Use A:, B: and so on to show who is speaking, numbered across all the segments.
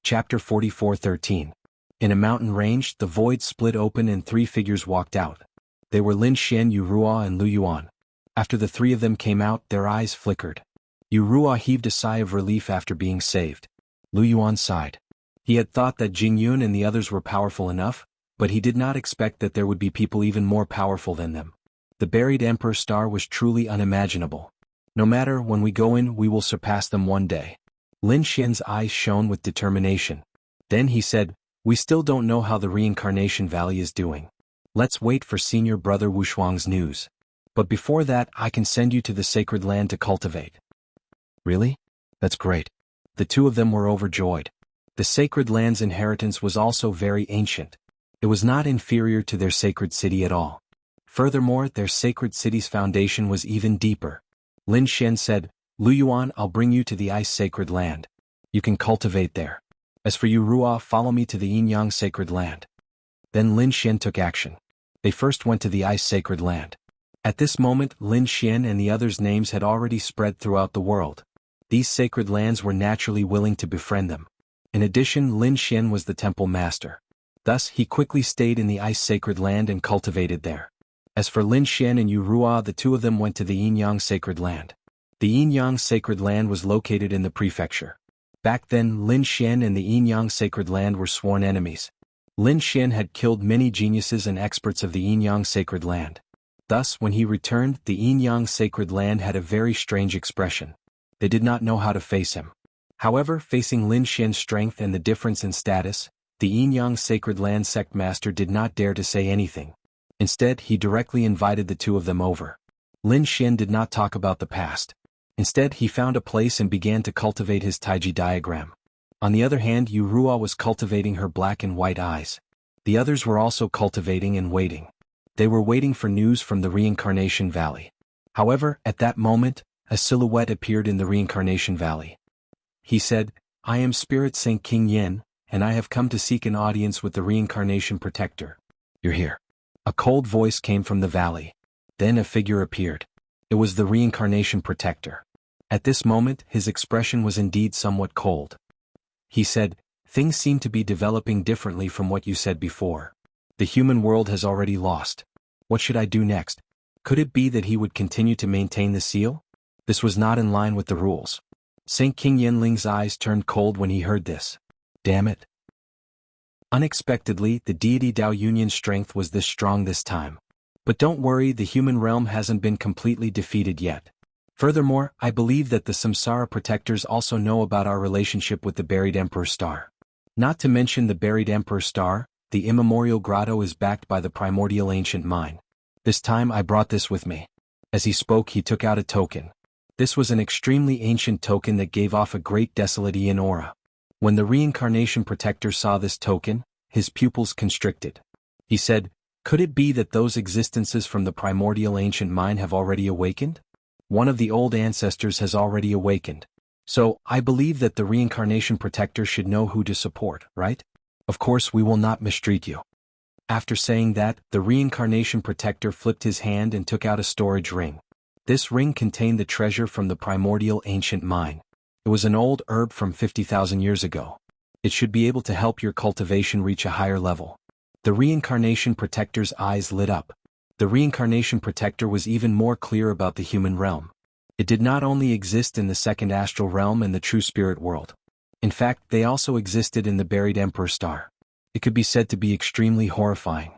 A: Chapter 44:13. In a mountain range, the void split open and three figures walked out. They were Lin Xian, Yu Ruo, and Lu Yuan. After the three of them came out, their eyes flickered. Yu Ruo heaved a sigh of relief after being saved. Lu Yuan sighed. He had thought that Jingyun and the others were powerful enough, but he did not expect that there would be people even more powerful than them. The buried Emperor Star was truly unimaginable. No matter, when we go in, we will surpass them one day. Lin Xian's eyes shone with determination. Then he said, "We still don't know how the Reincarnation Valley is doing. Let's wait for senior brother Wushuang's news. But before that, I can send you to the sacred land to cultivate." "Really? That's great." The two of them were overjoyed. The sacred land's inheritance was also very ancient. It was not inferior to their sacred city at all. Furthermore, their sacred city's foundation was even deeper. Lin Xian said, "Lu Yuan, I'll bring you to the ice sacred land. You can cultivate there. As for you Ruo, follow me to the Yin-Yang sacred land." Then Lin Xian took action. They first went to the ice sacred land. At this moment, Lin Xian and the others' names had already spread throughout the world. These sacred lands were naturally willing to befriend them. In addition, Lin Xian was the temple master. Thus, he quickly stayed in the ice sacred land and cultivated there. As for Lin Xian and Yu Ruo, the two of them went to the Yin-Yang sacred land. The Yin-Yang sacred land was located in the prefecture. Back then, Lin Xian and the Yin-Yang sacred land were sworn enemies. Lin Xian had killed many geniuses and experts of the Yin-Yang sacred land. Thus, when he returned, the Yin-Yang sacred land had a very strange expression. They did not know how to face him. However, facing Lin Xian's strength and the difference in status, the Yin-Yang sacred land sect master did not dare to say anything. Instead, he directly invited the two of them over. Lin Xian did not talk about the past. Instead, he found a place and began to cultivate his Taiji diagram. On the other hand, Yu Ruo was cultivating her black and white eyes. The others were also cultivating and waiting. They were waiting for news from the Reincarnation Valley. However, at that moment, a silhouette appeared in the Reincarnation Valley. He said, "I am Spirit Saint King Yin, and I have come to seek an audience with the Reincarnation Protector." "You're here." A cold voice came from the valley. Then a figure appeared. It was the Reincarnation Protector. At this moment, his expression was indeed somewhat cold. He said, "Things seem to be developing differently from what you said before. The human world has already lost. What should I do next?" Could it be that he would continue to maintain the seal? This was not in line with the rules. Saint King Yenling's eyes turned cold when he heard this. Damn it. Unexpectedly, the deity Dao Yunyan's strength was this strong this time. But don't worry, the human realm hasn't been completely defeated yet. Furthermore, I believe that the Samsara protectors also know about our relationship with the buried Emperor Star. Not to mention the buried Emperor Star, the immemorial grotto is backed by the primordial ancient mine. This time I brought this with me. As he spoke, he took out a token. This was an extremely ancient token that gave off a great desolate Yin aura. When the Reincarnation Protector saw this token, his pupils constricted. He said, "Could it be that those existences from the primordial ancient mine have already awakened? One of the old ancestors has already awakened. So, I believe that the Reincarnation Protector should know who to support, right? Of course we will not mistreat you." After saying that, the Reincarnation Protector flipped his hand and took out a storage ring. This ring contained the treasure from the primordial ancient mine. It was an old herb from 50,000 years ago. It should be able to help your cultivation reach a higher level. The Reincarnation Protector's eyes lit up. The Reincarnation Protector was even more clear about the human realm. It did not only exist in the second astral realm and the true spirit world. In fact, they also existed in the buried Emperor Star. It could be said to be extremely horrifying.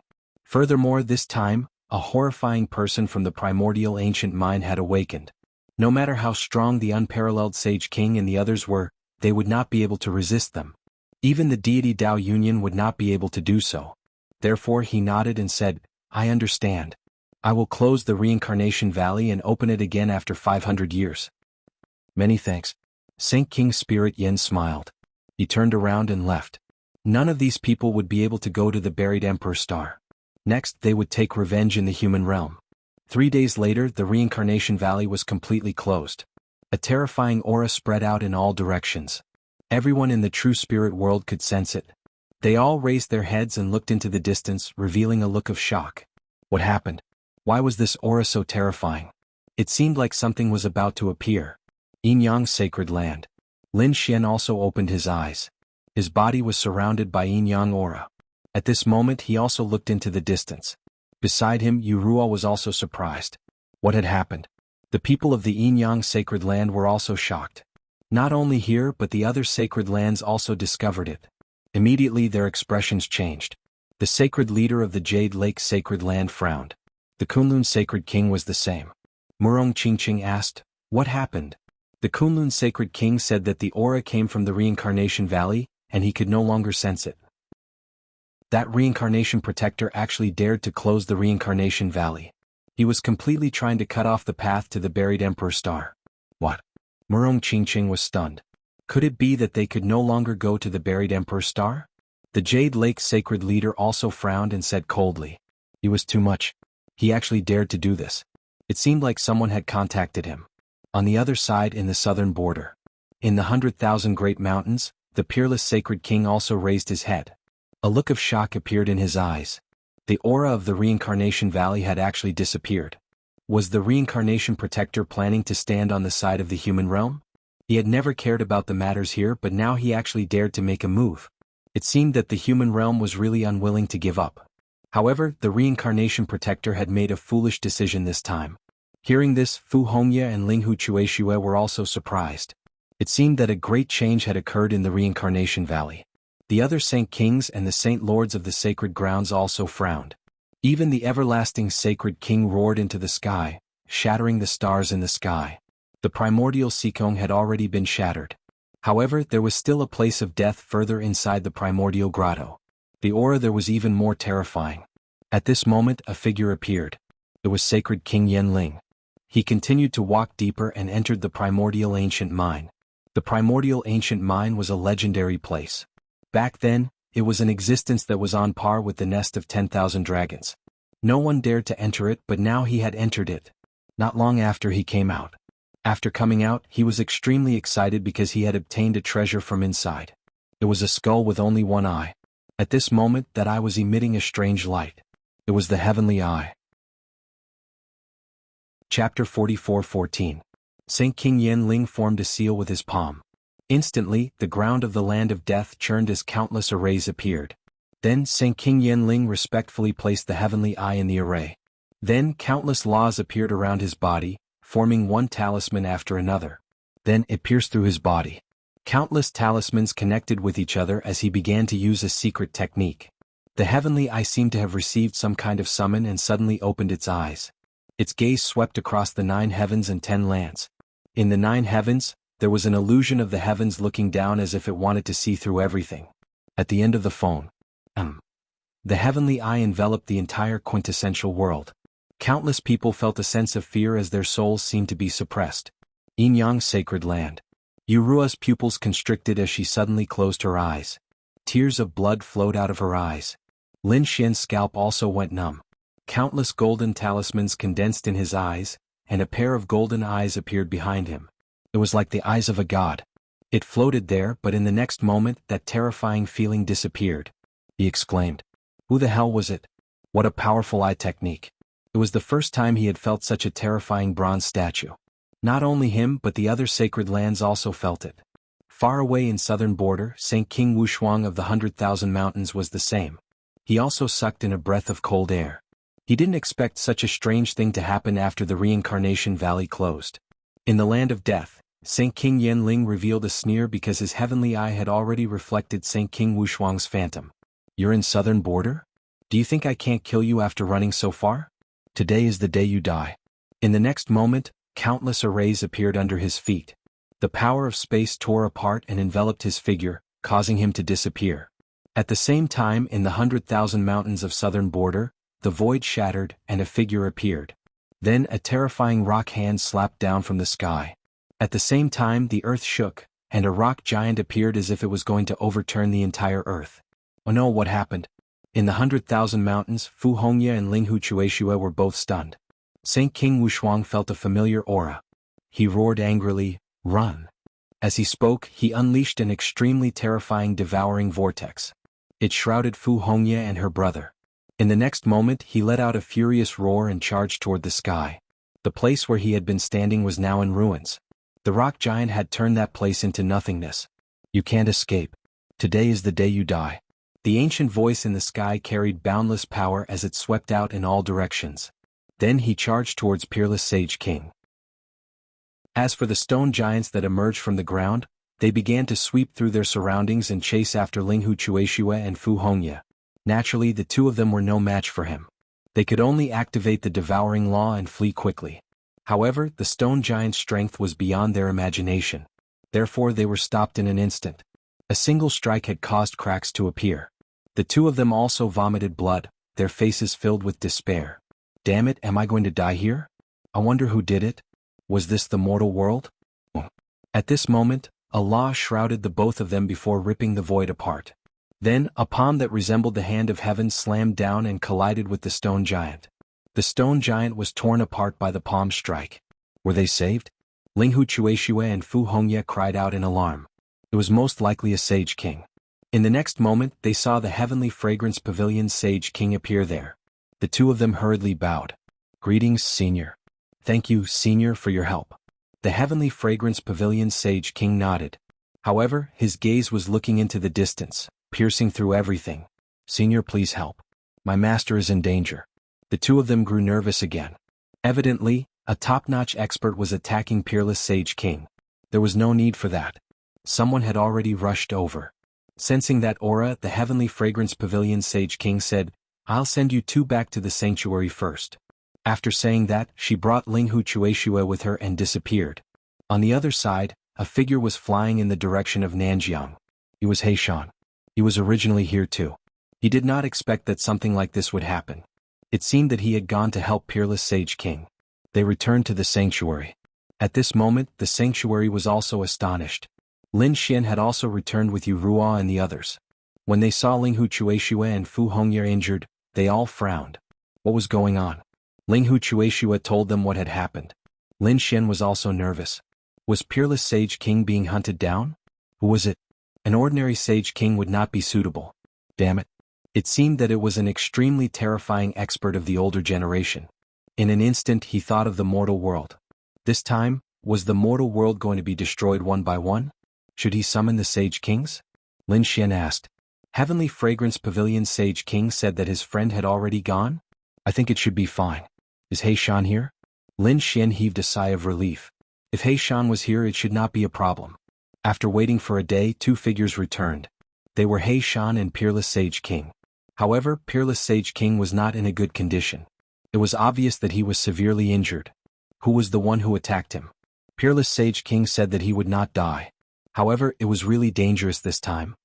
A: Furthermore, this time, a horrifying person from the primordial ancient mine had awakened. No matter how strong the unparalleled Sage King and the others were, they would not be able to resist them. Even the deity Dao Yunyan would not be able to do so. Therefore he nodded and said, "I understand. I will close the Reincarnation Valley and open it again after 500 years. Many thanks." Saint King Spirit Yin smiled. He turned around and left. None of these people would be able to go to the buried Emperor Star. Next, they would take revenge in the human realm. 3 days later, the Reincarnation Valley was completely closed. A terrifying aura spread out in all directions. Everyone in the true spirit world could sense it. They all raised their heads and looked into the distance, revealing a look of shock. What happened? Why was this aura so terrifying? It seemed like something was about to appear. Yin-Yang sacred land. Lin Xian also opened his eyes. His body was surrounded by yin-yang aura. At this moment he also looked into the distance. Beside him, Yurua was also surprised. What had happened? The people of the yin-yang sacred land were also shocked. Not only here but the other sacred lands also discovered it. Immediately their expressions changed. The sacred leader of the Jade Lake sacred land frowned. The Kunlun sacred king was the same. Murong Qingqing asked, "What happened?" The Kunlun sacred king said that the aura came from the reincarnation valley, and he could no longer sense it. That reincarnation protector actually dared to close the reincarnation valley. He was completely trying to cut off the path to the buried Emperor Star. What? Murong Qingqing was stunned. Could it be that they could no longer go to the buried Emperor Star? The Jade Lake sacred leader also frowned and said coldly, "It was too much. He actually dared to do this." It seemed like someone had contacted him. On the other side in the southern border, in the 100,000 Great Mountains, the peerless sacred king also raised his head. A look of shock appeared in his eyes. The aura of the reincarnation valley had actually disappeared. Was the reincarnation protector planning to stand on the side of the human realm? He had never cared about the matters here, but now he actually dared to make a move. It seemed that the human realm was really unwilling to give up. However, the reincarnation protector had made a foolish decision this time. Hearing this, Fu Hongye and Linghu Chueshue were also surprised. It seemed that a great change had occurred in the reincarnation valley. The other Saint Kings and the Saint Lords of the sacred grounds also frowned. Even the everlasting sacred king roared into the sky, shattering the stars in the sky. The primordial Sikong had already been shattered. However, there was still a place of death further inside the primordial grotto. The aura there was even more terrifying. At this moment a figure appeared. It was sacred King Yanling. He continued to walk deeper and entered the primordial ancient mine. The primordial ancient mine was a legendary place. Back then, it was an existence that was on par with the nest of 10,000 dragons. No one dared to enter it, but now he had entered it. Not long after he came out. After coming out, he was extremely excited because he had obtained a treasure from inside. It was a skull with only one eye. At this moment, that eye was emitting a strange light. It was the heavenly eye. Chapter 44:14. Saint King Yanling formed a seal with his palm. Instantly, the ground of the land of death churned as countless arrays appeared. Then Saint King Yanling respectfully placed the heavenly eye in the array. Then countless laws appeared around his body, forming one talisman after another. Then it pierced through his body. Countless talismans connected with each other as he began to use a secret technique. The heavenly eye seemed to have received some kind of summon and suddenly opened its eyes. Its gaze swept across the 9 heavens and 10 lands. In the 9 heavens, there was an illusion of the heavens looking down as if it wanted to see through everything. At the end of the phone, the heavenly eye enveloped the entire quintessential world. Countless people felt a sense of fear as their souls seemed to be suppressed. Yin-yang sacred land. Yurua's pupils constricted as she suddenly closed her eyes. Tears of blood flowed out of her eyes. Lin Xian's scalp also went numb. Countless golden talismans condensed in his eyes, and a pair of golden eyes appeared behind him. It was like the eyes of a god. It floated there, but in the next moment that terrifying feeling disappeared. He exclaimed, "Who the hell was it? What a powerful eye technique." It was the first time he had felt such a terrifying bronze statue. Not only him but the other sacred lands also felt it. Far away in southern border, Saint King Wushuang of the 100,000 mountains was the same. He also sucked in a breath of cold air. He didn't expect such a strange thing to happen after the reincarnation valley closed. In the land of death, Saint King Yanling revealed a sneer because his heavenly eye had already reflected Saint King Wushuang's phantom. "You're in southern border? Do you think I can't kill you after running so far? Today is the day you die." In the next moment, countless arrays appeared under his feet. The power of space tore apart and enveloped his figure, causing him to disappear. At the same time, in the 100,000 mountains of southern border, the void shattered and a figure appeared. Then a terrifying rock hand slapped down from the sky. At the same time the earth shook, and a rock giant appeared as if it was going to overturn the entire earth. Oh no, what happened? In the 100,000 mountains, Fu Hongye and Linghu Chueshue were both stunned. Saint King Wushuang felt a familiar aura. He roared angrily, "Run!" As he spoke, he unleashed an extremely terrifying devouring vortex. It shrouded Fu Hongye and her brother. In the next moment he let out a furious roar and charged toward the sky. The place where he had been standing was now in ruins. The rock giant had turned that place into nothingness. "You can't escape." Today is the day you die. The ancient voice in the sky carried boundless power as it swept out in all directions. Then he charged towards Peerless Sage King. As for the stone giants that emerged from the ground, they began to sweep through their surroundings and chase after Linghu Chueshue and Fu Hongye. Naturally, the two of them were no match for him. They could only activate the devouring law and flee quickly. However, the stone giant's strength was beyond their imagination. Therefore they were stopped in an instant. A single strike had caused cracks to appear. The two of them also vomited blood, their faces filled with despair. Damn it, am I going to die here? I wonder who did it? Was this the mortal world? At this moment, a law shrouded the both of them before ripping the void apart. Then, a palm that resembled the hand of heaven slammed down and collided with the stone giant. The stone giant was torn apart by the palm strike. Were they saved? Linghu Chueshue and Fu Hongye cried out in alarm. It was most likely a Sage King. In the next moment, they saw the Heavenly Fragrance Pavilion Sage King appear there. The two of them hurriedly bowed. Greetings, Senior. Thank you, Senior, for your help. The Heavenly Fragrance Pavilion Sage King nodded. However, his gaze was looking into the distance, piercing through everything. Senior, please help. My master is in danger. The two of them grew nervous again. Evidently, a top-notch expert was attacking Peerless Sage King. There was no need for that. Someone had already rushed over. Sensing that aura, the Heavenly Fragrance Pavilion Sage King said, I'll send you two back to the sanctuary first. After saying that, she brought Linghu Chueshue with her and disappeared. On the other side, a figure was flying in the direction of Nanjiang. It was Heishan. He was originally here too. He did not expect that something like this would happen. It seemed that he had gone to help Peerless Sage King. They returned to the sanctuary. At this moment, the sanctuary was also astonished. Lin Xian had also returned with Yu Ruo and the others. When they saw Linghu Chueshue and Fu Hongye injured, they all frowned. What was going on? Linghu Chueshue told them what had happened. Lin Xian was also nervous. Was Peerless Sage King being hunted down? Who was it? An ordinary Sage King would not be suitable. Damn it. It seemed that it was an extremely terrifying expert of the older generation. In an instant he thought of the mortal world. This time, was the mortal world going to be destroyed one by one? Should he summon the Sage Kings? Lin Xian asked. Heavenly Fragrance Pavilion Sage King said that his friend had already gone? I think it should be fine. Is Heishan here? Lin Xian heaved a sigh of relief. If Heishan was here it should not be a problem. After waiting for a day, two figures returned. They were Heishan and Peerless Sage King. However, Peerless Sage King was not in a good condition. It was obvious that he was severely injured. Who was the one who attacked him? Peerless Sage King said that he would not die. However, it was really dangerous this time.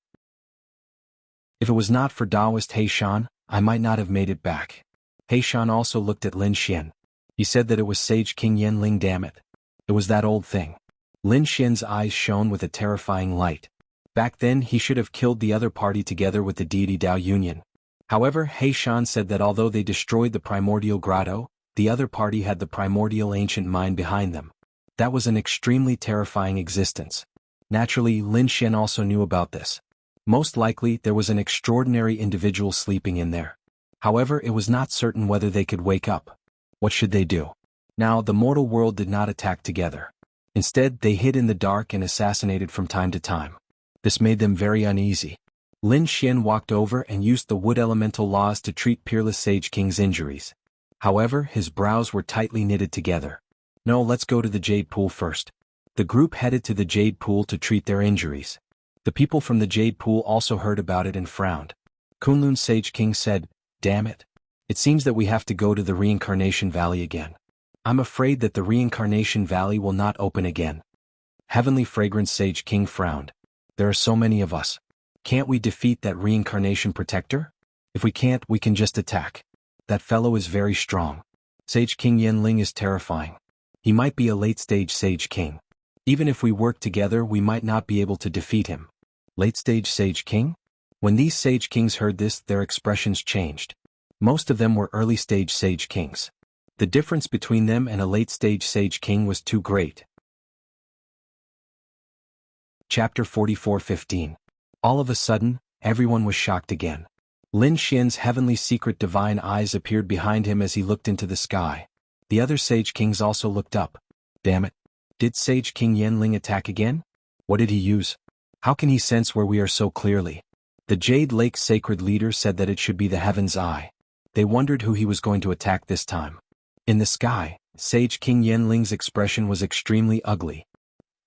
A: If it was not for Taoist Heishan, I might not have made it back. Heishan also looked at Lin Xian. He said that it was Sage King Yanling, damn it. It was that old thing. Lin Xian's eyes shone with a terrifying light. Back then he should have killed the other party together with the deity Dao Union. However, Heishan said that although they destroyed the primordial grotto, the other party had the primordial ancient mind behind them. That was an extremely terrifying existence. Naturally, Lin Xian also knew about this. Most likely, there was an extraordinary individual sleeping in there. However, it was not certain whether they could wake up. What should they do? Now, the mortal world did not attack together. Instead, they hid in the dark and assassinated from time to time. This made them very uneasy. Lin Xian walked over and used the wood elemental laws to treat Peerless Sage King's injuries. However, his brows were tightly knitted together. No, let's go to the Jade Pool first. The group headed to the Jade Pool to treat their injuries. The people from the Jade Pool also heard about it and frowned. Kunlun Sage King said, damn it. It seems that we have to go to the Reincarnation Valley again. I'm afraid that the Reincarnation Valley will not open again. Heavenly Fragrance Sage King frowned. There are so many of us. Can't we defeat that Reincarnation Protector? If we can't, we can just attack. That fellow is very strong. Sage King Yanling is terrifying. He might be a late-stage Sage King. Even if we work together, we might not be able to defeat him. Late-stage Sage King? When these Sage Kings heard this, their expressions changed. Most of them were early-stage Sage Kings. The difference between them and a late-stage Sage King was too great. Chapter 44:15. All of a sudden, everyone was shocked again. Lin Xian's heavenly secret divine eyes appeared behind him as he looked into the sky. The other Sage Kings also looked up. Damn it. Did Sage King Yanling attack again? What did he use? How can he sense where we are so clearly? The Jade Lake's sacred leader said that it should be the Heaven's Eye. They wondered who he was going to attack this time. In the sky, Sage King Yanling's expression was extremely ugly.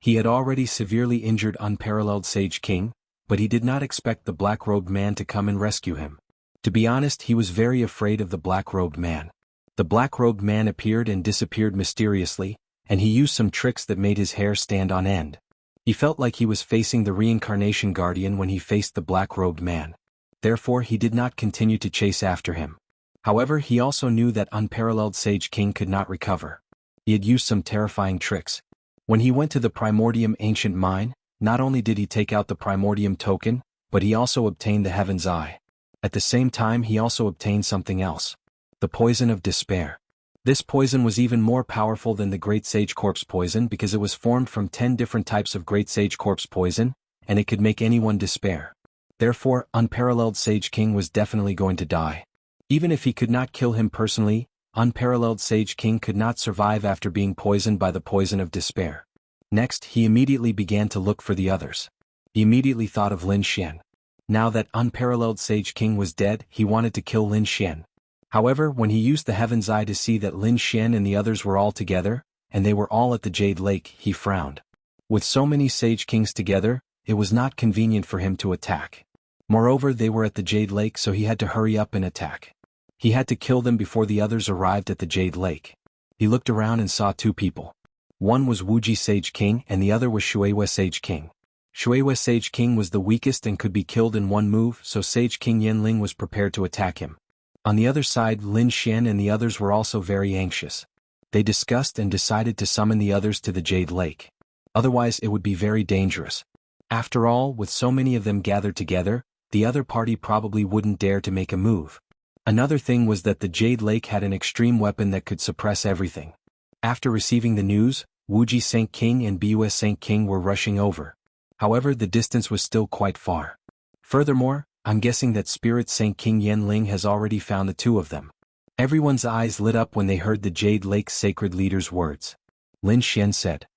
A: He had already severely injured unparalleled Sage King, but he did not expect the black-robed man to come and rescue him. To be honest, he was very afraid of the black-robed man. The black-robed man appeared and disappeared mysteriously, and he used some tricks that made his hair stand on end. He felt like he was facing the reincarnation guardian when he faced the black-robed man. Therefore, he did not continue to chase after him. However, he also knew that unparalleled Sage King could not recover. He had used some terrifying tricks. When he went to the Primordium Ancient Mine, not only did he take out the Primordium token, but he also obtained the Heaven's Eye. At the same time, he also obtained something else. The Poison of Despair. This poison was even more powerful than the Great Sage Corpse Poison because it was formed from 10 different types of Great Sage Corpse Poison, and it could make anyone despair. Therefore, unparalleled Sage King was definitely going to die. Even if he could not kill him personally, unparalleled Sage King could not survive after being poisoned by the Poison of Despair. Next, he immediately began to look for the others. He immediately thought of Lin Xian. Now that unparalleled Sage King was dead, he wanted to kill Lin Xian. However, when he used the Heaven's Eye to see that Lin Xian and the others were all together, and they were all at the Jade Lake, he frowned. With so many Sage Kings together, it was not convenient for him to attack. Moreover, they were at the Jade Lake, so he had to hurry up and attack. He had to kill them before the others arrived at the Jade Lake. He looked around and saw two people. One was Wuxia Sage King and the other was Shueihua Sage King. Shueihua Sage King was the weakest and could be killed in one move, so Sage King Yanling was prepared to attack him. On the other side, Lin Xian and the others were also very anxious. They discussed and decided to summon the others to the Jade Lake. Otherwise, it would be very dangerous. After all, with so many of them gathered together, the other party probably wouldn't dare to make a move. Another thing was that the Jade Lake had an extreme weapon that could suppress everything. After receiving the news, Wuxia Saint King and Bua Saint King were rushing over. However, the distance was still quite far. Furthermore, I'm guessing that Spirit Saint King Yanling has already found the two of them. Everyone's eyes lit up when they heard the Jade Lake's sacred leader's words. Lin Xian said,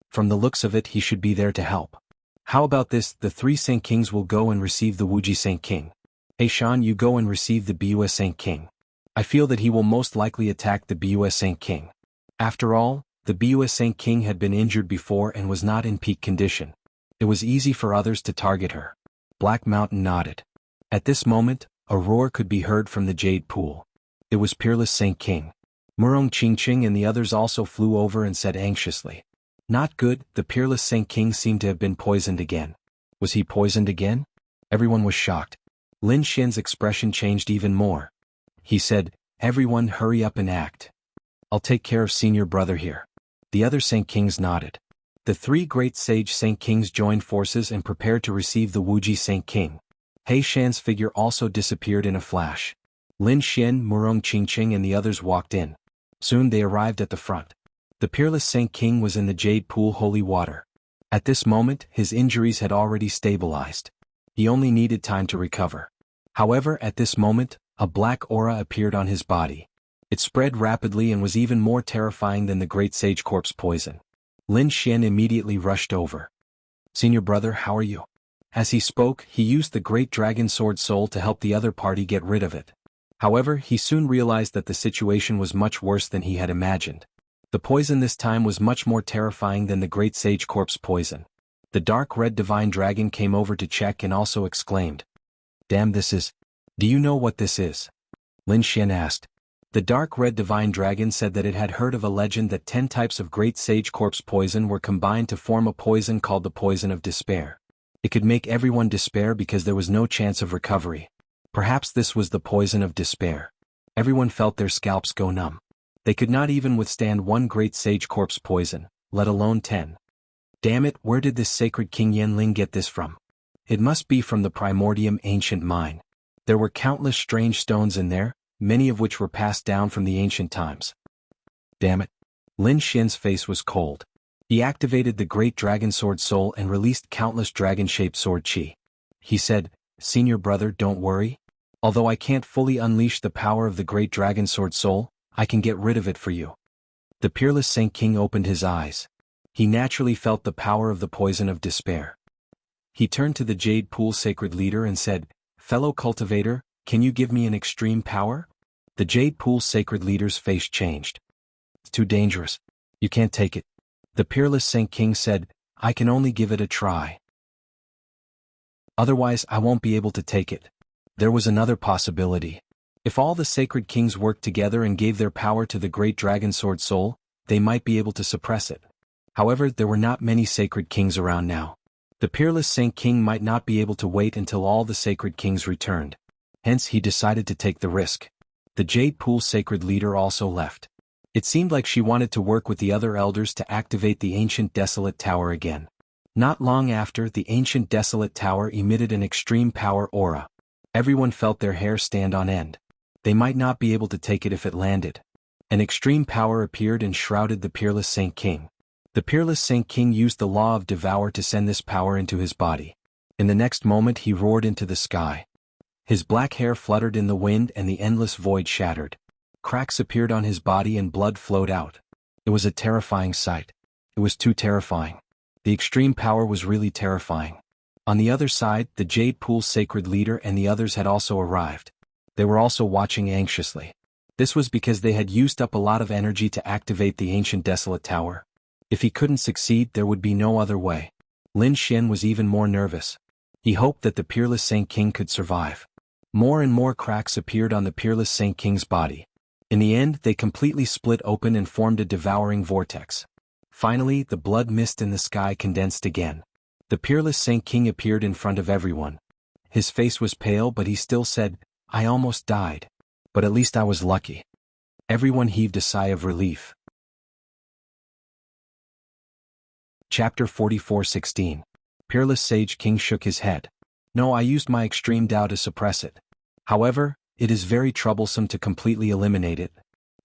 A: "From the looks of it, he should be there to help. How about this, the 3 Saint Kings will go and receive the Wuxia Saint King. Hey Shan, you go and receive the Bua Saint King. I feel that he will most likely attack the Bua Saint King." After all, the Bua Saint King had been injured before and was not in peak condition. It was easy for others to target her. Black Mountain nodded. At this moment, a roar could be heard from the Jade Pool. It was Peerless Saint King. Murong Qingqing and the others also flew over and said anxiously, "Not good, the Peerless Saint King seemed to have been poisoned again." Was he poisoned again? Everyone was shocked. Lin Xian's expression changed even more. He said, "Everyone hurry up and act. I'll take care of senior brother here." The other Saint Kings nodded. The 3 great sage Saint Kings joined forces and prepared to receive the Wuxia Saint King. He Shan's figure also disappeared in a flash. Lin Xian, Murong Qingqing and the others walked in. Soon they arrived at the front. The Peerless Saint King was in the Jade Pool holy water. At this moment, his injuries had already stabilized. He only needed time to recover. However, at this moment, a black aura appeared on his body. It spread rapidly and was even more terrifying than the Great Sage Corpse Poison. Lin Xian immediately rushed over. "Senior brother, how are you?" As he spoke, he used the Great Dragon Sword Soul to help the other party get rid of it. However, he soon realized that the situation was much worse than he had imagined. The poison this time was much more terrifying than the Great Sage Corpse Poison. The dark red divine dragon came over to check and also exclaimed, "Damn, this is... Do you know what this is?" Lin Xian asked. The dark red divine dragon said that it had heard of a legend that 10 types of Great Sage Corpse Poison were combined to form a poison called the Poison of Despair. It could make everyone despair because there was no chance of recovery. Perhaps this was the Poison of Despair. Everyone felt their scalps go numb. They could not even withstand 1 Great Sage Corpse Poison, let alone 10. Damn it, where did this sacred King Yanling get this from? It must be from the Primordium Ancient Mine. There were countless strange stones in there, many of which were passed down from the ancient times. Damn it. Lin Xian's face was cold. He activated the Great Dragon Sword Soul and released countless dragon-shaped sword chi. He said, "Senior brother, don't worry. Although I can't fully unleash the power of the Great Dragon Sword Soul, I can get rid of it for you." The Peerless Saint King opened his eyes. He naturally felt the power of the poison of despair. He turned to the Jade Pool Sacred Leader and said, "Fellow cultivator, can you give me an extreme power?" The Jade Pool Sacred Leader's face changed. "It's too dangerous. You can't take it." The Peerless Saint King said, "I can only give it a try. Otherwise I won't be able to take it." There was another possibility. If all the Sacred Kings worked together and gave their power to the Great Dragon Sword Soul, they might be able to suppress it. However, there were not many Sacred Kings around now. The Peerless Saint King might not be able to wait until all the Sacred Kings returned. Hence he decided to take the risk. The Jade Pool Sacred Leader also left. It seemed like she wanted to work with the other elders to activate the ancient Desolate Tower again. Not long after, the ancient Desolate Tower emitted an extreme power aura. Everyone felt their hair stand on end. They might not be able to take it if it landed. An extreme power appeared and shrouded the Peerless Saint King. The Peerless Saint King used the law of Devour to send this power into his body. In the next moment he roared into the sky. His black hair fluttered in the wind and the endless void shattered. Cracks appeared on his body and blood flowed out. It was a terrifying sight. It was too terrifying. The extreme power was really terrifying. On the other side, the Jade Pool Sacred Leader and the others had also arrived. They were also watching anxiously. This was because they had used up a lot of energy to activate the ancient Desolate Tower. If he couldn't succeed, there would be no other way. Lin Xian was even more nervous. He hoped that the Peerless Saint King could survive. More and more cracks appeared on the Peerless Saint King's body. In the end, they completely split open and formed a devouring vortex. Finally, the blood mist in the sky condensed again. The Peerless Saint King appeared in front of everyone. His face was pale, but he still said, "I almost died. But at least I was lucky." Everyone heaved a sigh of relief. Chapter 44:16. Peerless Sage King shook his head. "No, I used my extreme Tao to suppress it. However, it is very troublesome to completely eliminate it.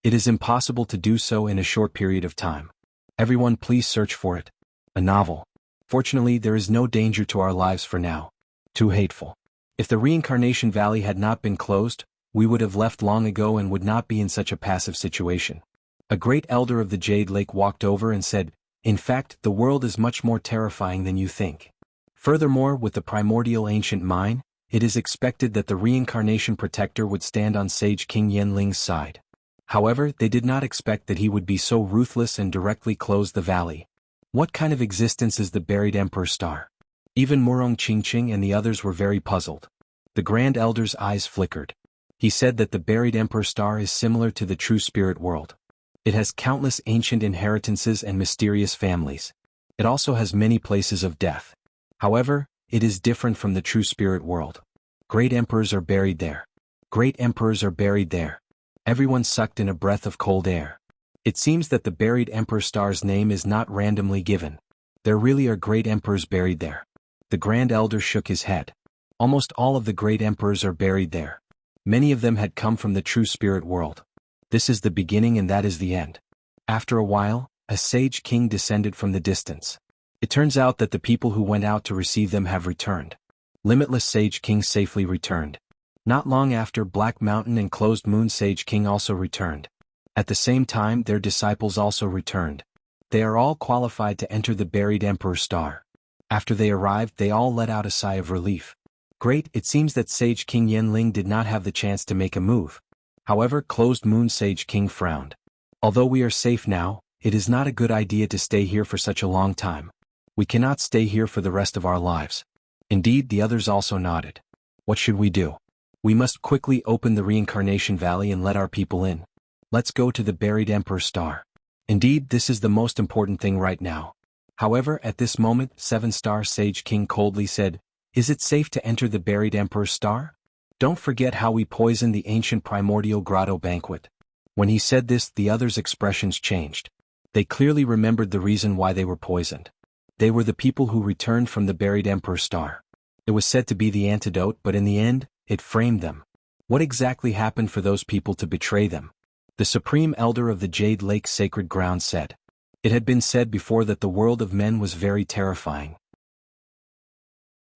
A: It is impossible to do so in a short period of time. Everyone please search for it." A novel. Fortunately, there is no danger to our lives for now. Too hateful. If the Reincarnation Valley had not been closed, we would have left long ago and would not be in such a passive situation. A great elder of the Jade Lake walked over and said, "In fact, the world is much more terrifying than you think. Furthermore, with the primordial ancient mine, it is expected that the Reincarnation Protector would stand on Sage King Yenling's side. However, they did not expect that he would be so ruthless and directly close the valley. What kind of existence is the buried Emperor Star?" Even Murong Qingqing and the others were very puzzled. The Grand Elder's eyes flickered. He said that the buried Emperor Star is similar to the true spirit world. It has countless ancient inheritances and mysterious families. It also has many places of death. However, it is different from the true spirit world. Great emperors are buried there. Great emperors are buried there. Everyone sucked in a breath of cold air. It seems that the buried Emperor Star's name is not randomly given. There really are great emperors buried there. The Grand Elder shook his head. Almost all of the great emperors are buried there. Many of them had come from the true spirit world. This is the beginning and that is the end. After a while, a Sage King descended from the distance. It turns out that the people who went out to receive them have returned. Limitless Sage King safely returned. Not long after, Black Mountain and Closed Moon Sage King also returned. At the same time, their disciples also returned. They are all qualified to enter the buried Emperor Star. After they arrived, they all let out a sigh of relief. Great, it seems that Sage King Yenling did not have the chance to make a move. However, Closed Moon Sage King frowned. "Although we are safe now, it is not a good idea to stay here for such a long time. We cannot stay here for the rest of our lives." Indeed, the others also nodded. "What should we do? We must quickly open the Reincarnation Valley and let our people in. Let's go to the buried Emperor Star. Indeed, this is the most important thing right now." However, at this moment, 7-Star Sage King coldly said, "Is it safe to enter the buried Emperor Star? Don't forget how we poisoned the ancient primordial grotto banquet." When he said this, the others' expressions changed. They clearly remembered the reason why they were poisoned. They were the people who returned from the buried Emperor Star. It was said to be the antidote, but in the end, it framed them. What exactly happened for those people to betray them? The Supreme Elder of the Jade Lake Sacred Ground said. It had been said before that the world of men was very terrifying.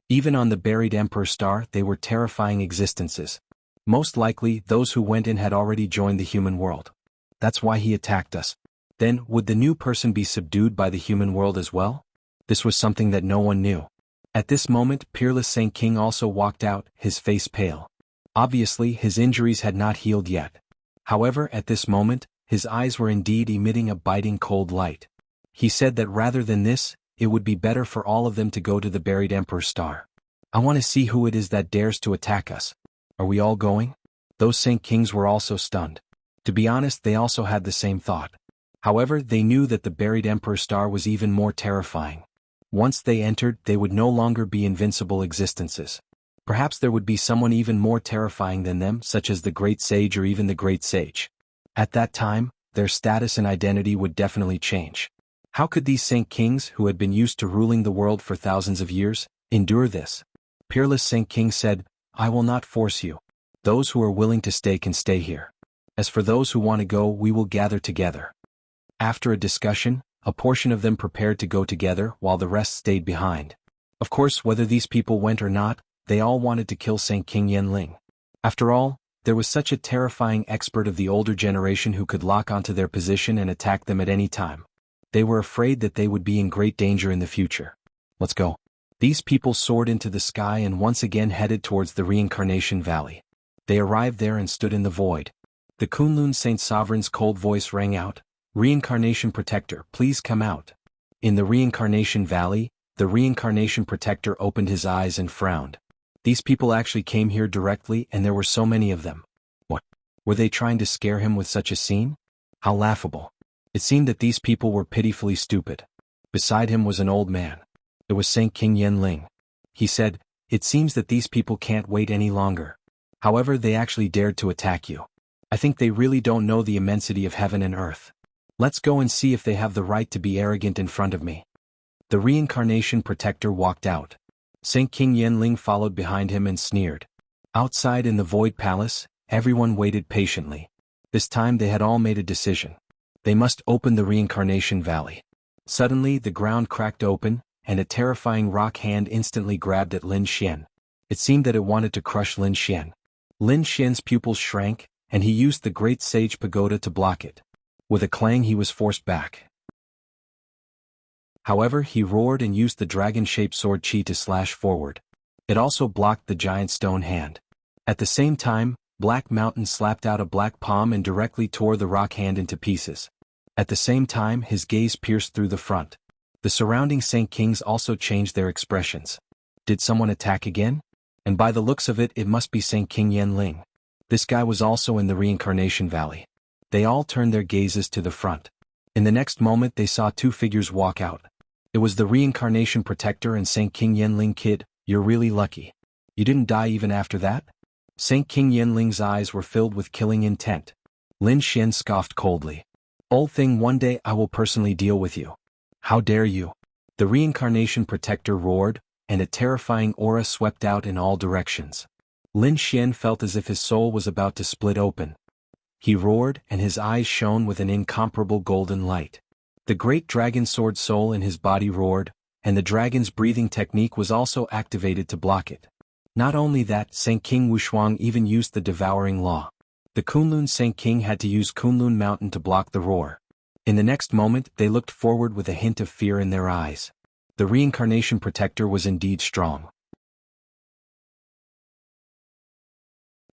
A: Even on the buried Emperor Star, they were terrifying existences. Most likely, those who went in had already joined the human world. That's why he attacked us. Then, would the new person be subdued by the human world as well? This was something that no one knew. At this moment, Peerless Saint King also walked out, his face pale. Obviously, his injuries had not healed yet. However, at this moment, his eyes were indeed emitting a biting cold light. He said that rather than this, it would be better for all of them to go to the buried Emperor's star. I want to see who it is that dares to attack us. Are we all going? Those Saint Kings were also stunned. To be honest, they also had the same thought. However, they knew that the buried Emperor's star was even more terrifying. Once they entered, they would no longer be invincible existences. Perhaps there would be someone even more terrifying than them, such as the Great Sage or even the Great Sage. At that time, their status and identity would definitely change. How could these Saint Kings, who had been used to ruling the world for thousands of years, endure this? Peerless Saint King said, I will not force you. Those who are willing to stay can stay here. As for those who want to go, we will gather together. After a discussion, a portion of them prepared to go together while the rest stayed behind. Of course, whether these people went or not, they all wanted to kill Saint King Yenling. After all, there was such a terrifying expert of the older generation who could lock onto their position and attack them at any time. They were afraid that they would be in great danger in the future. Let's go. These people soared into the sky and once again headed towards the Reincarnation Valley. They arrived there and stood in the void. The Kunlun Saint Sovereign's cold voice rang out, Reincarnation Protector, please come out. In the Reincarnation Valley, the Reincarnation Protector opened his eyes and frowned. These people actually came here directly and there were so many of them. What? Were they trying to scare him with such a scene? How laughable. It seemed that these people were pitifully stupid. Beside him was an old man. It was Saint King Yenling. He said, it seems that these people can't wait any longer. However, they actually dared to attack you. I think they really don't know the immensity of heaven and earth. Let's go and see if they have the right to be arrogant in front of me. The Reincarnation Protector walked out. Saint King Yenling followed behind him and sneered. Outside in the Void Palace, everyone waited patiently. This time they had all made a decision. They must open the Reincarnation Valley. Suddenly the ground cracked open, and a terrifying rock hand instantly grabbed at Lin Xian. It seemed that it wanted to crush Lin Xian. Lin Xian's pupils shrank, and he used the Great Sage Pagoda to block it. With a clang he was forced back. However, he roared and used the dragon-shaped sword Qi to slash forward. It also blocked the giant stone hand. At the same time, Black Mountain slapped out a black palm and directly tore the rock hand into pieces. At the same time, his gaze pierced through the front. The surrounding Saint Kings also changed their expressions. Did someone attack again? And by the looks of it, it must be Saint King Yenling. This guy was also in the Reincarnation Valley. They all turned their gazes to the front. In the next moment they saw two figures walk out. It was the Reincarnation Protector and Saint King Yenling. Kid, you're really lucky. You didn't die even after that? Saint King Yenling's eyes were filled with killing intent. Lin Xian scoffed coldly. Old thing, one day I will personally deal with you. How dare you? The Reincarnation Protector roared, and a terrifying aura swept out in all directions. Lin Xian felt as if his soul was about to split open. He roared, and his eyes shone with an incomparable golden light. The great dragon sword soul in his body roared, and the dragon's breathing technique was also activated to block it. Not only that, Saint King Wushuang even used the devouring law. The Kunlun Saint King had to use Kunlun Mountain to block the roar. In the next moment, they looked forward with a hint of fear in their eyes. The Reincarnation Protector was indeed strong.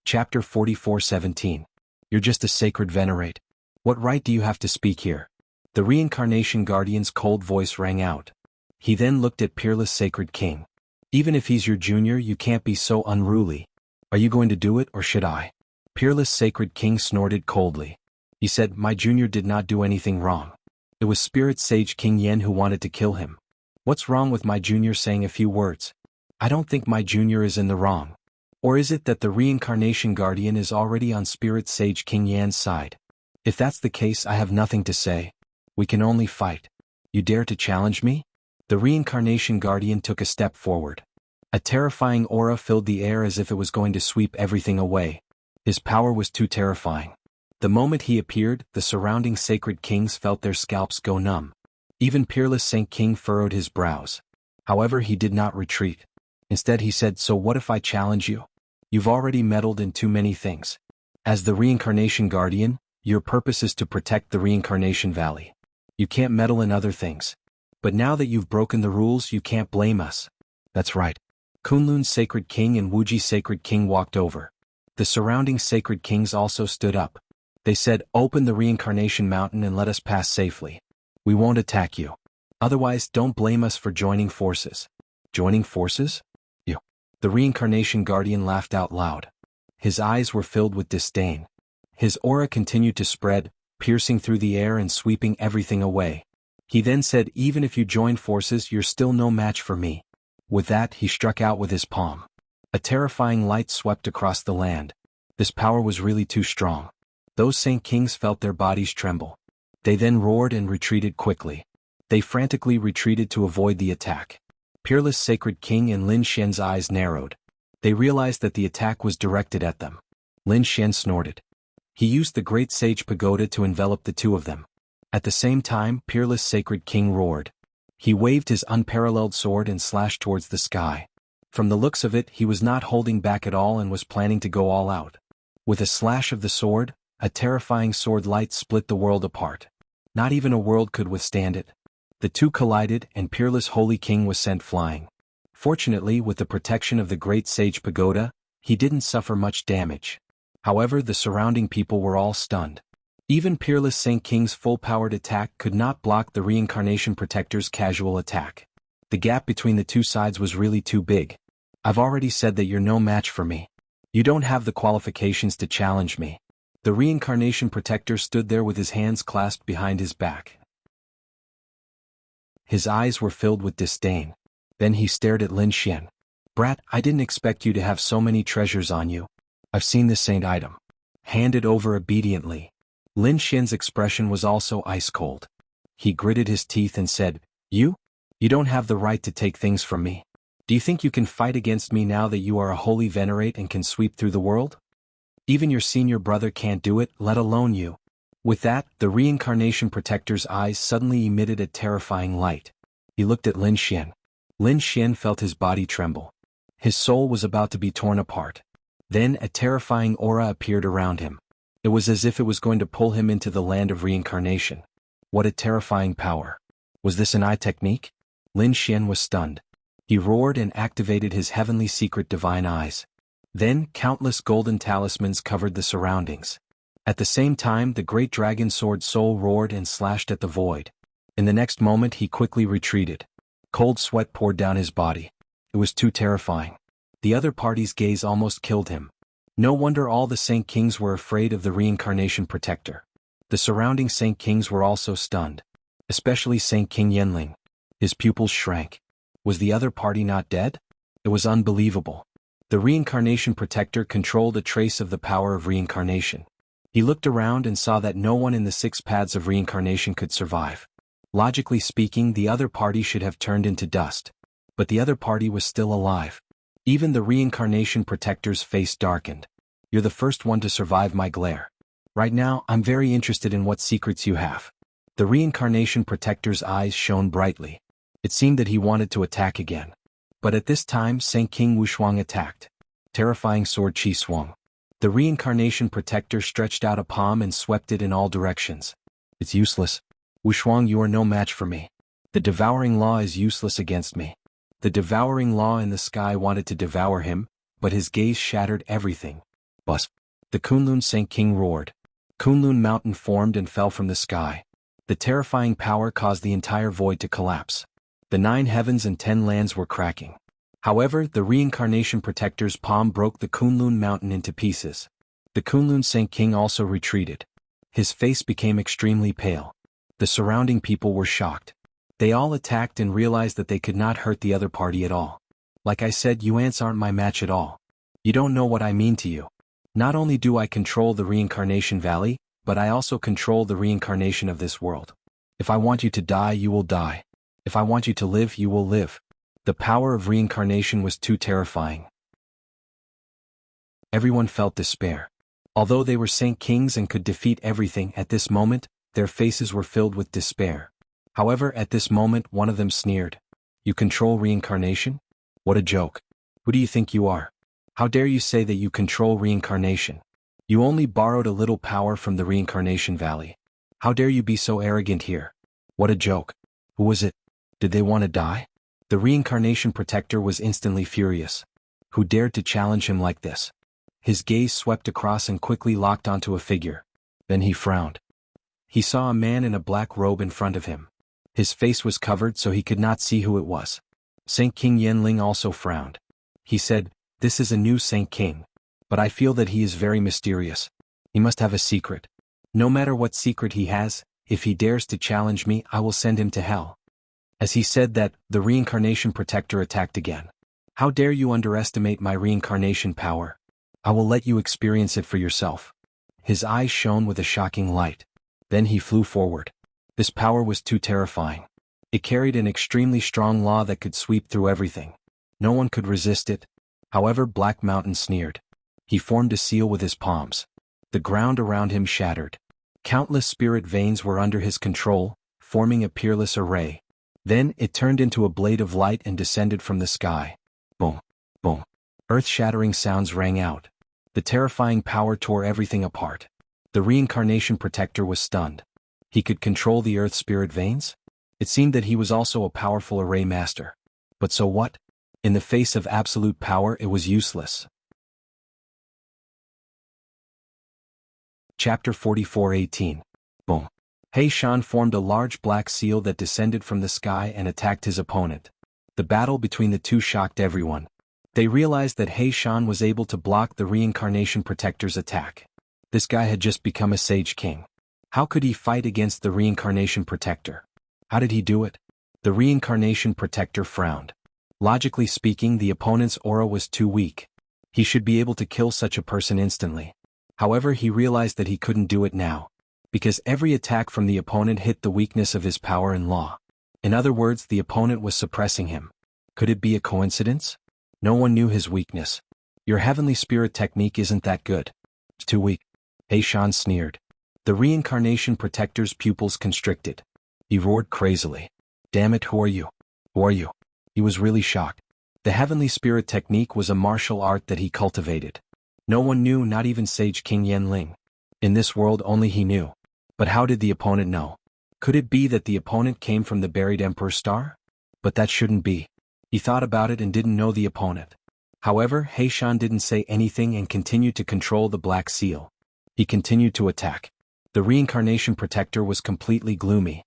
A: Chapter 44:17. You're just a sacred venerate. What right do you have to speak here? The Reincarnation Guardian's cold voice rang out. He then looked at Peerless Sacred King. Even if he's your junior, you can't be so unruly. Are you going to do it or should I? Peerless Sacred King snorted coldly. He said, my junior did not do anything wrong. It was Spirit Sage King Yen who wanted to kill him. What's wrong with my junior saying a few words? I don't think my junior is in the wrong. Or is it that the Reincarnation Guardian is already on Spirit Sage King Yan's side? If that's the case, I have nothing to say. We can only fight. You dare to challenge me? The Reincarnation Guardian took a step forward. A terrifying aura filled the air as if it was going to sweep everything away. His power was too terrifying. The moment he appeared, the surrounding sacred kings felt their scalps go numb. Even Peerless Saint King furrowed his brows. However, he did not retreat. Instead he said, so what if I challenge you? You've already meddled in too many things. As the Reincarnation Guardian, your purpose is to protect the Reincarnation Valley. You can't meddle in other things. But now that you've broken the rules, you can't blame us. That's right. Kunlun's Sacred King and Wuji Sacred King walked over. The surrounding Sacred Kings also stood up. They said, "Open the Reincarnation Mountain and let us pass safely. We won't attack you. Otherwise, don't blame us for joining forces." Joining forces? You. The Reincarnation Guardian laughed out loud. His eyes were filled with disdain. His aura continued to spread, piercing through the air and sweeping everything away. He then said, "Even if you join forces, you're still no match for me." With that, he struck out with his palm. A terrifying light swept across the land. This power was really too strong. Those Saint Kings felt their bodies tremble. They then roared and retreated quickly. They frantically retreated to avoid the attack. Peerless Sacred King and Lin Xian's eyes narrowed. They realized that the attack was directed at them. Lin Xian snorted. He used the Great Sage Pagoda to envelop the two of them. At the same time, Peerless Sacred King roared. He waved his unparalleled sword and slashed towards the sky. From the looks of it, he was not holding back at all and was planning to go all out. With a slash of the sword, a terrifying sword light split the world apart. Not even a world could withstand it. The two collided and Peerless Holy King was sent flying. Fortunately, with the protection of the Great Sage Pagoda, he didn't suffer much damage. However, the surrounding people were all stunned. Even Peerless Saint King's full-powered attack could not block the Reincarnation Protector's casual attack. The gap between the two sides was really too big. "I've already said that you're no match for me. You don't have the qualifications to challenge me." The Reincarnation Protector stood there with his hands clasped behind his back. His eyes were filled with disdain. Then he stared at Lin Xian. "Brat, I didn't expect you to have so many treasures on you. I've seen this saint item." Hand it over obediently. Lin Xian's expression was also ice-cold. He gritted his teeth and said, You don't have the right to take things from me. Do you think you can fight against me now that you are a holy venerate and can sweep through the world? Even your senior brother can't do it, let alone you." With that, the Reincarnation Protector's eyes suddenly emitted a terrifying light. He looked at Lin Xian. Lin Xian felt his body tremble. His soul was about to be torn apart. Then a terrifying aura appeared around him. It was as if it was going to pull him into the land of reincarnation. What a terrifying power. Was this an eye technique? Lin Xian was stunned. He roared and activated his heavenly secret divine eyes. Then, countless golden talismans covered the surroundings. At the same time, the great dragon sword soul roared and slashed at the void. In the next moment, he quickly retreated. Cold sweat poured down his body. It was too terrifying. The other party's gaze almost killed him. No wonder all the Saint Kings were afraid of the Reincarnation Protector. The surrounding Saint Kings were also stunned. Especially Saint King Yanling. His pupils shrank. Was the other party not dead? It was unbelievable. The Reincarnation Protector controlled a trace of the power of reincarnation. He looked around and saw that no one in the 6 paths of reincarnation could survive. Logically speaking, the other party should have turned into dust. But the other party was still alive. Even the Reincarnation Protector's face darkened. "You're the first one to survive my glare. Right now, I'm very interested in what secrets you have." The Reincarnation Protector's eyes shone brightly. It seemed that he wanted to attack again. But at this time, Saint King Wushuang attacked. Terrifying sword chi swung. The Reincarnation Protector stretched out a palm and swept it in all directions. "It's useless. Wushuang, you are no match for me. The devouring law is useless against me." The devouring law in the sky wanted to devour him, but his gaze shattered everything. Bus. The Kunlun Saint King roared. Kunlun Mountain formed and fell from the sky. The terrifying power caused the entire void to collapse. The 9 heavens and 10 lands were cracking. However, the Reincarnation Protector's palm broke the Kunlun Mountain into pieces. The Kunlun Saint King also retreated. His face became extremely pale. The surrounding people were shocked. They all attacked and realized that they could not hurt the other party at all. "Like I said, you ants aren't my match at all. You don't know what I mean to you. Not only do I control the Reincarnation Valley, but I also control the reincarnation of this world. If I want you to die, you will die. If I want you to live, you will live." The power of reincarnation was too terrifying. Everyone felt despair. Although they were Saint Kings and could defeat everything at this moment, their faces were filled with despair. However, at this moment, one of them sneered. "You control reincarnation? What a joke. Who do you think you are? How dare you say that you control reincarnation? You only borrowed a little power from the Reincarnation Valley. How dare you be so arrogant here? What a joke. Who was it? Did they want to die? The reincarnation protector was instantly furious. Who dared to challenge him like this? His gaze swept across and quickly locked onto a figure. Then he frowned. He saw a man in a black robe in front of him. His face was covered so he could not see who it was. Saint King Yanling also frowned. He said, "This is a new Saint King. But I feel that he is very mysterious. He must have a secret. No matter what secret he has, if he dares to challenge me, I will send him to hell." As he said that, the reincarnation protector attacked again. "How dare you underestimate my reincarnation power? I will let you experience it for yourself." His eyes shone with a shocking light. Then he flew forward. This power was too terrifying. It carried an extremely strong law that could sweep through everything. No one could resist it. However, Black Mountain sneered. He formed a seal with his palms. The ground around him shattered. Countless spirit veins were under his control, forming a peerless array. Then it turned into a blade of light and descended from the sky. Boom, boom. Earth-shattering sounds rang out. The terrifying power tore everything apart. The reincarnation protector was stunned. He could control the earth spirit veins? It seemed that he was also a powerful array master. But so what? In the face of absolute power, it was useless. Chapter 44:18. Boom. He Shan formed a large black seal that descended from the sky and attacked his opponent. The battle between the two shocked everyone. They realized that He Shan was able to block the reincarnation protector's attack. This guy had just become a sage king. How could he fight against the reincarnation protector? How did he do it? The reincarnation protector frowned. Logically speaking, the opponent's aura was too weak. He should be able to kill such a person instantly. However, he realized that he couldn't do it now, because every attack from the opponent hit the weakness of his power and law. In other words, the opponent was suppressing him. Could it be a coincidence? No one knew his weakness. Your heavenly spirit technique isn't that good. It's too weak. He Shan sneered. The reincarnation protector's pupils constricted. He roared crazily. Damn it, who are you? Who are you? He was really shocked. The heavenly spirit technique was a martial art that he cultivated. No one knew, not even Sage King Yanling. In this world only he knew. But how did the opponent know? Could it be that the opponent came from the buried Emperor Star? But that shouldn't be. He thought about it and didn't know the opponent. However, He Shan didn't say anything and continued to control the black seal. He continued to attack. The reincarnation protector was completely gloomy.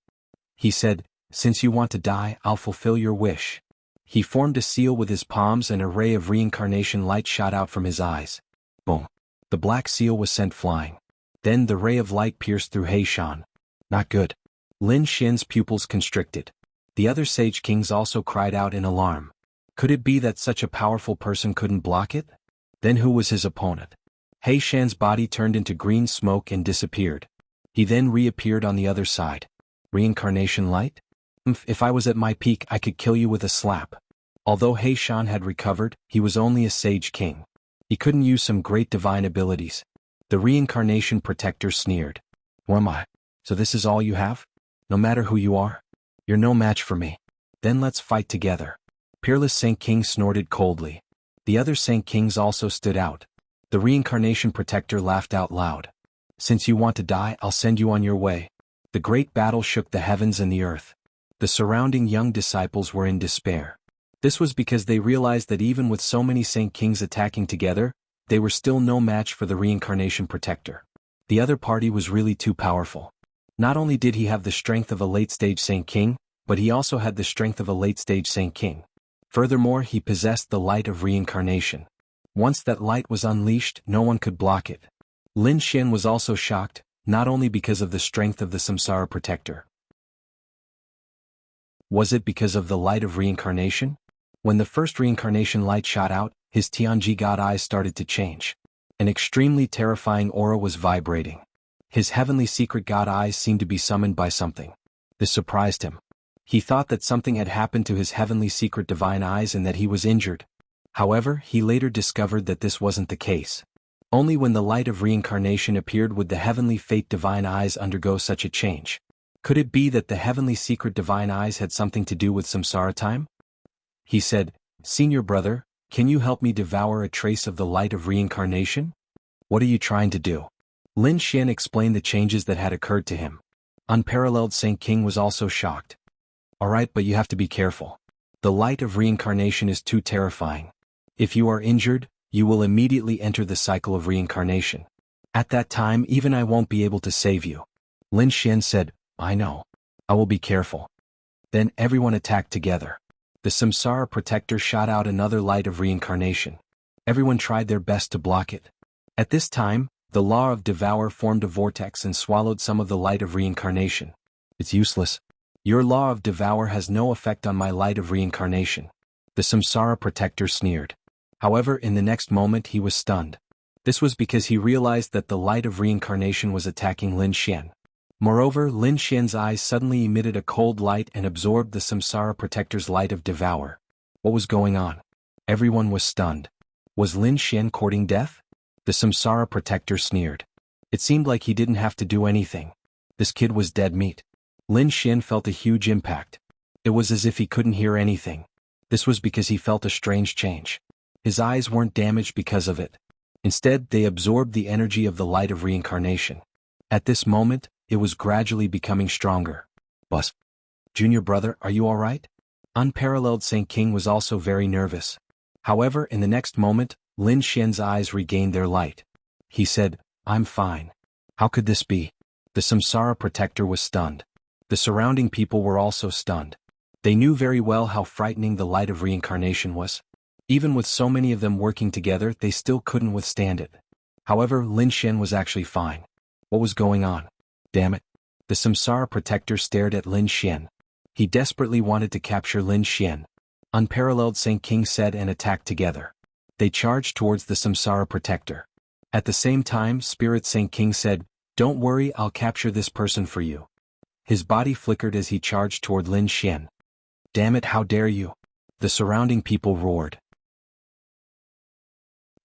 A: He said, "Since you want to die, I'll fulfill your wish." He formed a seal with his palms and a ray of reincarnation light shot out from his eyes. Boom. The black seal was sent flying. Then the ray of light pierced through He Shan. Not good. Lin Xian's pupils constricted. The other sage kings also cried out in alarm. Could it be that such a powerful person couldn't block it? Then who was his opponent? He Shan's body turned into green smoke and disappeared. He then reappeared on the other side. Reincarnation light? If I was at my peak, I could kill you with a slap. Although He Shan had recovered, he was only a sage king. He couldn't use some great divine abilities. The reincarnation protector sneered. Who am I? So this is all you have? No matter who you are? You're no match for me. Then let's fight together. Peerless Saint King snorted coldly. The other Saint Kings also stood out. The reincarnation protector laughed out loud. Since you want to die, I'll send you on your way. The great battle shook the heavens and the earth. The surrounding young disciples were in despair. This was because they realized that even with so many Saint Kings attacking together, they were still no match for the reincarnation protector. The other party was really too powerful. Not only did he have the strength of a late-stage Saint King, but he also had the strength of a late-stage Saint King. Furthermore, he possessed the light of reincarnation. Once that light was unleashed, no one could block it. Lin Xian was also shocked, not only because of the strength of the Samsara protector. Was it because of the light of reincarnation? When the first reincarnation light shot out, his Tianji God eyes started to change. An extremely terrifying aura was vibrating. His heavenly secret God eyes seemed to be summoned by something. This surprised him. He thought that something had happened to his heavenly secret divine eyes and that he was injured. However, he later discovered that this wasn't the case. Only when the light of reincarnation appeared would the heavenly fate divine eyes undergo such a change. Could it be that the heavenly secret divine eyes had something to do with samsara time? He said, "Senior brother, can you help me devour a trace of the light of reincarnation?" "What are you trying to do?" Lin Xian explained the changes that had occurred to him. Unparalleled Saint King was also shocked. Alright, but you have to be careful. The light of reincarnation is too terrifying. If you are injured, you will immediately enter the cycle of reincarnation. At that time even I won't be able to save you. Lin Xian said, I know. I will be careful. Then everyone attacked together. The Samsara Protector shot out another light of reincarnation. Everyone tried their best to block it. At this time, the law of Devour formed a vortex and swallowed some of the light of reincarnation. It's useless. Your law of Devour has no effect on my light of reincarnation. The Samsara Protector sneered. However, in the next moment he was stunned. This was because he realized that the light of reincarnation was attacking Lin Xian. Moreover, Lin Xian's eyes suddenly emitted a cold light and absorbed the Samsara Protector's light of Devour. What was going on? Everyone was stunned. Was Lin Xian courting death? The Samsara Protector sneered. It seemed like he didn't have to do anything. This kid was dead meat. Lin Xian felt a huge impact. It was as if he couldn't hear anything. This was because he felt a strange change. His eyes weren't damaged because of it. Instead, they absorbed the energy of the light of reincarnation. At this moment, it was gradually becoming stronger. Bus. Junior brother, are you alright? Unparalleled Saint King was also very nervous. However, in the next moment, Lin Xian's eyes regained their light. He said, I'm fine. How could this be? The Samsara Protector was stunned. The surrounding people were also stunned. They knew very well how frightening the light of reincarnation was. Even with so many of them working together, they still couldn't withstand it. However, Lin Xian was actually fine. What was going on? Damn it. The Samsara Protector stared at Lin Xian. He desperately wanted to capture Lin Xian. Unparalleled Saint King said and attacked together. They charged towards the Samsara Protector. At the same time, Spirit Saint King said, Don't worry, I'll capture this person for you. His body flickered as he charged toward Lin Xian. Damn it, how dare you? The surrounding people roared.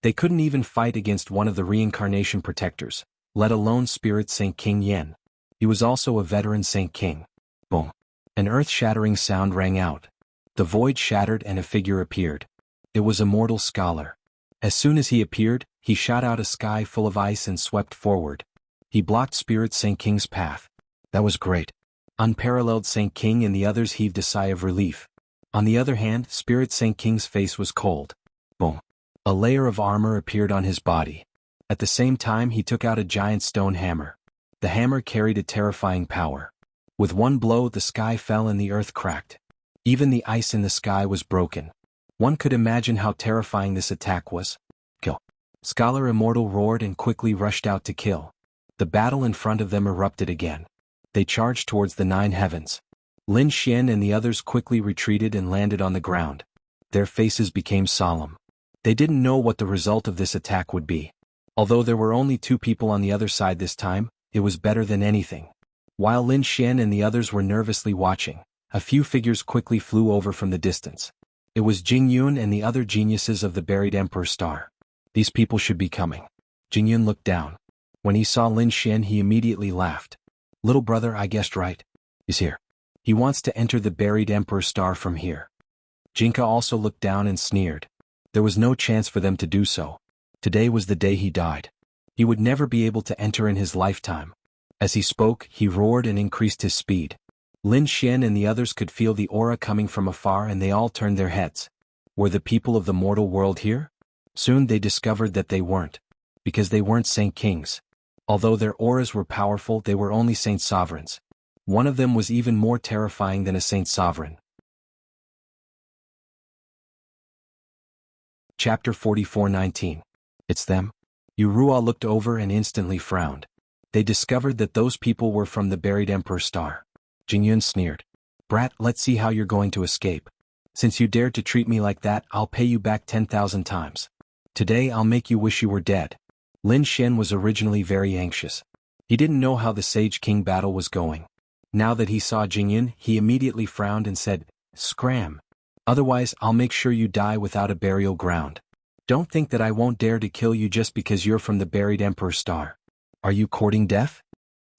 A: They couldn't even fight against one of the reincarnation protectors, let alone Spirit Saint King Yen. He was also a veteran Saint King. Boom. An earth-shattering sound rang out. The void shattered and a figure appeared. It was a mortal scholar. As soon as he appeared, he shot out a sky full of ice and swept forward. He blocked Spirit Saint King's path. That was great. Unparalleled Saint King and the others heaved a sigh of relief. On the other hand, Spirit Saint King's face was cold. Boom. A layer of armor appeared on his body. At the same time he took out a giant stone hammer. The hammer carried a terrifying power. With one blow the sky fell and the earth cracked. Even the ice in the sky was broken. One could imagine how terrifying this attack was. Kill. Scholar Immortal roared and quickly rushed out to kill. The battle in front of them erupted again. They charged towards the 9 heavens. Lin Xian and the others quickly retreated and landed on the ground. Their faces became solemn. They didn't know what the result of this attack would be. Although there were only 2 people on the other side this time, it was better than anything. While Lin Xian and the others were nervously watching, a few figures quickly flew over from the distance. It was Jingyun and the other geniuses of the buried Emperor Star. These people should be coming. Jingyun looked down. When he saw Lin Xian he immediately laughed. Little brother, I guessed right. He's here. He wants to enter the buried Emperor Star from here. Jinka also looked down and sneered. There was no chance for them to do so. Today was the day he died. He would never be able to enter in his lifetime. As he spoke, he roared and increased his speed. Lin Xian and the others could feel the aura coming from afar and they all turned their heads. Were the people of the mortal world here? Soon they discovered that they weren't. Because they weren't Saint Kings. Although their auras were powerful, they were only Saint Sovereigns. One of them was even more terrifying than a Saint Sovereign. Chapter 44:19. It's them? Yurua looked over and instantly frowned. They discovered that those people were from the buried Emperor Star. Jingyun sneered. Brat, let's see how you're going to escape. Since you dared to treat me like that, I'll pay you back 10,000 times. Today I'll make you wish you were dead. Lin Xian was originally very anxious. He didn't know how the Sage King battle was going. Now that he saw Jingyun, he immediately frowned and said, Scram. Otherwise I'll make sure you die without a burial ground. Don't think that I won't dare to kill you just because you're from the buried Emperor Star. Are you courting death?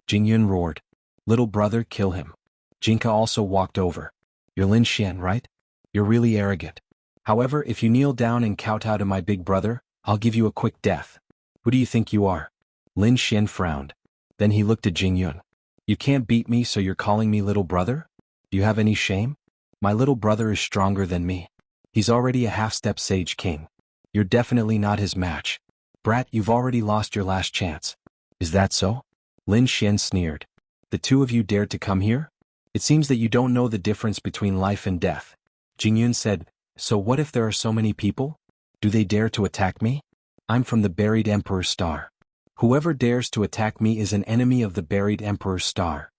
A: Jingyun roared. Little brother, kill him. Jinka also walked over. You're Lin Xian, right? You're really arrogant. However, if you kneel down and kowtow to my big brother, I'll give you a quick death. Who do you think you are? Lin Xian frowned. Then he looked at Jingyun. You can't beat me, so you're calling me little brother? Do you have any shame? My little brother is stronger than me. He's already a half-step sage king. You're definitely not his match. Brat, you've already lost your last chance. Is that so? Lin Xian sneered. The two of you dared to come here? It seems that you don't know the difference between life and death. Jingyun said, so what if there are so many people? Do they dare to attack me? I'm from the buried Emperor's star. Whoever dares to attack me is an enemy of the buried Emperor's star.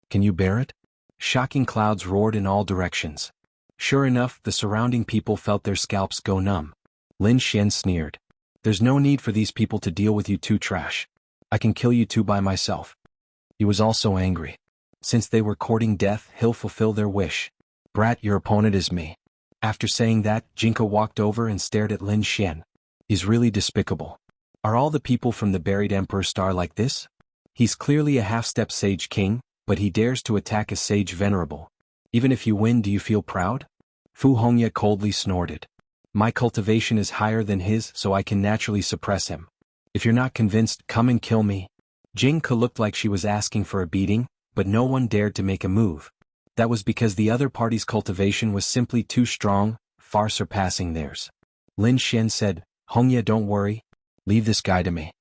A: Can you bear it? Shocking clouds roared in all directions. Sure enough, the surrounding people felt their scalps go numb. Lin Xian sneered. There's no need for these people to deal with you two trash. I can kill you two by myself. He was also angry. Since they were courting death, he'll fulfill their wish. Brat, your opponent is me. After saying that, Jianghu walked over and stared at Lin Xian. He's really despicable. Are all the people from the buried Emperor's star like this? He's clearly a half-step sage king, but he dares to attack a sage venerable. Even if you win, do you feel proud? Fu Hongya coldly snorted. My cultivation is higher than his, so I can naturally suppress him. If you're not convinced, come and kill me. Jianghu looked like she was asking for a beating, but no one dared to make a move. That was because the other party's cultivation was simply too strong, far surpassing theirs. Lin Xian said, Hongya, don't worry. Leave this guy to me.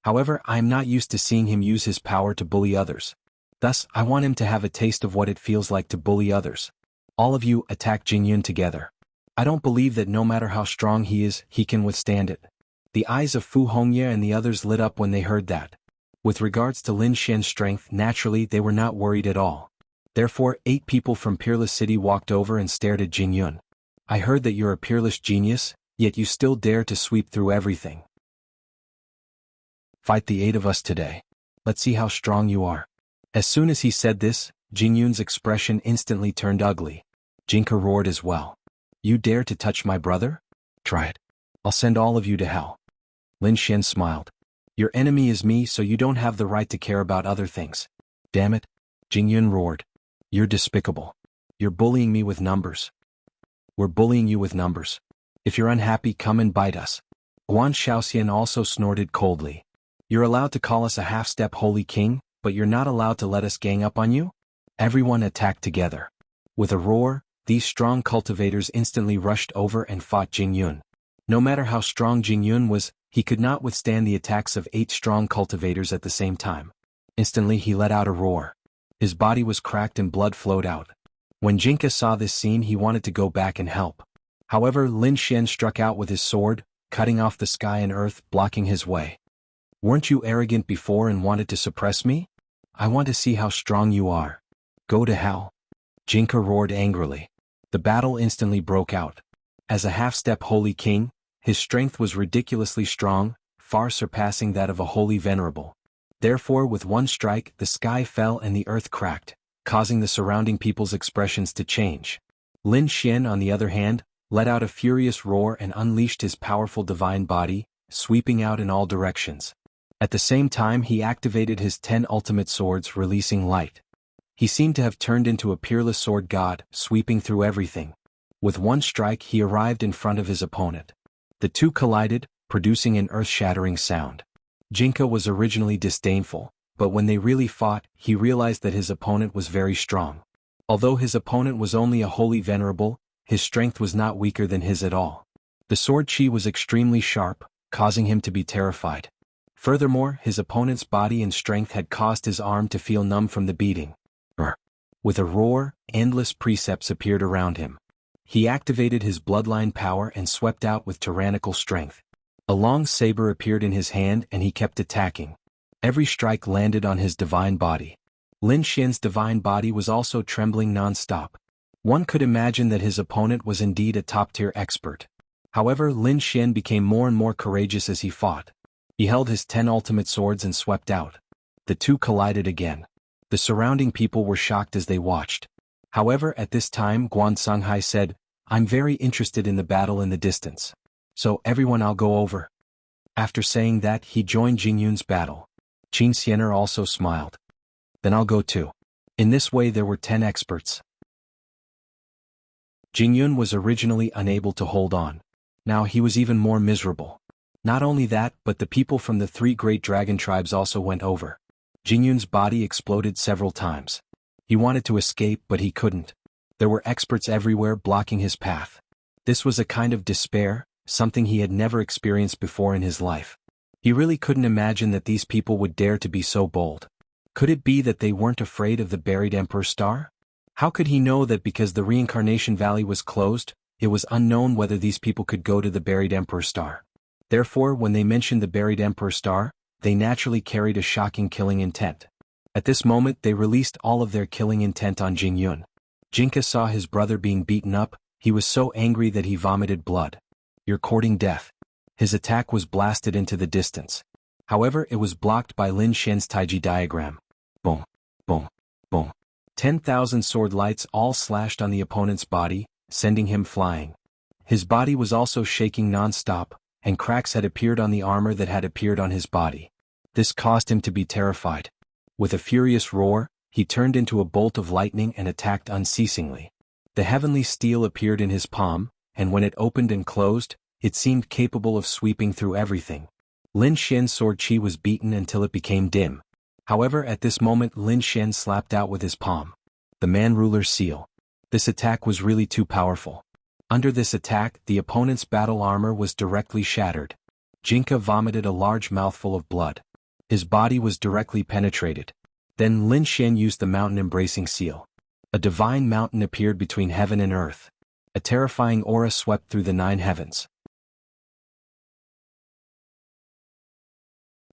A: However, I am not used to seeing him use his power to bully others. Thus, I want him to have a taste of what it feels like to bully others. All of you attack Jingyun together. I don't believe that no matter how strong he is, he can withstand it. The eyes of Fu Hongya and the others lit up when they heard that. With regards to Lin Xian's strength, naturally they were not worried at all. Therefore, 8 people from Peerless City walked over and stared at Jingyun. I heard that you're a peerless genius, yet you still dare to sweep through everything. Fight the 8 of us today. Let's see how strong you are. As soon as he said this, Jingyun's expression instantly turned ugly. Jianghu roared as well. You dare to touch my brother? Try it. I'll send all of you to hell. Lin Xian smiled. Your enemy is me, so you don't have the right to care about other things. Damn it. Jingyun roared. You're despicable. You're bullying me with numbers. We're bullying you with numbers. If you're unhappy, come and bite us. Guan Shaoxian also snorted coldly. You're allowed to call us a half-step holy king, but you're not allowed to let us gang up on you? Everyone attacked together. With a roar, these strong cultivators instantly rushed over and fought Jingyun. No matter how strong Jingyun was, he could not withstand the attacks of 8 strong cultivators at the same time. Instantly he let out a roar. His body was cracked and blood flowed out. When Jianghu saw this scene, he wanted to go back and help. However, Lin Xian struck out with his sword, cutting off the sky and earth, blocking his way. Weren't you arrogant before and wanted to suppress me? I want to see how strong you are. Go to hell. Jianghu roared angrily. The battle instantly broke out. As a half-step holy king, his strength was ridiculously strong, far surpassing that of a holy venerable. Therefore, with one strike, the sky fell and the earth cracked, causing the surrounding people's expressions to change. Lin Xian, on the other hand, let out a furious roar and unleashed his powerful divine body, sweeping out in all directions. At the same time, he activated his 10 ultimate swords, releasing light. He seemed to have turned into a peerless sword god, sweeping through everything. With one strike, he arrived in front of his opponent. The two collided, producing an earth-shattering sound. Jianghu was originally disdainful, but when they really fought, he realized that his opponent was very strong. Although his opponent was only a holy venerable, his strength was not weaker than his at all. The sword chi was extremely sharp, causing him to be terrified. Furthermore, his opponent's body and strength had caused his arm to feel numb from the beating. With a roar, endless precepts appeared around him. He activated his bloodline power and swept out with tyrannical strength. A long saber appeared in his hand and he kept attacking. Every strike landed on his divine body. Lin Xian's divine body was also trembling non-stop. One could imagine that his opponent was indeed a top-tier expert. However, Lin Xian became more and more courageous as he fought. He held his 10 ultimate swords and swept out. The two collided again. The surrounding people were shocked as they watched. However, at this time Guan Songhai said, I'm very interested in the battle in the distance. So everyone, I'll go over. After saying that, he joined Jingyun's battle. Qin Xiener also smiled. Then I'll go too. In this way there were 10 experts. Jingyun was originally unable to hold on. Now he was even more miserable. Not only that, but the people from the 3 great dragon tribes also went over. Jingyun's body exploded several times. He wanted to escape but he couldn't. There were experts everywhere blocking his path. This was a kind of despair, something he had never experienced before in his life. He really couldn't imagine that these people would dare to be so bold. Could it be that they weren't afraid of the buried Emperor Star? How could he know that because the Reincarnation Valley was closed, it was unknown whether these people could go to the buried Emperor Star? Therefore, when they mentioned the buried Emperor Star, they naturally carried a shocking killing intent. At this moment they released all of their killing intent on Jingyun. Jinka saw his brother being beaten up. He was so angry that he vomited blood. "You're courting death." His attack was blasted into the distance. However, it was blocked by Lin Xian's Taiji diagram. Boom, boom, boom. 10,000 sword lights all slashed on the opponent's body, sending him flying. His body was also shaking non-stop, and cracks had appeared on the armor that had appeared on his body. This caused him to be terrified. With a furious roar, he turned into a bolt of lightning and attacked unceasingly. The heavenly steel appeared in his palm, and when it opened and closed, it seemed capable of sweeping through everything. Lin Xian's sword chi was beaten until it became dim. However, at this moment Lin Xian slapped out with his palm. The Man Ruler's seal. This attack was really too powerful. Under this attack, the opponent's battle armor was directly shattered. Jinka vomited a large mouthful of blood. His body was directly penetrated. Then Lin Xian used the mountain-embracing seal. A divine mountain appeared between heaven and earth. A terrifying aura swept through the 9 heavens.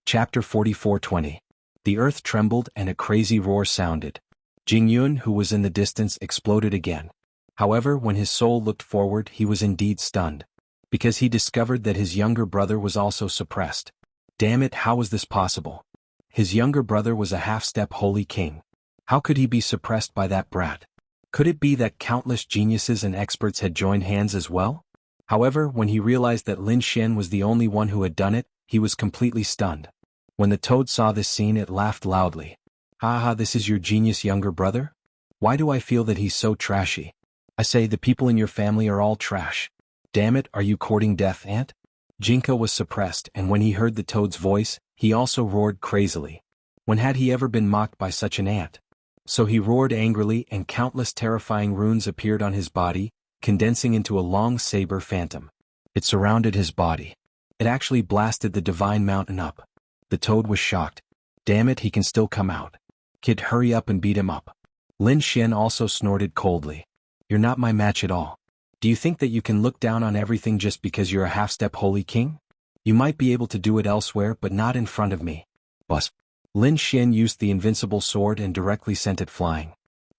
A: Chapter 44:20. The earth trembled and a crazy roar sounded. Jingyun, who was in the distance, exploded again. However, when his soul looked forward, he was indeed stunned. Because he discovered that his younger brother was also suppressed. Damn it, how was this possible? His younger brother was a half-step holy king. How could he be suppressed by that brat? Could it be that countless geniuses and experts had joined hands as well? However, when he realized that Lin Xian was the only one who had done it, he was completely stunned. When the toad saw this scene, it laughed loudly. "Ha, this is your genius younger brother? Why do I feel that he's so trashy? I say the people in your family are all trash. Damn it, are you courting death, Aunt?" Jinka was suppressed, and when he heard the toad's voice, he also roared crazily. When had he ever been mocked by such an ant? So he roared angrily, and countless terrifying runes appeared on his body, condensing into a long saber phantom. It surrounded his body. It actually blasted the divine mountain up. The toad was shocked. Damn it, he can still come out. Kid, hurry up and beat him up. Lin Xian also snorted coldly. "You're not my match at all. Do you think that you can look down on everything just because you're a half-step holy king? You might be able to do it elsewhere but not in front of me." Buzz. Lin Xian used the invincible sword and directly sent it flying.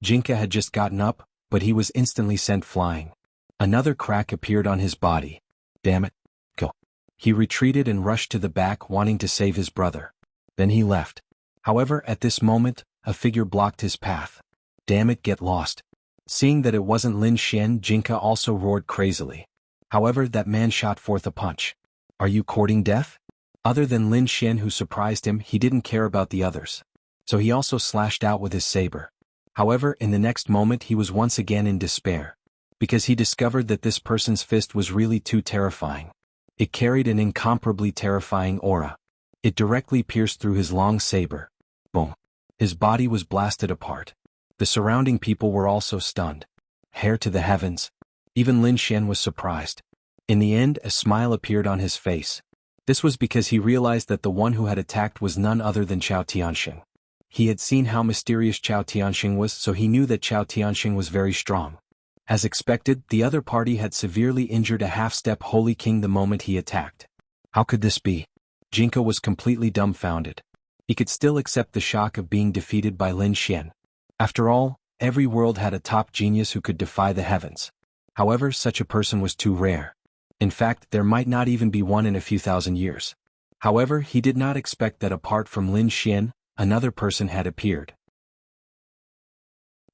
A: Jinka had just gotten up, but he was instantly sent flying. Another crack appeared on his body. Damn it. Go. He retreated and rushed to the back, wanting to save his brother. Then he left. However, at this moment, a figure blocked his path. Damn it, get lost. Seeing that it wasn't Lin Xian, Jinka also roared crazily. However, that man shot forth a punch. "Are you courting death?" Other than Lin Xian, who surprised him, he didn't care about the others. So he also slashed out with his saber. However, in the next moment he was once again in despair. Because he discovered that this person's fist was really too terrifying. It carried an incomparably terrifying aura. It directly pierced through his long saber. Boom. His body was blasted apart. The surrounding people were also stunned. Hair to the heavens. Even Lin Xian was surprised. In the end, a smile appeared on his face. This was because he realized that the one who had attacked was none other than Chao Tianxing. He had seen how mysterious Chao Tianxing was, so he knew that Chao Tianxing was very strong. As expected, the other party had severely injured a half-step holy king the moment he attacked. How could this be? Jinka was completely dumbfounded. He could still accept the shock of being defeated by Lin Xian. After all, every world had a top genius who could defy the heavens. However, such a person was too rare. In fact, there might not even be one in a few thousand years. However, he did not expect that apart from Lin Xian, another person had appeared.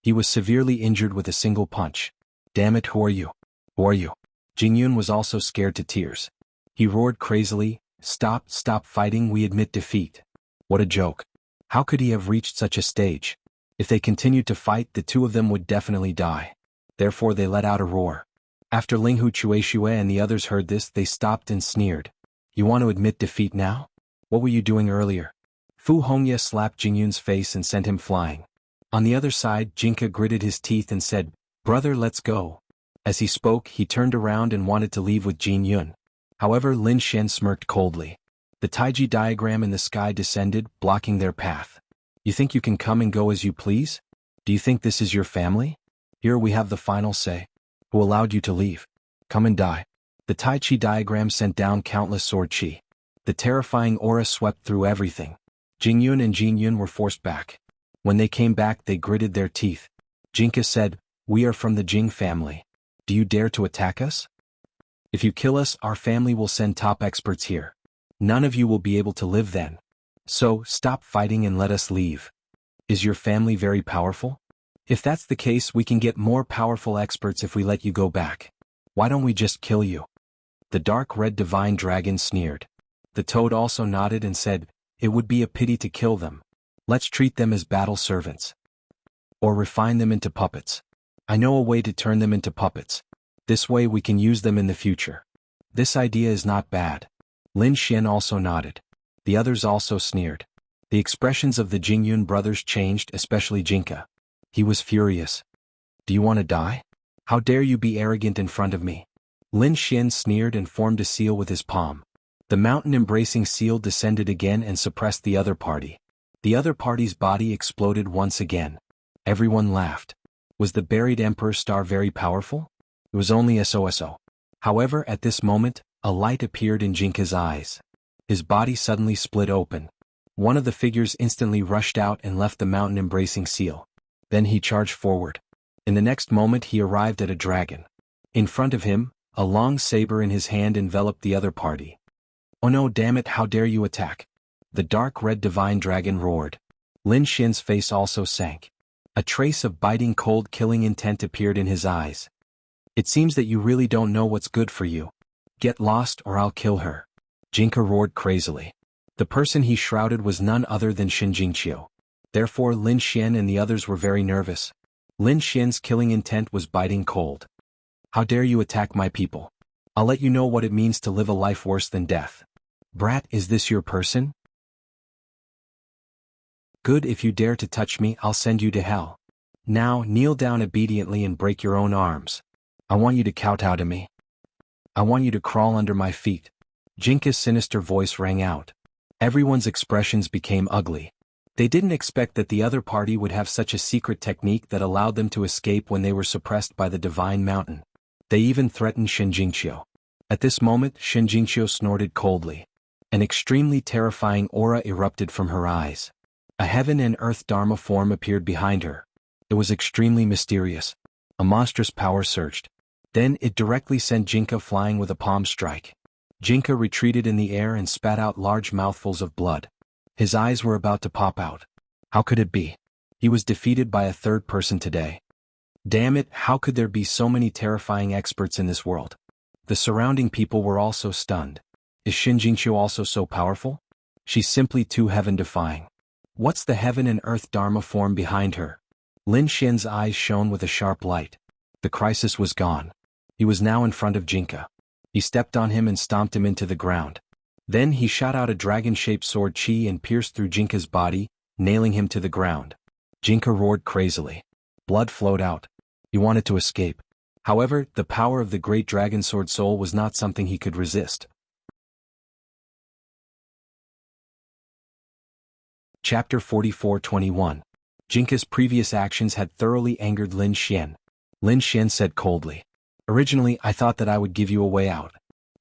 A: He was severely injured with a single punch. Damn it, who are you? Who are you? Jingyun was also scared to tears. He roared crazily, stop fighting, we admit defeat. What a joke. How could he have reached such a stage? If they continued to fight, the two of them would definitely die. Therefore they let out a roar. After Linghu Chueshue and the others heard this, they stopped and sneered. You want to admit defeat now? What were you doing earlier? Fu Hongye slapped Jingyun's face and sent him flying. On the other side, Jinka gritted his teeth and said, "Brother, let's go." As he spoke, he turned around and wanted to leave with Jingyun. However, Lin Xian smirked coldly. The Taiji diagram in the sky descended, blocking their path. "You think you can come and go as you please? Do you think this is your family? Here we have the final say. Who allowed you to leave? Come and die." The Tai Chi diagram sent down countless sword chi. The terrifying aura swept through everything. Jingyun and Jinyun were forced back. When they came back, they gritted their teeth. Jinka said, "We are from the Jing family. Do you dare to attack us? If you kill us, our family will send top experts here. None of you will be able to live then. So, stop fighting and let us leave." "Is your family very powerful? If that's the case, we can get more powerful experts if we let you go back. Why don't we just kill you?" The dark red divine dragon sneered. The toad also nodded and said, "It would be a pity to kill them. Let's treat them as battle servants. Or refine them into puppets. I know a way to turn them into puppets. This way we can use them in the future." "This idea is not bad." Lin Xian also nodded. The others also sneered. The expressions of the Jingyun brothers changed, especially Jinka. He was furious. "Do you want to die? How dare you be arrogant in front of me?" Lin Xian sneered and formed a seal with his palm. The mountain-embracing seal descended again and suppressed the other party. The other party's body exploded once again. Everyone laughed. Was the buried Emperor Star very powerful? It was only SOSO. However, at this moment, a light appeared in Jinka's eyes. His body suddenly split open. One of the figures instantly rushed out and left the mountain-embracing seal. Then he charged forward. In the next moment he arrived at a dragon. In front of him, a long saber in his hand enveloped the other party. "Oh no, damn it, how dare you attack!" The dark red divine dragon roared. Lin Xian's face also sank. A trace of biting cold killing intent appeared in his eyes. "It seems that you really don't know what's good for you. Get lost or I'll kill her." Jinka roared crazily. The person he shrouded was none other than Shin Jingqiu. Therefore Lin Xian and the others were very nervous. Lin Xian's killing intent was biting cold. "How dare you attack my people? I'll let you know what it means to live a life worse than death." "Brat, is this your person? Good, if you dare to touch me, I'll send you to hell. Now, kneel down obediently and break your own arms. I want you to kowtow to me. I want you to crawl under my feet." Jinka's sinister voice rang out. Everyone's expressions became ugly. They didn't expect that the other party would have such a secret technique that allowed them to escape when they were suppressed by the divine mountain. They even threatened Shin Jingqiu. At this moment, Shin Jingqiu snorted coldly. An extremely terrifying aura erupted from her eyes. A heaven and earth Dharma form appeared behind her. It was extremely mysterious. A monstrous power surged. Then it directly sent Jinka flying with a palm strike. Jinka retreated in the air and spat out large mouthfuls of blood. His eyes were about to pop out. How could it be? He was defeated by a third person today. Damn it, how could there be so many terrifying experts in this world? The surrounding people were also stunned. Is Shin Jingqiu also so powerful? She's simply too heaven-defying. What's the heaven and earth Dharma form behind her? Lin Xian's eyes shone with a sharp light. The crisis was gone. He was now in front of Jinka. He stepped on him and stomped him into the ground. Then he shot out a dragon-shaped sword chi and pierced through Jinka's body, nailing him to the ground. Jinka roared crazily. Blood flowed out. He wanted to escape. However, the power of the great dragon sword soul was not something he could resist. Chapter 44-21. Jinka's previous actions had thoroughly angered Lin Xian. Lin Xian said coldly, "Originally, I thought that I would give you a way out.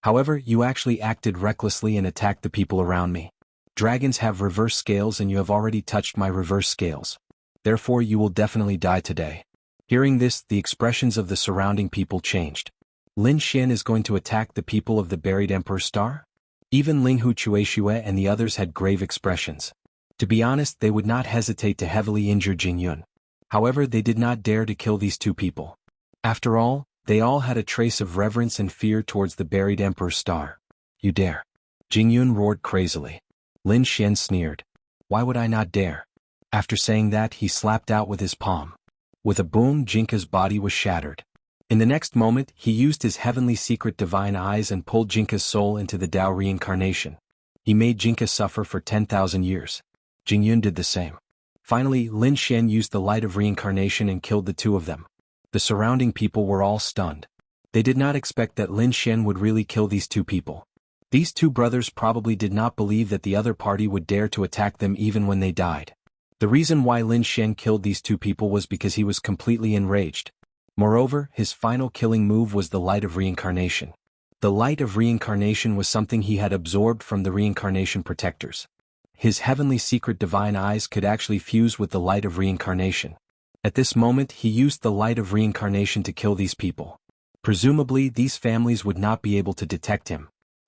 A: However, you actually acted recklessly and attacked the people around me. Dragons have reverse scales and you have already touched my reverse scales. Therefore you will definitely die today." Hearing this, the expressions of the surrounding people changed. Lin Xian is going to attack the people of the buried Emperor Star? Even Linghu Chueshue and the others had grave expressions. To be honest, they would not hesitate to heavily injure Jingyun. However, they did not dare to kill these two people. After all, they all had a trace of reverence and fear towards the buried Emperor Star. "You dare?" Jingyun roared crazily. Lin Xian sneered. "Why would I not dare?" After saying that, he slapped out with his palm. With a boom, Jinka's body was shattered. In the next moment, he used his heavenly secret divine eyes and pulled Jinka's soul into the Tao reincarnation. He made Jinka suffer for 10,000 years. Jingyun did the same. Finally, Lin Xian used the light of reincarnation and killed the two of them. The surrounding people were all stunned. They did not expect that Lin Xian would really kill these two people. These two brothers probably did not believe that the other party would dare to attack them even when they died. The reason why Lin Xian killed these two people was because he was completely enraged. Moreover, his final killing move was the light of reincarnation. The light of reincarnation was something he had absorbed from the reincarnation protectors. His heavenly secret divine eyes could actually fuse with the light of reincarnation. At this moment he used the light of reincarnation to kill these people. Presumably these families would not be able to detect him.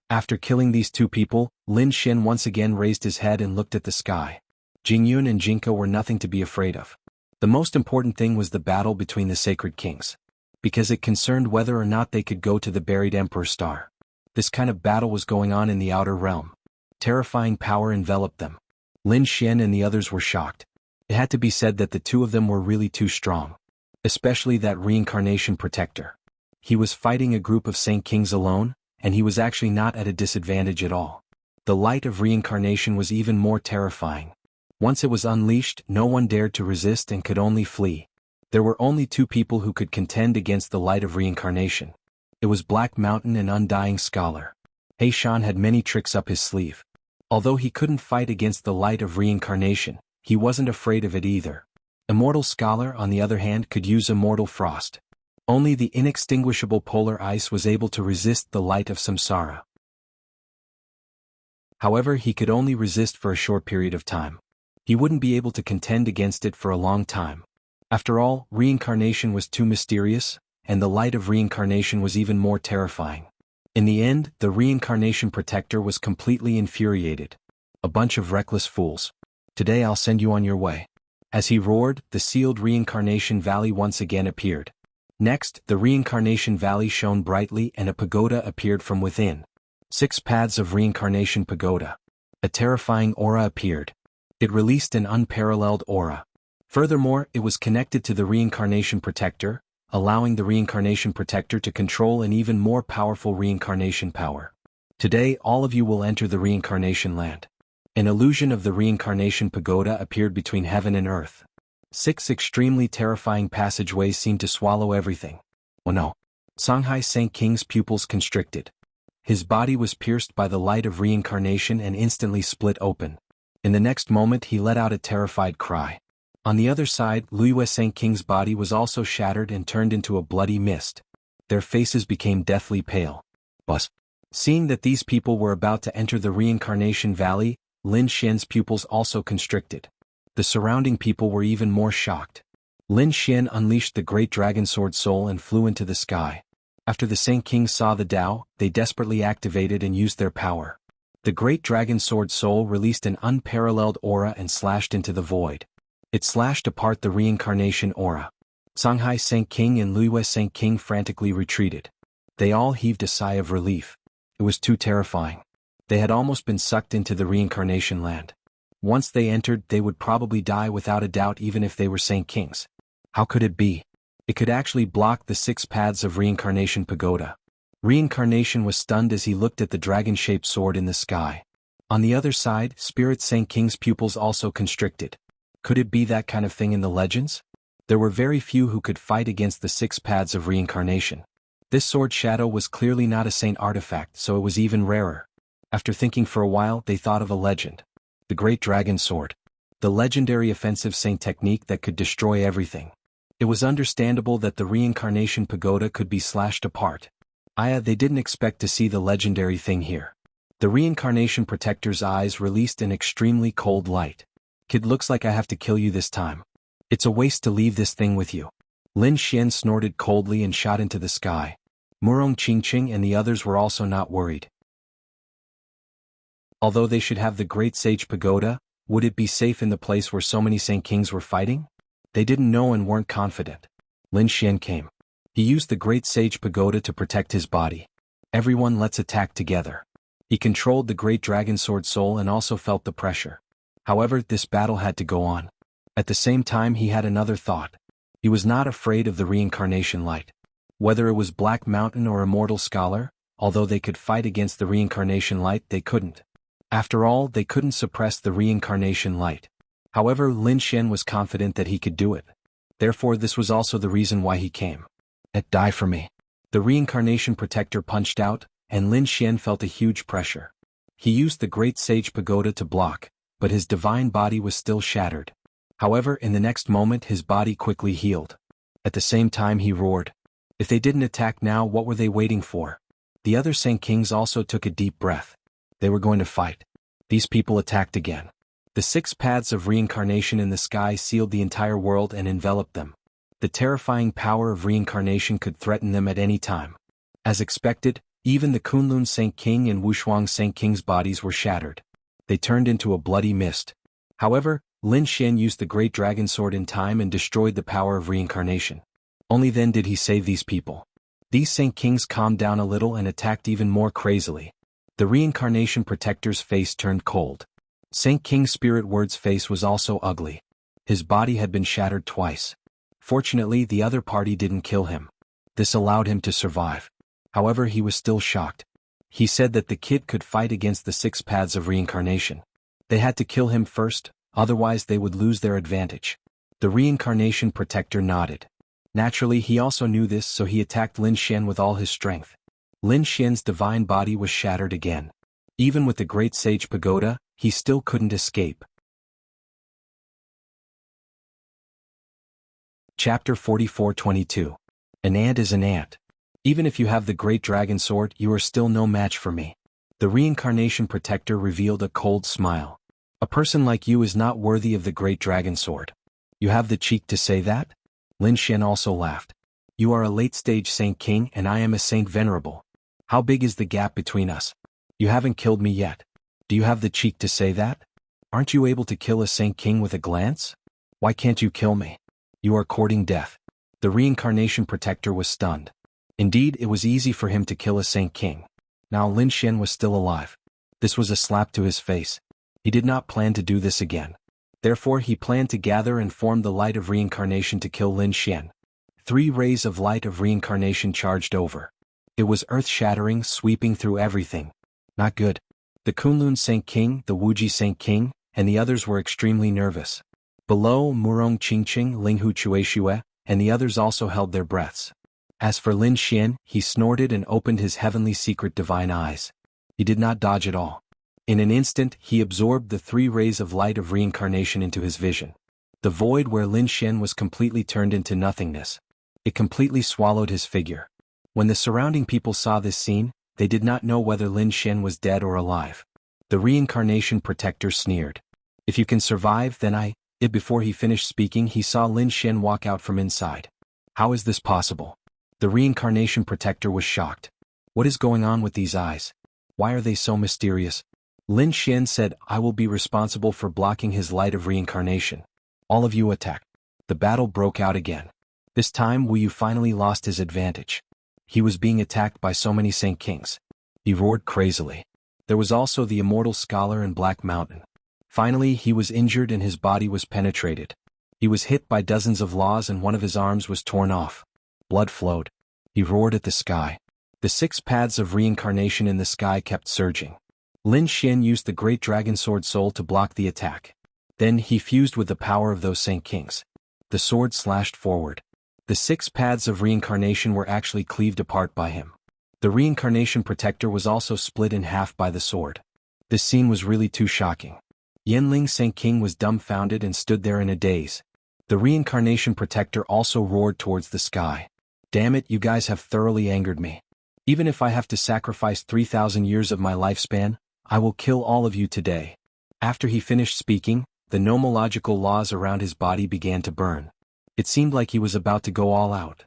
A: After killing these two people, Lin Xian once again raised his head and looked at the sky. Jingyun and Jinko were nothing to be afraid of. The most important thing was the battle between the sacred kings. Because it concerned whether or not they could go to the buried Emperor Star. This kind of battle was going on in the outer realm. Terrifying power enveloped them. Lin Xian and the others were shocked. It had to be said that the two of them were really too strong. Especially that reincarnation protector. He was fighting a group of Saint Kings alone, and he was actually not at a disadvantage at all. The light of reincarnation was even more terrifying. Once it was unleashed, no one dared to resist and could only flee. There were only two people who could contend against the light of reincarnation. It was Black Mountain and Undying Scholar. He Shan had many tricks up his sleeve. Although he couldn't fight against the light of reincarnation, he wasn't afraid of it either. Immortal Scholar, on the other hand, could use Immortal Frost. Only the inextinguishable polar ice was able to resist the light of samsara. However, he could only resist for a short period of time. He wouldn't be able to contend against it for a long time. After all, reincarnation was too mysterious, and the light of reincarnation was even more terrifying. In the end, the reincarnation protector was completely infuriated. A bunch of reckless fools. Today I'll send you on your way. As he roared, the sealed reincarnation valley once again appeared. Next, the reincarnation valley shone brightly and a pagoda appeared from within. 6 paths of reincarnation pagoda. A terrifying aura appeared. It released an unparalleled aura. Furthermore, it was connected to the reincarnation protector, allowing the reincarnation protector to control an even more powerful reincarnation power. Today, all of you will enter the reincarnation land. An illusion of the reincarnation pagoda appeared between heaven and earth. 6 extremely terrifying passageways seemed to swallow everything. Oh no! Songhai Saint King's pupils constricted. His body was pierced by the light of reincarnation and instantly split open. In the next moment he let out a terrified cry. On the other side, Liyue Saint King's body was also shattered and turned into a bloody mist. Their faces became deathly pale. But, seeing that these people were about to enter the reincarnation valley, Lin Xian's pupils also constricted. The surrounding people were even more shocked. Lin Xian unleashed the great dragon sword soul and flew into the sky. After the Saint Kings saw the Tao, they desperately activated and used their power. The great dragon sword soul released an unparalleled aura and slashed into the void. It slashed apart the reincarnation aura. Songhai Saint King and Liyue Saint King frantically retreated. They all heaved a sigh of relief. It was too terrifying. They had almost been sucked into the reincarnation land. Once they entered, they would probably die without a doubt even if they were Saint Kings. How could it be? It could actually block the 6 paths of reincarnation pagoda. Reincarnation was stunned as he looked at the dragon-shaped sword in the sky. On the other side, Spirit Saint King's pupils also constricted. Could it be that kind of thing in the legends? There were very few who could fight against the 6 paths of reincarnation. This sword shadow was clearly not a saint artifact, so it was even rarer. After thinking for a while, they thought of a legend. The Great Dragon Sword. The legendary offensive saint technique that could destroy everything. It was understandable that the reincarnation pagoda could be slashed apart. They didn't expect to see the legendary thing here. The reincarnation protector's eyes released an extremely cold light. Kid, looks like I have to kill you this time. It's a waste to leave this thing with you. Lin Xian snorted coldly and shot into the sky. Murong Qingqing and the others were also not worried. Although they should have the Great Sage Pagoda, would it be safe in the place where so many Saint Kings were fighting? They didn't know and weren't confident. Lin Xian came. He used the Great Sage Pagoda to protect his body. Everyone, let's attack together. He controlled the Great Dragon Sword Soul and also felt the pressure. However, this battle had to go on. At the same time he had another thought. He was not afraid of the reincarnation light. Whether it was Black Mountain or Immortal Scholar, although they could fight against the reincarnation light, they couldn't. After all, they couldn't suppress the reincarnation light. However, Lin Xian was confident that he could do it. Therefore, this was also the reason why he came. Die for me. The reincarnation protector punched out, and Lin Xian felt a huge pressure. He used the great sage pagoda to block, but his divine body was still shattered. However, in the next moment his body quickly healed. At the same time he roared. If they didn't attack now, what were they waiting for? The other Saint Kings also took a deep breath. They were going to fight. These people attacked again. The 6 paths of reincarnation in the sky sealed the entire world and enveloped them. The terrifying power of reincarnation could threaten them at any time. As expected, even the Kunlun Saint King and Wushuang Saint King's bodies were shattered. They turned into a bloody mist. However, Lin Xian used the great dragon sword in time and destroyed the power of reincarnation. Only then did he save these people. These Saint Kings calmed down a little and attacked even more crazily. The reincarnation protector's face turned cold. Saint King Spirit Word's face was also ugly. His body had been shattered twice. Fortunately, the other party didn't kill him. This allowed him to survive. However, he was still shocked. He said that the kid could fight against the 6 paths of reincarnation. They had to kill him first, otherwise they would lose their advantage. The reincarnation protector nodded. Naturally, he also knew this, so he attacked Lin Xian with all his strength. Lin Xian's divine body was shattered again. Even with the great sage pagoda, he still couldn't escape. Chapter 44:22. An ant is an ant. Even if you have the great dragon sword, you are still no match for me. The reincarnation protector revealed a cold smile. A person like you is not worthy of the great dragon sword. You have the cheek to say that? Lin Xian also laughed. You are a late-stage Saint King and I am a Saint Venerable. How big is the gap between us? You haven't killed me yet. Do you have the cheek to say that? Aren't you able to kill a Saint King with a glance? Why can't you kill me? You are courting death. The reincarnation protector was stunned. Indeed, it was easy for him to kill a Saint King. Now Lin Xian was still alive. This was a slap to his face. He did not plan to do this again. Therefore he planned to gather and form the light of reincarnation to kill Lin Xian. 3 rays of light of reincarnation charged over. It was earth-shattering, sweeping through everything. Not good. The Kunlun Saint King, the Wuji Saint King, and the others were extremely nervous. Below, Murong Qingqing, Linghu Chueshue, and the others also held their breaths. As for Lin Xian, he snorted and opened his heavenly secret divine eyes. He did not dodge at all. In an instant, he absorbed the 3 rays of light of reincarnation into his vision. The void where Lin Xian was completely turned into nothingness. It completely swallowed his figure. When the surrounding people saw this scene, they did not know whether Lin Xian was dead or alive. The reincarnation protector sneered. If you can survive, then Before he finished speaking, he saw Lin Xian walk out from inside. How is this possible? The reincarnation protector was shocked. What is going on with these eyes? Why are they so mysterious? Lin Xian said, I will be responsible for blocking his light of reincarnation. All of you attack. The battle broke out again. This time Wu Yu finally lost his advantage. He was being attacked by so many Saint Kings. He roared crazily. There was also the immortal scholar in Black Mountain. Finally, he was injured and his body was penetrated. He was hit by dozens of laws and one of his arms was torn off. Blood flowed. He roared at the sky. The 6 paths of reincarnation in the sky kept surging. Lin Xian used the great dragon sword soul to block the attack. Then he fused with the power of those Saint Kings. The sword slashed forward. The 6 paths of reincarnation were actually cleaved apart by him. The reincarnation protector was also split in half by the sword. This scene was really too shocking. Yanling Saint King was dumbfounded and stood there in a daze. The reincarnation protector also roared towards the sky. Damn it, you guys have thoroughly angered me. Even if I have to sacrifice 3,000 years of my lifespan, I will kill all of you today. After he finished speaking, the nomological laws around his body began to burn. It seemed like he was about to go all out.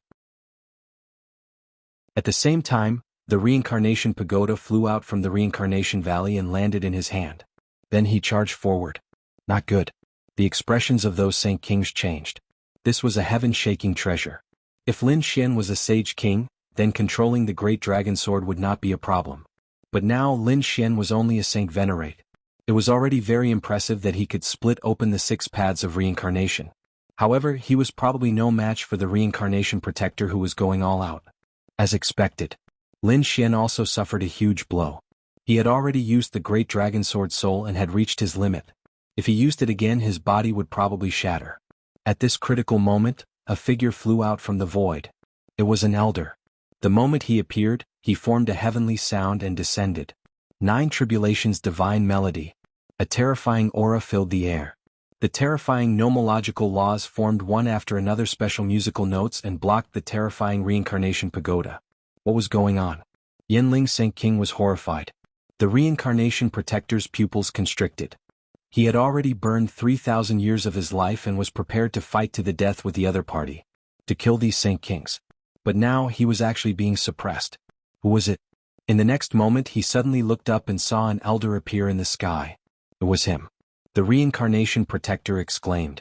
A: At the same time, the reincarnation pagoda flew out from the reincarnation valley and landed in his hand. Then he charged forward. Not good. The expressions of those Saint Kings changed. This was a heaven-shaking treasure. If Lin Xian was a sage king, then controlling the great dragon sword would not be a problem. But now Lin Xian was only a Saint Venerate. It was already very impressive that he could split open the 6 paths of reincarnation. However, he was probably no match for the reincarnation protector who was going all out. As expected, Lin Xian also suffered a huge blow. He had already used the great dragon sword soul and had reached his limit. If he used it again, his body would probably shatter. At this critical moment, a figure flew out from the void. It was an elder. The moment he appeared, he formed a heavenly sound and descended. 9 Tribulations divine melody. A terrifying aura filled the air. The terrifying nomological laws formed one after another special musical notes and blocked the terrifying reincarnation pagoda. What was going on? Yanling Saint King was horrified. The reincarnation protector's pupils constricted. He had already burned 3,000 years of his life and was prepared to fight to the death with the other party, to kill these Saint Kings. But now he was actually being suppressed. Who was it? In the next moment he suddenly looked up and saw an elder appear in the sky. It was him. The reincarnation protector exclaimed.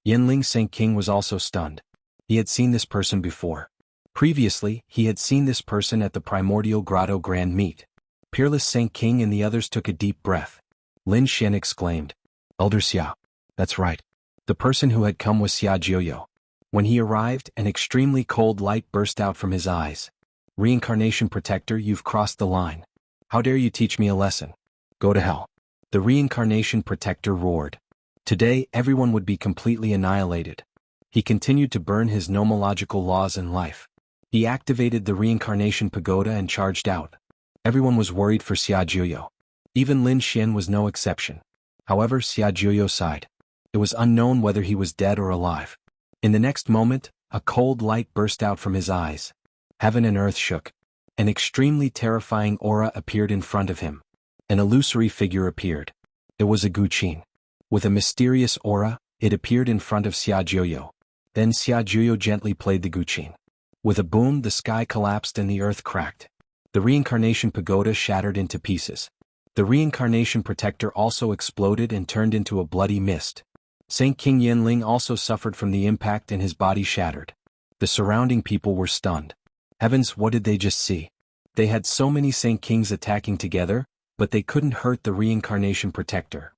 A: Yanling Saint King was also stunned. He had seen this person before. Previously, he had seen this person at the primordial grotto grand meet. Peerless Saint King and the others took a deep breath. Lin Xian exclaimed. Elder Xia. That's right. The person who had come was Xia Jiuyo. When he arrived, an extremely cold light burst out from his eyes. Reincarnation protector, you've crossed the line. How dare you teach me a lesson? Go to hell. The reincarnation protector roared. Today, everyone would be completely annihilated. He continued to burn his nomological laws in life. He activated the reincarnation pagoda and charged out. Everyone was worried for Xia Jiuyo. Even Lin Xian was no exception. However, Xia Jiuyo sighed. It was unknown whether he was dead or alive. In the next moment, a cold light burst out from his eyes. Heaven and earth shook. An extremely terrifying aura appeared in front of him. An illusory figure appeared. It was a Guqin. With a mysterious aura, it appeared in front of Xia Jiuyo. Then Xia Jiuyo gently played the Guqin. With a boom, the sky collapsed and the earth cracked. The reincarnation pagoda shattered into pieces. The reincarnation protector also exploded and turned into a bloody mist. Saint King Yanling also suffered from the impact and his body shattered. The surrounding people were stunned. Heavens, what did they just see? They had so many Saint Kings attacking together, but they couldn't hurt the reincarnation protector.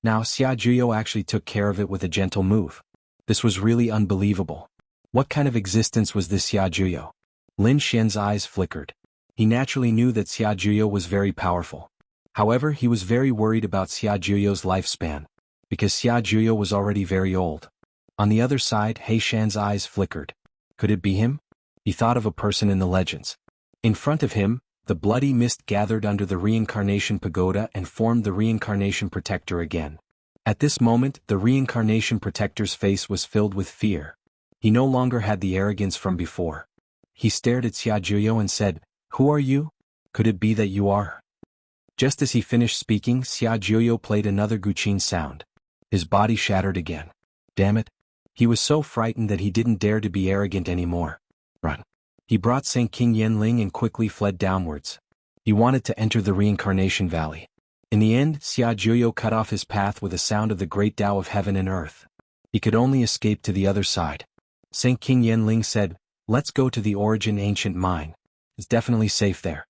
A: Now Xia Jiuyo actually took care of it with a gentle move. This was really unbelievable. What kind of existence was this Xia Jiuyo? Lin Xian's eyes flickered. He naturally knew that Xia Jiuyo was very powerful. However, he was very worried about Xia Jiuyo's lifespan, because Xia Jiuyo was already very old. On the other side, He Shan's eyes flickered. Could it be him? He thought of a person in the legends. In front of him, the bloody mist gathered under the reincarnation pagoda and formed the reincarnation protector again. At this moment, the reincarnation protector's face was filled with fear. He no longer had the arrogance from before. He stared at Xia Jiuyo and said, "Who are you? Could it be that you are?" Just as he finished speaking, Xia Jiuyo played another Guqin sound. His body shattered again. Damn it. He was so frightened that he didn't dare to be arrogant anymore. Run. He brought Saint King Yanling and quickly fled downwards. He wanted to enter the reincarnation valley. In the end, Xia Jiuyo cut off his path with a sound of the great Tao of heaven and earth. He could only escape to the other side. Saint King Yanling said, "Let's go to the origin ancient mine. It's definitely safe there."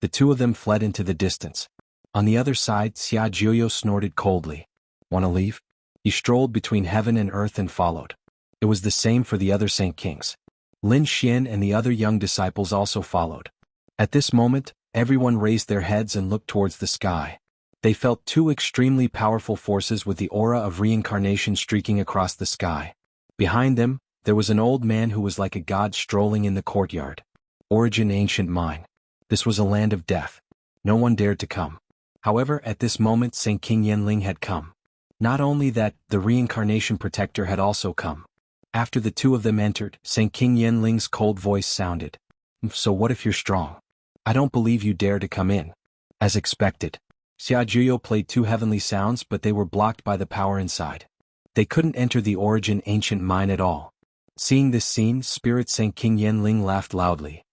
A: The two of them fled into the distance. On the other side, Xia Jiuyo snorted coldly. "Want to leave?" He strolled between heaven and earth and followed. It was the same for the other Saint Kings. Lin Xian and the other young disciples also followed. At this moment, everyone raised their heads and looked towards the sky. They felt two extremely powerful forces with the aura of reincarnation streaking across the sky. Behind them, there was an old man who was like a god strolling in the courtyard. Origin ancient mine. This was a land of death. No one dared to come. However, at this moment Saint King Yanling had come. Not only that, the reincarnation protector had also come. After the two of them entered, Saint King Yanling's cold voice sounded. "So what if you're strong? I don't believe you dare to come in." As expected, Xia Jiuyo played two heavenly sounds, but they were blocked by the power inside. They couldn't enter the origin ancient mine at all. Seeing this scene, Spirit Saint King Yanling laughed loudly.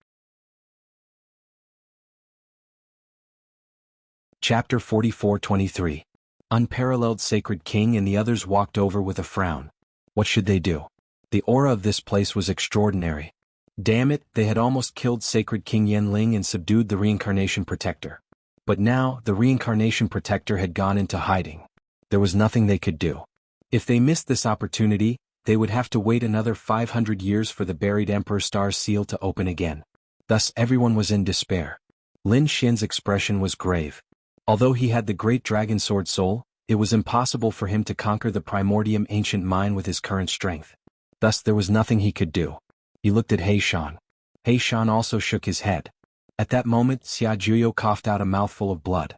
A: Chapter 44-23. Unparalleled Sacred King and the others walked over with a frown. What should they do? The aura of this place was extraordinary. Damn it, they had almost killed Sacred King Yanling and subdued the reincarnation protector. But now, the reincarnation protector had gone into hiding. There was nothing they could do. If they missed this opportunity, they would have to wait another 500 years for the buried Emperor Star's seal to open again. Thus everyone was in despair. Lin Xian's expression was grave. Although he had the great dragon sword soul, it was impossible for him to conquer the primordium ancient mind with his current strength. Thus there was nothing he could do. He looked at He Shan. He Shan also shook his head. At that moment Xia Juyo coughed out a mouthful of blood.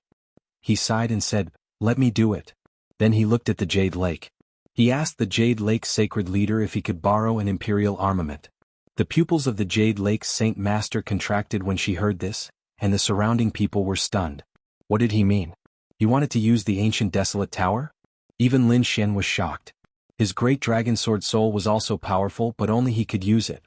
A: He sighed and said, "Let me do it." Then he looked at the Jade Lake. He asked the Jade Lake's sacred leader if he could borrow an imperial armament. The pupils of the Jade Lake's Saint Master contracted when she heard this, and the surrounding people were stunned. What did he mean? He wanted to use the ancient desolate tower? Even Lin Xian was shocked. His great dragon sword soul was also powerful, but only he could use it.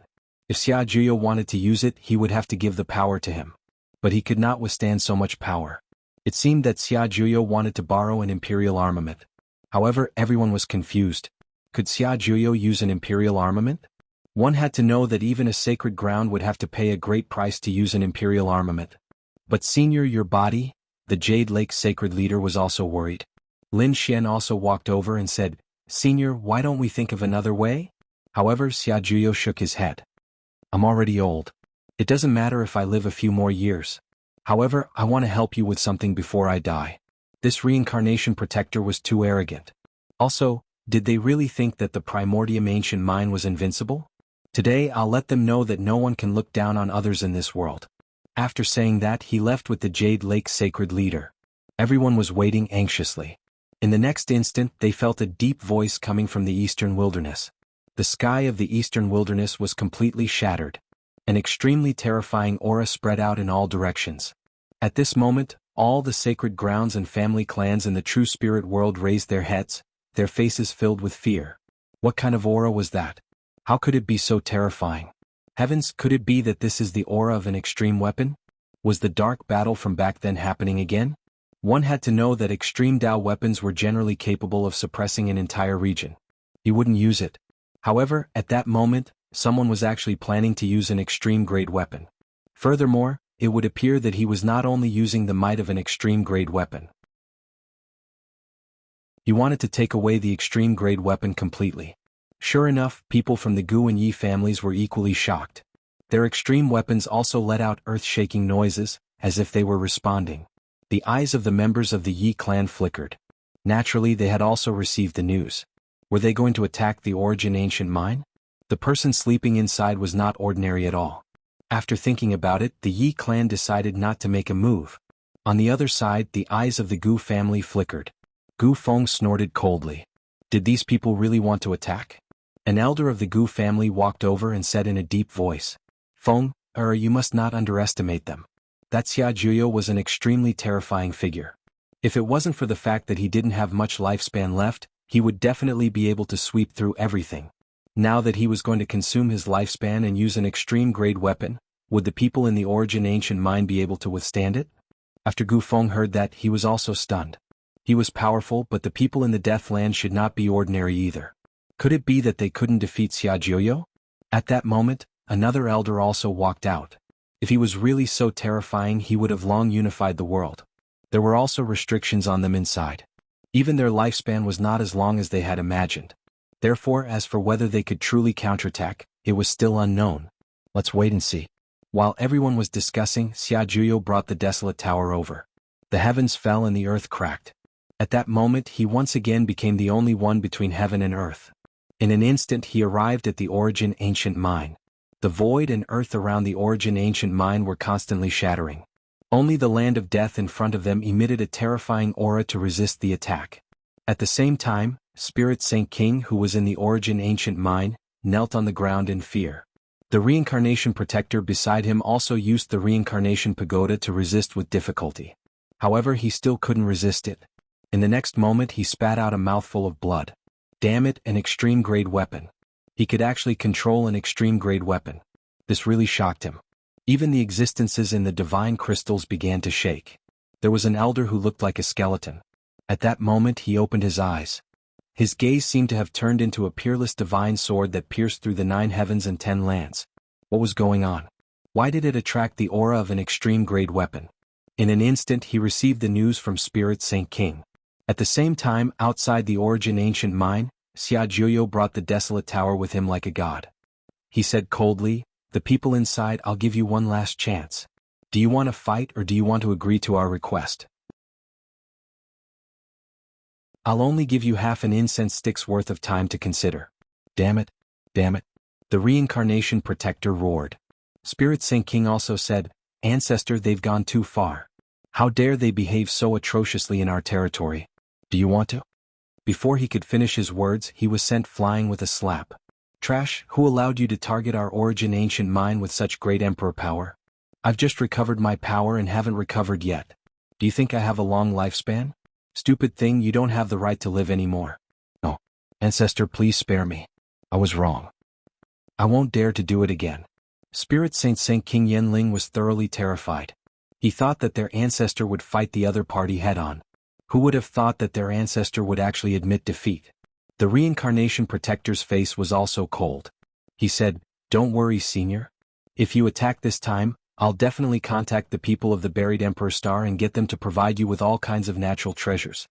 A: If Xia Juyo wanted to use it, he would have to give the power to him. But he could not withstand so much power. It seemed that Xia Juyo wanted to borrow an imperial armament. However, everyone was confused. Could Xia Juyo use an imperial armament? One had to know that even a sacred ground would have to pay a great price to use an imperial armament. But Senior, your body? The Jade Lake sacred leader was also worried. Lin Xian also walked over and said, "Senior, why don't we think of another way?" However, Xia Juyo shook his head. "I'm already old. It doesn't matter if I live a few more years. However, I want to help you with something before I die." This reincarnation protector was too arrogant. Also, did they really think that the primordium ancient mind was invincible? Today I'll let them know that no one can look down on others in this world. After saying that, he left with the Jade Lake sacred leader. Everyone was waiting anxiously. In the next instant they felt a deep voice coming from the eastern wilderness. The sky of the eastern wilderness was completely shattered. An extremely terrifying aura spread out in all directions. At this moment, all the sacred grounds and family clans in the true spirit world raised their heads, their faces filled with fear. What kind of aura was that? How could it be so terrifying? Heavens, could it be that this is the aura of an extreme weapon? Was the dark battle from back then happening again? One had to know that extreme Dao weapons were generally capable of suppressing an entire region. He wouldn't use it. However, at that moment, someone was actually planning to use an extreme grade weapon. Furthermore, it would appear that he was not only using the might of an extreme grade weapon. He wanted to take away the extreme grade weapon completely. Sure enough, people from the Gu and Yi families were equally shocked. Their extreme weapons also let out earth-shaking noises, as if they were responding. The eyes of the members of the Yi clan flickered. Naturally, they had also received the news. Were they going to attack the origin ancient mine? The person sleeping inside was not ordinary at all. After thinking about it, the Yi clan decided not to make a move. On the other side, the eyes of the Gu family flickered. Gu Feng snorted coldly. Did these people really want to attack? An elder of the Gu family walked over and said in a deep voice, "Feng, you must not underestimate them." That Xia Juyo was an extremely terrifying figure. If it wasn't for the fact that he didn't have much lifespan left, he would definitely be able to sweep through everything. Now that he was going to consume his lifespan and use an extreme grade weapon, would the people in the origin ancient mine be able to withstand it? After Gu Feng heard that, he was also stunned. He was powerful, but the people in the Deathland should not be ordinary either. Could it be that they couldn't defeat Xia Juyo? At that moment, another elder also walked out. If he was really so terrifying, he would have long unified the world. There were also restrictions on them inside. Even their lifespan was not as long as they had imagined. Therefore, as for whether they could truly counterattack, it was still unknown. Let's wait and see. While everyone was discussing, Xia Juyo brought the desolate tower over. The heavens fell and the earth cracked. At that moment, he once again became the only one between heaven and earth. In an instant he arrived at the origin ancient mine. The void and earth around the origin ancient mine were constantly shattering. Only the land of death in front of them emitted a terrifying aura to resist the attack. At the same time, Spirit Saint King, who was in the origin ancient mine, knelt on the ground in fear. The reincarnation protector beside him also used the reincarnation pagoda to resist with difficulty. However, he still couldn't resist it. In the next moment he spat out a mouthful of blood. Damn it, an extreme grade weapon. He could actually control an extreme grade weapon. This really shocked him. Even the existences in the divine crystals began to shake. There was an elder who looked like a skeleton. At that moment he opened his eyes. His gaze seemed to have turned into a peerless divine sword that pierced through the 9 heavens and 10 lands. What was going on? Why did it attract the aura of an extreme grade weapon? In an instant he received the news from Spirit Saint King. At the same time, outside the origin ancient mine, Xia Juyo brought the desolate tower with him like a god. He said coldly, "The people inside, I'll give you one last chance. Do you want to fight or do you want to agree to our request? I'll only give you half an incense stick's worth of time to consider. Damn it. Damn it. The reincarnation protector roared. Spirit Saint King also said, Ancestor, they've gone too far. How dare they behave so atrociously in our territory? Do you want to? Before he could finish his words, he was sent flying with a slap. Trash, who allowed you to target our origin ancient mine with such great emperor power? I've just recovered my power and haven't recovered yet. Do you think I have a long lifespan? Stupid thing, you don't have the right to live anymore. No. Ancestor, please spare me. I was wrong. I won't dare to do it again. Spirit Saint King Yenling was thoroughly terrified. He thought that their ancestor would fight the other party head-on. Who would have thought that their ancestor would actually admit defeat? The reincarnation protector's face was also cold. He said, Don't worry, senior. If you attack this time, I'll definitely contact the people of the buried Emperor Star and get them to provide you with all kinds of natural treasures.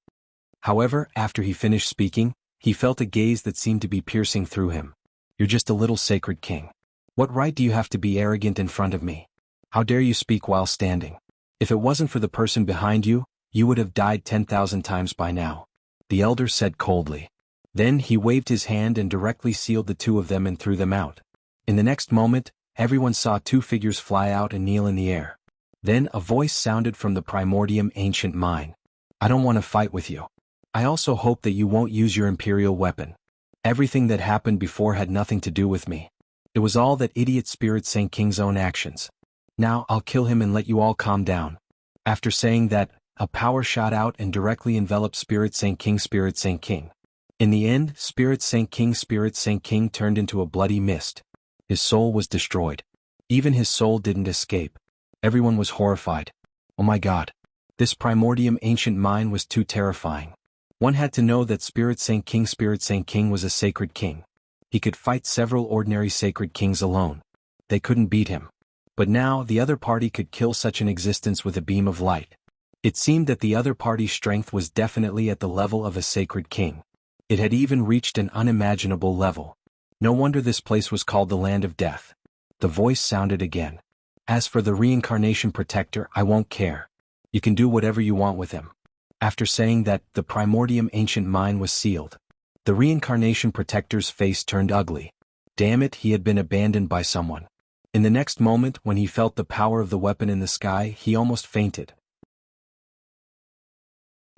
A: However, after he finished speaking, he felt a gaze that seemed to be piercing through him. You're just a little sacred king. What right do you have to be arrogant in front of me? How dare you speak while standing? If it wasn't for the person behind you, you would have died 10,000 times by now. The elder said coldly. Then he waved his hand and directly sealed the two of them and threw them out. In the next moment, everyone saw two figures fly out and kneel in the air. Then a voice sounded from the primordium ancient mine. I don't want to fight with you. I also hope that you won't use your imperial weapon. Everything that happened before had nothing to do with me. It was all that idiot Spirit Saint King's own actions. Now I'll kill him and let you all calm down. After saying that, a power shot out and directly enveloped Spirit Saint King. In the end, Spirit Saint King turned into a bloody mist. His soul was destroyed. Even his soul didn't escape. Everyone was horrified. Oh my god. This primordium ancient mine was too terrifying. One had to know that Spirit Saint King was a sacred king. He could fight several ordinary sacred kings alone. They couldn't beat him. But now the other party could kill such an existence with a beam of light. It seemed that the other party's strength was definitely at the level of a sacred king. It had even reached an unimaginable level. No wonder this place was called the Land of Death. The voice sounded again. As for the reincarnation protector, I won't care. You can do whatever you want with him. After saying that, the primordium ancient mine was sealed. The reincarnation protector's face turned ugly. Damn it, he had been abandoned by someone. In the next moment, when he felt the power of the weapon in the sky, he almost fainted.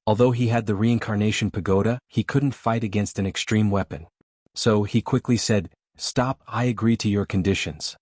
A: Although he had the reincarnation pagoda, he couldn't fight against an extreme weapon. So he quickly said, Stop, I agree to your conditions.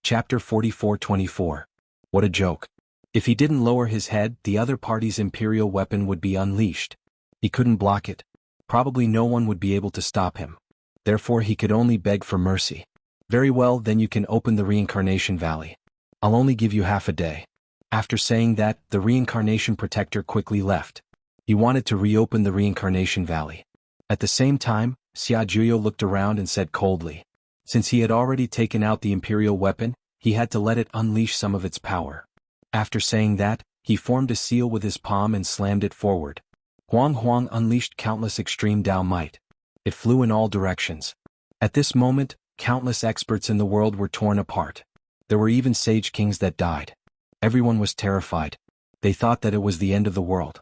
A: Chapter 44-24. What a joke. If he didn't lower his head, the other party's imperial weapon would be unleashed. He couldn't block it. Probably no one would be able to stop him. Therefore he could only beg for mercy. Very well, then you can open the reincarnation valley. I'll only give you half a day. After saying that, the reincarnation protector quickly left. He wanted to reopen the reincarnation valley. At the same time, Xia Juyo looked around and said coldly. Since he had already taken out the imperial weapon, he had to let it unleash some of its power. After saying that, he formed a seal with his palm and slammed it forward. Huang unleashed countless extreme Dao might. It flew in all directions. At this moment, countless experts in the world were torn apart. There were even sage kings that died. Everyone was terrified. They thought that it was the end of the world.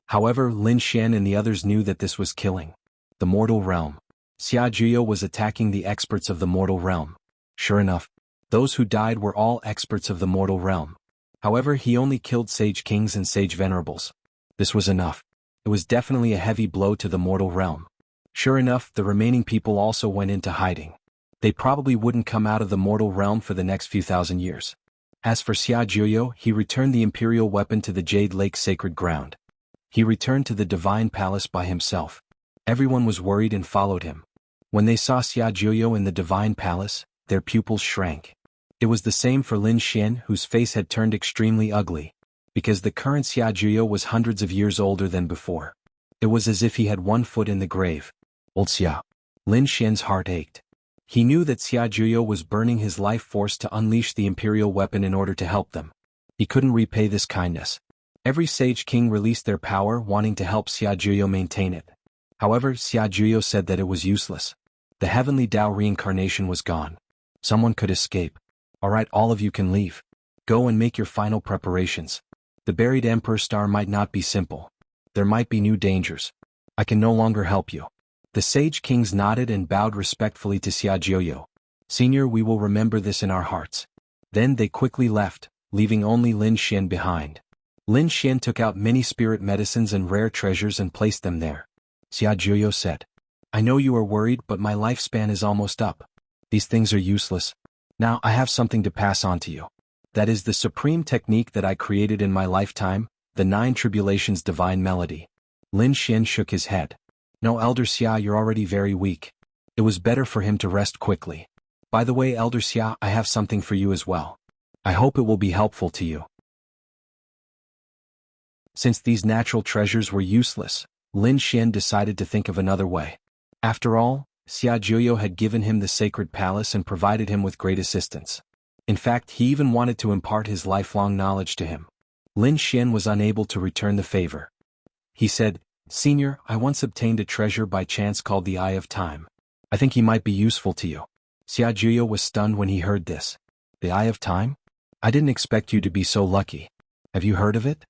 A: However, Lin Xian and the others knew that this was killing the mortal realm. Xia Juyo was attacking the experts of the mortal realm. Sure enough, those who died were all experts of the mortal realm. However, he only killed sage kings and sage venerables. This was enough. It was definitely a heavy blow to the mortal realm. Sure enough, the remaining people also went into hiding. They probably wouldn't come out of the mortal realm for the next few thousand years. As for Xia Juyo, he returned the imperial weapon to the Jade Lake sacred ground. He returned to the divine palace by himself. Everyone was worried and followed him. When they saw Xia Juyo in the divine palace, their pupils shrank. It was the same for Lin Xian, whose face had turned extremely ugly, because the current Xia Juyo was hundreds of years older than before. It was as if he had one foot in the grave. Old Xia. Lin Xian's heart ached. He knew that Xia Juyo was burning his life force to unleash the imperial weapon in order to help them. He couldn't repay this kindness. Every sage king released their power wanting to help Xia Juyo maintain it. However, Xia Juyo said that it was useless. The heavenly Tao reincarnation was gone. Someone could escape. Alright, all of you can leave. Go and make your final preparations. The buried Emperor Star might not be simple. There might be new dangers. I can no longer help you. The sage kings nodded and bowed respectfully to Xia Jiuyo. Senior, we will remember this in our hearts. Then they quickly left, leaving only Lin Xian behind. Lin Xian took out many spirit medicines and rare treasures and placed them there. Xia Jiuyo said, I know you are worried, but my lifespan is almost up. These things are useless. Now I have something to pass on to you. That is the supreme technique that I created in my lifetime, the 9 Tribulations Divine Melody. Lin Xian shook his head. No, Elder Xia, you're already very weak. It was better for him to rest quickly. By the way, Elder Xia, I have something for you as well. I hope it will be helpful to you. Since these natural treasures were useless, Lin Xian decided to think of another way. After all, Xia Jiuyo had given him the sacred palace and provided him with great assistance. In fact, he even wanted to impart his lifelong knowledge to him. Lin Xian was unable to return the favor. He said, Senior, I once obtained a treasure by chance called the Eye of Time. I think he might be useful to you. Xia Jiuyo was stunned when he heard this. The Eye of Time? I didn't expect you to be so lucky. Have you heard of it?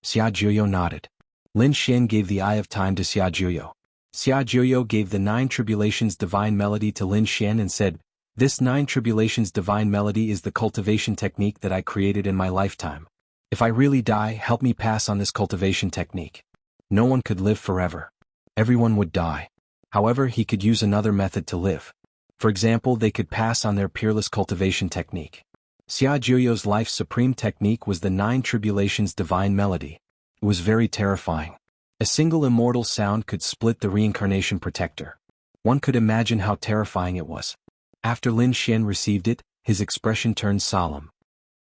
A: Xia Jiuyo nodded. Lin Xian gave the Eye of Time to Xia Jiuyo. Xia Jiuyo gave the 9 Tribulations Divine Melody to Lin Xian and said, This 9 Tribulations Divine Melody is the cultivation technique that I created in my lifetime. If I really die, help me pass on this cultivation technique. No one could live forever. Everyone would die. However, he could use another method to live. For example, they could pass on their peerless cultivation technique. Xia Jiuyo's life's supreme technique was the 9 Tribulations Divine Melody. It was very terrifying. A single immortal sound could split the reincarnation protector. One could imagine how terrifying it was. After Lin Xian received it, his expression turned solemn.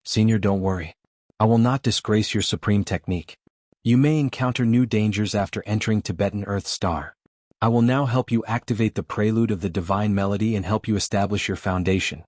A: Senior, don't worry. I will not disgrace your supreme technique. You may encounter new dangers after entering Tibetan Earth Star. I will now help you activate the prelude of the Divine Melody and help you establish your foundation.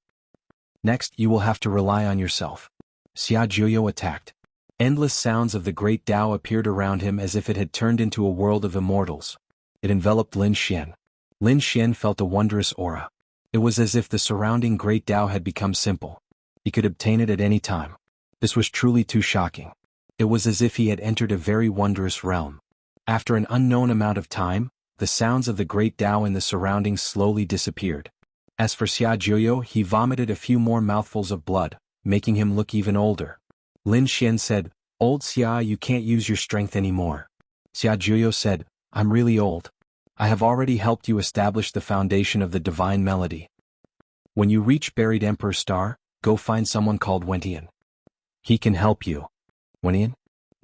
A: Next, you will have to rely on yourself. Xia Jiuyo attacked. Endless sounds of the great Tao appeared around him as if it had turned into a world of immortals. It enveloped Lin Xian. Lin Xian felt a wondrous aura. It was as if the surrounding great Tao had become simple. He could obtain it at any time. This was truly too shocking. It was as if he had entered a very wondrous realm. After an unknown amount of time, the sounds of the great Tao in the surroundings slowly disappeared. As for Xia Jiuyo, he vomited a few more mouthfuls of blood, making him look even older. Lin Xian said, Old Xia, you can't use your strength anymore. Xia Jiuyo said, I'm really old. I have already helped you establish the foundation of the Divine Melody. When you reach Buried Emperor Star, go find someone called Wentian. He can help you. Wentian?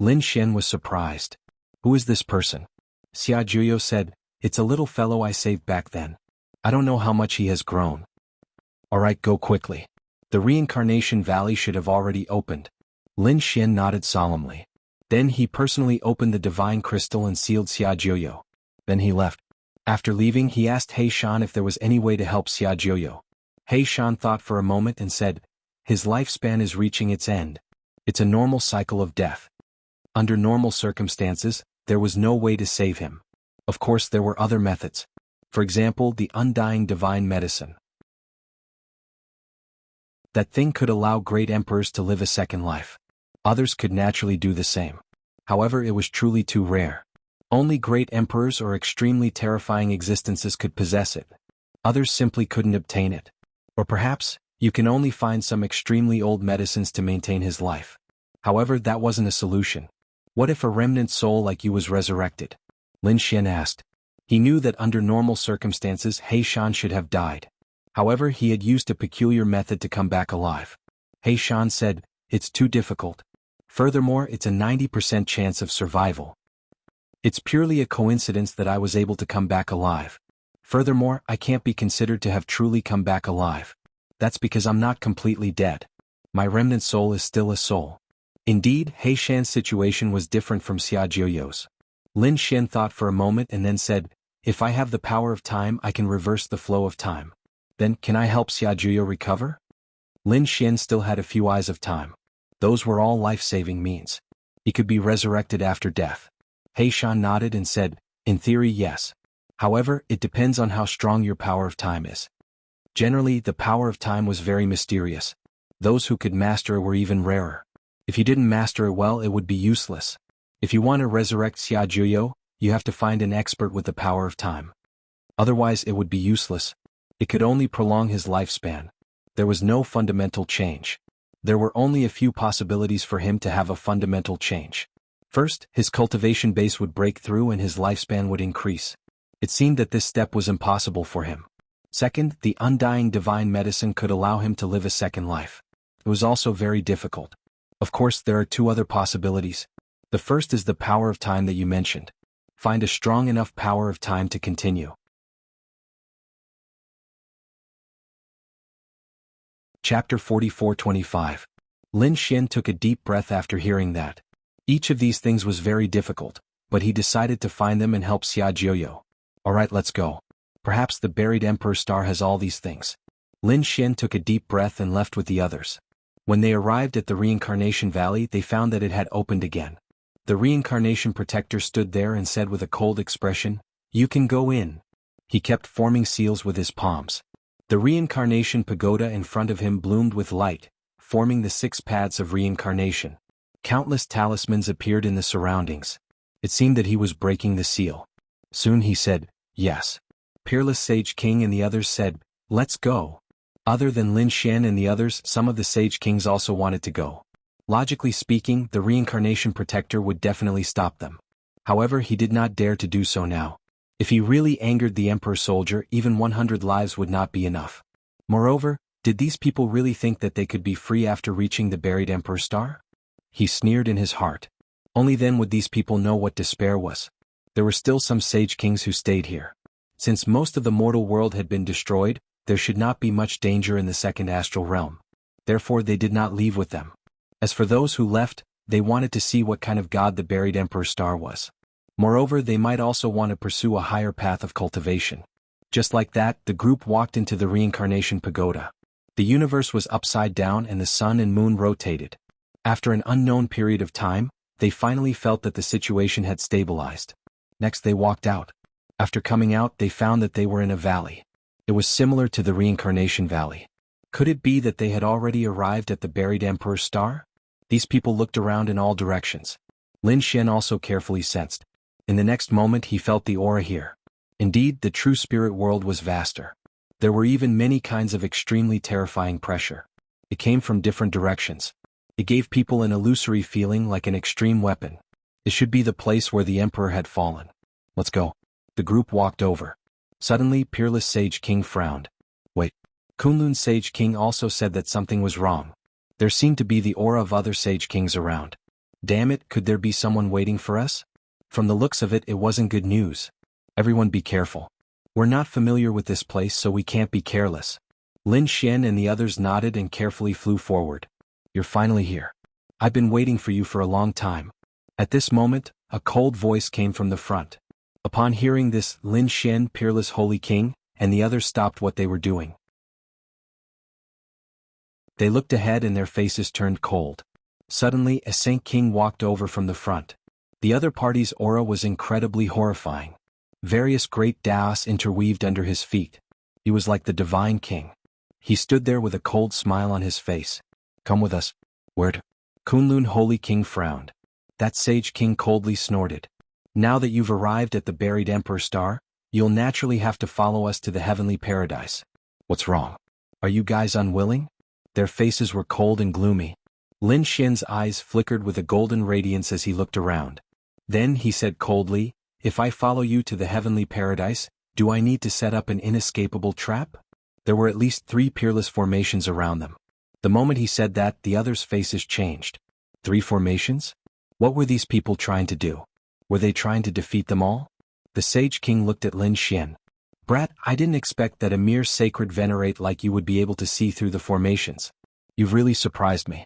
A: Lin Xian was surprised. Who is this person? Xia Jiuyo said, It's a little fellow I saved back then. I don't know how much he has grown. Alright, go quickly. The reincarnation valley should have already opened. Lin Xian nodded solemnly. Then he personally opened the divine crystal and sealed Xia Jiuyo. Then he left. After leaving, he asked He Shan if there was any way to help Xia Jiuyo. He Shan thought for a moment and said, His lifespan is reaching its end. It's a normal cycle of death. Under normal circumstances, there was no way to save him. Of course, there were other methods. For example, the undying divine medicine. That thing could allow great emperors to live a second life. Others could naturally do the same. However, it was truly too rare. Only great emperors or extremely terrifying existences could possess it. Others simply couldn't obtain it. Or perhaps, you can only find some extremely old medicines to maintain his life. However, that wasn't a solution. What if a remnant soul like you was resurrected? Lin Xian asked. He knew that under normal circumstances He Shan should have died. However, he had used a peculiar method to come back alive. He Shan said, It's too difficult. Furthermore, it's a 90% chance of survival. It's purely a coincidence that I was able to come back alive. Furthermore, I can't be considered to have truly come back alive. That's because I'm not completely dead. My remnant soul is still a soul. Indeed, He Shan's situation was different from Xia Jiuyo's. Lin Xian thought for a moment and then said, If I have the power of time, I can reverse the flow of time. Then, can I help Xia Jiuyo recover? Lin Xian still had a few eyes of time. Those were all life-saving means. He could be resurrected after death. He Shan nodded and said, In theory, yes. However, it depends on how strong your power of time is. Generally, the power of time was very mysterious. Those who could master it were even rarer. If you didn't master it well, it would be useless. If you want to resurrect Xia Juyo, you have to find an expert with the power of time. Otherwise, it would be useless. It could only prolong his lifespan. There was no fundamental change. There were only a few possibilities for him to have a fundamental change. First, his cultivation base would break through and his lifespan would increase. It seemed that this step was impossible for him. Second, the undying divine medicine could allow him to live a second life. It was also very difficult. Of course, there are two other possibilities. The first is the power of time that you mentioned. Find a strong enough power of time to continue. Chapter 44-25. Lin Xian took a deep breath after hearing that. Each of these things was very difficult, but he decided to find them and help Xia Jiuyo. Alright, let's go. Perhaps the buried Emperor Star has all these things. Lin Xian took a deep breath and left with the others. When they arrived at the Reincarnation Valley, they found that it had opened again. The Reincarnation Protector stood there and said with a cold expression, "You can go in." He kept forming seals with his palms. The Reincarnation Pagoda in front of him bloomed with light, forming the 6 paths of reincarnation. Countless talismans appeared in the surroundings. It seemed that he was breaking the seal. Soon he said, "Yes." Peerless Sage King and the others said, "Let's go." Other than Lin Xian and the others, some of the Sage Kings also wanted to go. Logically speaking, the Reincarnation Protector would definitely stop them. However, he did not dare to do so now. If he really angered the Emperor Soldier, even 100 lives would not be enough. Moreover, did these people really think that they could be free after reaching the buried Emperor Star? He sneered in his heart. Only then would these people know what despair was. There were still some Sage Kings who stayed here. Since most of the mortal world had been destroyed, there should not be much danger in the second astral realm. Therefore they did not leave with them. As for those who left, they wanted to see what kind of god the buried Emperor Star was. Moreover, they might also want to pursue a higher path of cultivation. Just like that, the group walked into the Reincarnation Pagoda. The universe was upside down and the sun and moon rotated. After an unknown period of time, they finally felt that the situation had stabilized. Next they walked out. After coming out, they found that they were in a valley. It was similar to the Reincarnation Valley. Could it be that they had already arrived at the buried Emperor Star? These people looked around in all directions. Lin Xian also carefully sensed. In the next moment he felt the aura here. Indeed, the true spirit world was vaster. There were even many kinds of extremely terrifying pressure. It came from different directions. It gave people an illusory feeling like an extreme weapon. It should be the place where the Emperor had fallen. Let's go. The group walked over. Suddenly, Peerless Sage King frowned. Wait. Kunlun Sage King also said that something was wrong. There seemed to be the aura of other Sage Kings around. Damn it, could there be someone waiting for us? From the looks of it, it wasn't good news. Everyone be careful. We're not familiar with this place, so we can't be careless. Lin Xian and the others nodded and carefully flew forward. You're finally here. I've been waiting for you for a long time. At this moment, a cold voice came from the front. Upon hearing this, Lin Xian, Peerless Holy King, and the others stopped what they were doing. They looked ahead and their faces turned cold. Suddenly, a Saint King walked over from the front. The other party's aura was incredibly horrifying. Various great Daos interweaved under his feet. He was like the Divine King. He stood there with a cold smile on his face. Come with us. Where to? Kunlun Holy King frowned. That Sage King coldly snorted. Now that you've arrived at the buried Emperor Star, you'll naturally have to follow us to the heavenly paradise. What's wrong? Are you guys unwilling? Their faces were cold and gloomy. Lin Xian's eyes flickered with a golden radiance as he looked around. Then he said coldly, "If I follow you to the heavenly paradise, do I need to set up an inescapable trap?" There were at least 3 peerless formations around them. The moment he said that, the others' faces changed. 3 formations? What were these people trying to do? Were they trying to defeat them all? The Sage King looked at Lin Xian. Brat, I didn't expect that a mere sacred venerate like you would be able to see through the formations. You've really surprised me.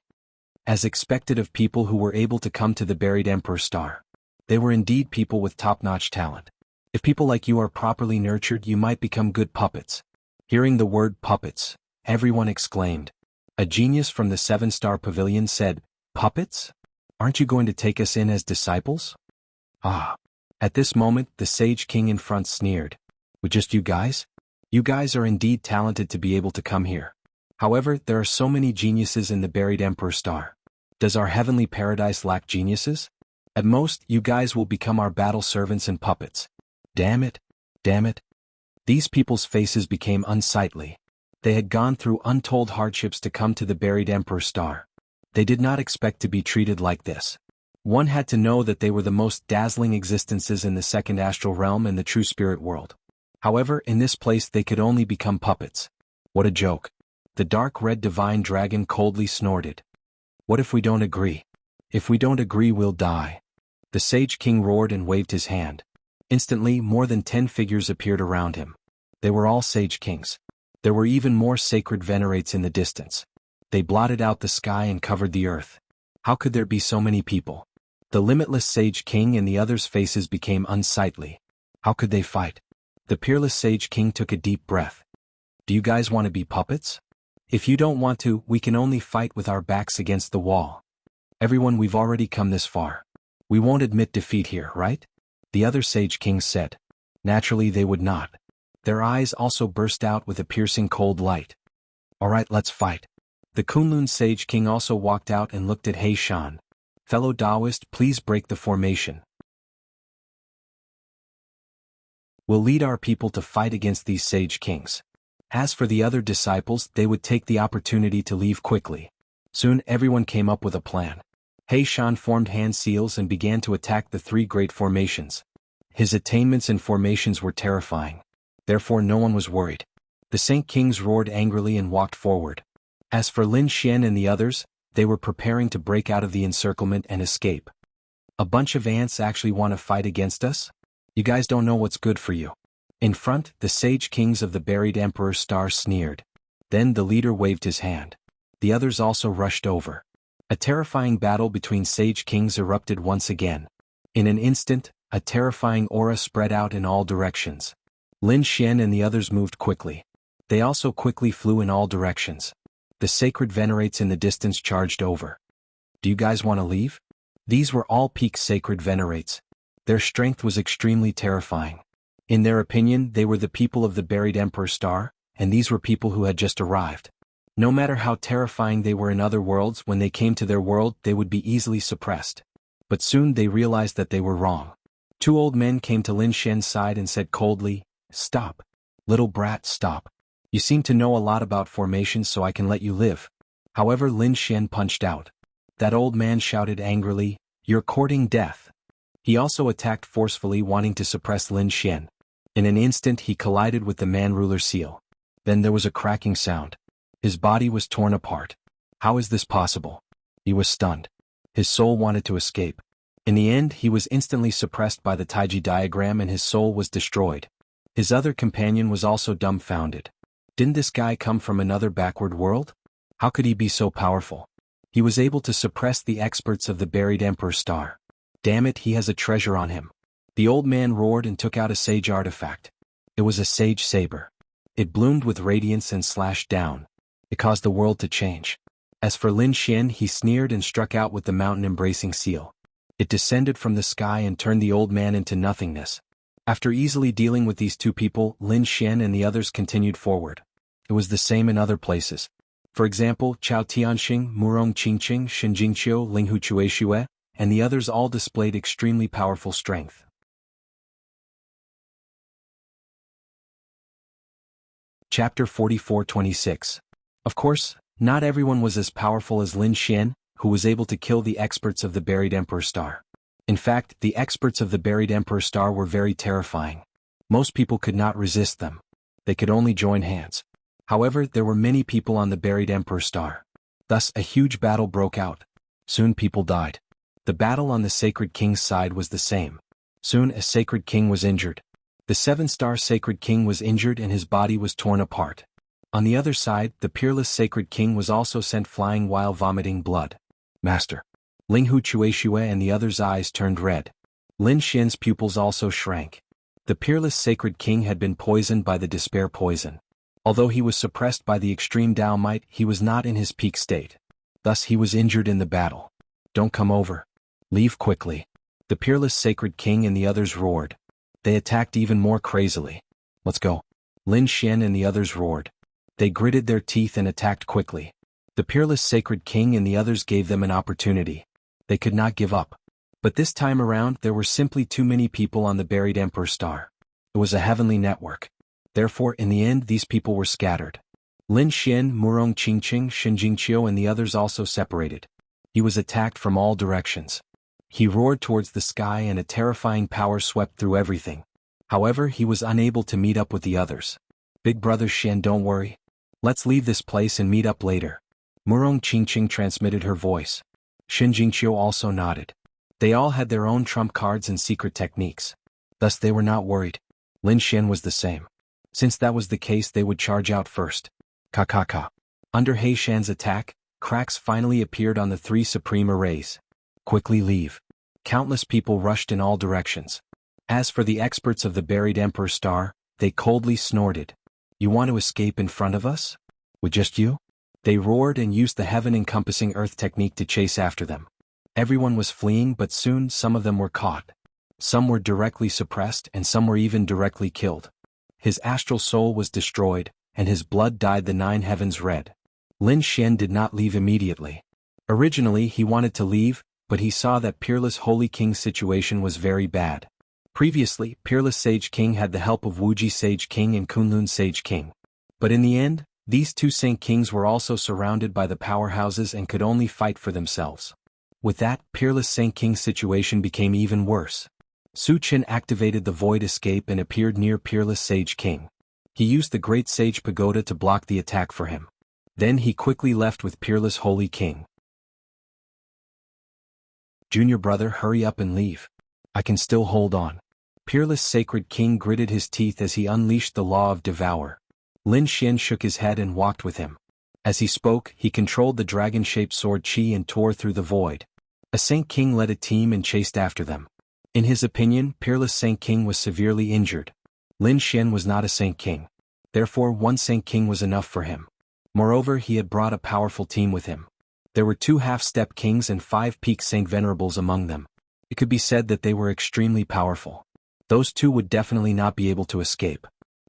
A: As expected of people who were able to come to the buried Emperor Star. They were indeed people with top-notch talent. If people like you are properly nurtured, you might become good puppets. Hearing the word puppets, everyone exclaimed. A genius from the 7-star pavilion said, "Puppets? Aren't you going to take us in as disciples?" Ah. At this moment, the Sage King in front sneered. With just you guys? You guys are indeed talented to be able to come here. However, there are so many geniuses in the buried Emperor Star. Does our heavenly paradise lack geniuses? At most, you guys will become our battle servants and puppets. Damn it. Damn it. These people's faces became unsightly. They had gone through untold hardships to come to the buried Emperor Star. They did not expect to be treated like this. One had to know that they were the most dazzling existences in the second astral realm and the true spirit world. However, in this place they could only become puppets. What a joke. The dark red divine dragon coldly snorted. What if we don't agree? If we don't agree, we'll die. The Sage King roared and waved his hand. Instantly, more than 10 figures appeared around him. They were all Sage Kings. There were even more sacred venerates in the distance. They blotted out the sky and covered the earth. How could there be so many people? The limitless Sage King and the others' faces became unsightly. How could they fight? The peerless Sage King took a deep breath. Do you guys want to be puppets? If you don't want to, we can only fight with our backs against the wall. Everyone, we've already come this far. We won't admit defeat here, right? The other Sage Kings said. Naturally, they would not. Their eyes also burst out with a piercing cold light. All right, let's fight. The Kunlun Sage King also walked out and looked at He Shan. Fellow Taoist, please break the formation. We'll lead our people to fight against these Sage Kings. As for the other disciples, they would take the opportunity to leave quickly. Soon everyone came up with a plan. He Shan formed hand seals and began to attack the three great formations. His attainments and formations were terrifying. Therefore no one was worried. The Saint Kings roared angrily and walked forward. As for Lin Xian and the others, they were preparing to break out of the encirclement and escape. A bunch of ants actually want to fight against us? You guys don't know what's good for you. In front, the Sage Kings of the buried Emperor Star sneered. Then the leader waved his hand. The others also rushed over. A terrifying battle between Sage Kings erupted once again. In an instant, a terrifying aura spread out in all directions. Lin Xian and the others moved quickly. They also quickly flew in all directions. The sacred venerates in the distance charged over. Do you guys want to leave? These were all peak sacred venerates. Their strength was extremely terrifying. In their opinion, they were the people of the buried Emperor Star, and these were people who had just arrived. No matter how terrifying they were in other worlds, when they came to their world, they would be easily suppressed. But soon they realized that they were wrong. Two old men came to Lin Xian's side and said coldly, "Stop. Little brat, stop. You seem to know a lot about formations, so I can let you live." However, Lin Xian punched out. That old man shouted angrily, "You're courting death." He also attacked forcefully, wanting to suppress Lin Xian. In an instant he collided with the man ruler seal. Then there was a cracking sound. His body was torn apart. How is this possible? He was stunned. His soul wanted to escape. In the end, he was instantly suppressed by the Taiji diagram and his soul was destroyed. His other companion was also dumbfounded. Didn't this guy come from another backward world? How could he be so powerful? He was able to suppress the experts of the buried Emperor Star. Damn it, he has a treasure on him. The old man roared and took out a sage artifact. It was a sage saber. It bloomed with radiance and slashed down. It caused the world to change. As for Lin Xian, he sneered and struck out with the mountain-embracing seal. It descended from the sky and turned the old man into nothingness. After easily dealing with these two people, Lin Xian and the others continued forward. It was the same in other places. For example, Chao Tianxing, Murong Qingqing, Shenjingqiu, Linghu Chuexue, and the others all displayed extremely powerful strength. Chapter 44-26. Of course, not everyone was as powerful as Lin Xian, who was able to kill the experts of the buried Emperor Star. In fact, the experts of the buried Emperor Star were very terrifying. Most people could not resist them. They could only join hands. However, there were many people on the buried Emperor Star. Thus, a huge battle broke out. Soon people died. The battle on the Sacred King's side was the same. Soon a Sacred King was injured. The 7-star Sacred King was injured and his body was torn apart. On the other side, the peerless Sacred King was also sent flying while vomiting blood. Master. Linghu Chuexue and the others' eyes turned red. Lin Xian's pupils also shrank. The peerless Sacred King had been poisoned by the despair poison. Although he was suppressed by the extreme Dao might, he was not in his peak state. Thus he was injured in the battle. Don't come over. Leave quickly. The peerless Sacred King and the others roared. They attacked even more crazily. Let's go. Lin Xian and the others roared. They gritted their teeth and attacked quickly. The peerless sacred king and the others gave them an opportunity. They could not give up. But this time around there were simply too many people on the buried Emperor Star. It was a heavenly network. Therefore in the end these people were scattered. Lin Xian, Murong Qingqing, Shen Jingqiu and the others also separated. He was attacked from all directions. He roared towards the sky and a terrifying power swept through everything. However, he was unable to meet up with the others. Big brother Xian, don't worry. Let's leave this place and meet up later. Murong Qingqing transmitted her voice. Shen Jingqiu also nodded. They all had their own trump cards and secret techniques. Thus they were not worried. Lin Xian was the same. Since that was the case they would charge out first. Ka. Under He Shan's attack, cracks finally appeared on the three supreme arrays. Quickly leave. Countless people rushed in all directions. As for the experts of the buried Emperor Star, they coldly snorted. You want to escape in front of us? With just you? They roared and used the heaven-encompassing earth technique to chase after them. Everyone was fleeing but soon some of them were caught. Some were directly suppressed and some were even directly killed. His astral soul was destroyed, and his blood dyed the 9 heavens red. Lin Xian did not leave immediately. Originally he wanted to leave, but he saw that Peerless Holy King's situation was very bad. Previously, Peerless Sage King had the help of Wuxia Sage King and Kunlun Sage King. But in the end, these two Saint Kings were also surrounded by the powerhouses and could only fight for themselves. With that, Peerless Saint King's situation became even worse. Su Chen activated the Void Escape and appeared near Peerless Sage King. He used the Great Sage Pagoda to block the attack for him. Then he quickly left with Peerless Holy King. Junior brother, hurry up and leave. I can still hold on. Peerless Sacred King gritted his teeth as he unleashed the law of Devour. Lin Xian shook his head and walked with him. As he spoke, he controlled the dragon-shaped sword Qi and tore through the void. A Saint King led a team and chased after them. In his opinion, Peerless Saint King was severely injured. Lin Xian was not a Saint King. Therefore, one Saint King was enough for him. Moreover, he had brought a powerful team with him. There were 2 half-step kings and 5 peak Saint Venerables among them. It could be said that they were extremely powerful. Those 2 would definitely not be able to escape.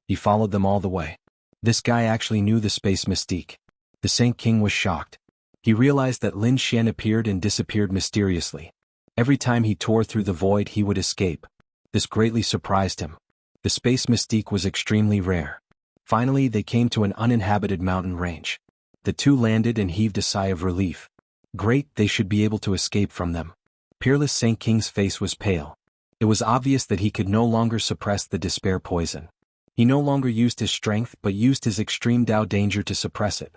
A: He followed them all the way. This guy actually knew the space mystique. The Saint King was shocked. He realized that Lin Xian appeared and disappeared mysteriously. Every time he tore through the void he would escape. This greatly surprised him. The space mystique was extremely rare. Finally they came to an uninhabited mountain range. The 2 landed and heaved a sigh of relief. Great, they should be able to escape from them. Peerless Saint King's face was pale. It was obvious that he could no longer suppress the despair poison. He no longer used his strength but used his extreme Dao danger to suppress it.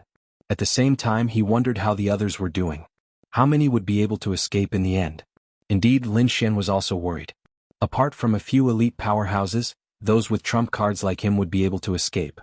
A: At the same time he wondered how the others were doing. How many would be able to escape in the end? Indeed, Lin Xian was also worried. Apart from a few elite powerhouses, those with trump cards like him would be able to escape.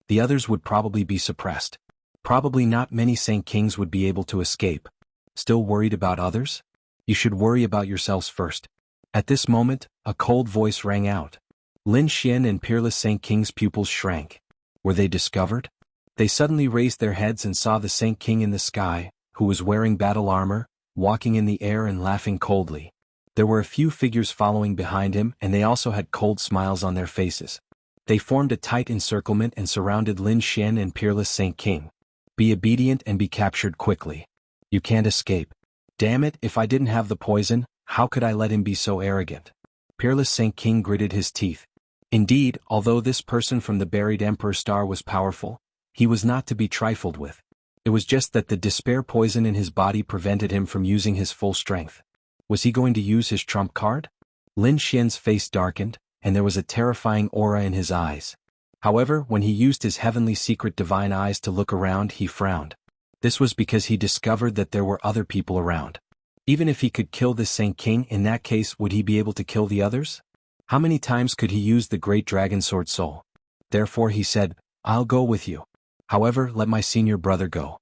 A: The others would probably be suppressed. Probably not many Saint Kings would be able to escape. Still worried about others? You should worry about yourselves first. At this moment, a cold voice rang out. Lin Xian and Peerless Saint King's pupils shrank. Were they discovered? They suddenly raised their heads and saw the Saint King in the sky, who was wearing battle armor, walking in the air and laughing coldly. There were a few figures following behind him and they also had cold smiles on their faces. They formed a tight encirclement and surrounded Lin Xian and Peerless Saint King. Be obedient and be captured quickly. You can't escape. Damn it, if I didn't have the poison, how could I let him be so arrogant? Peerless Saint King gritted his teeth. Indeed, although this person from the buried Emperor Star was powerful, he was not to be trifled with. It was just that the despair poison in his body prevented him from using his full strength. Was he going to use his trump card? Lin Xian's face darkened, and there was a terrifying aura in his eyes. However, when he used his heavenly secret divine eyes to look around, he frowned. This was because he discovered that there were other people around. Even if he could kill this Saint King, in that case would he be able to kill the others? How many times could he use the great dragon sword soul? Therefore he said, I'll go with you. However, let my senior brother go.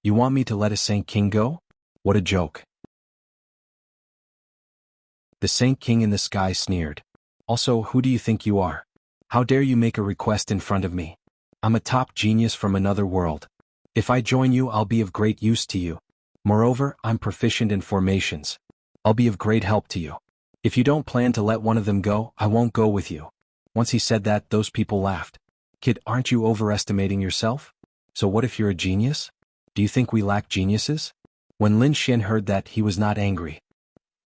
A: You want me to let a Saint King go? What a joke. The Saint King in the sky sneered. Also, who do you think you are? How dare you make a request in front of me? I'm a top genius from another world. If I join you, I'll be of great use to you. Moreover, I'm proficient in formations. I'll be of great help to you. If you don't plan to let one of them go, I won't go with you. Once he said that, those people laughed. Kid, aren't you overestimating yourself? So what if you're a genius? Do you think we lack geniuses? When Lin Xian heard that, he was not angry.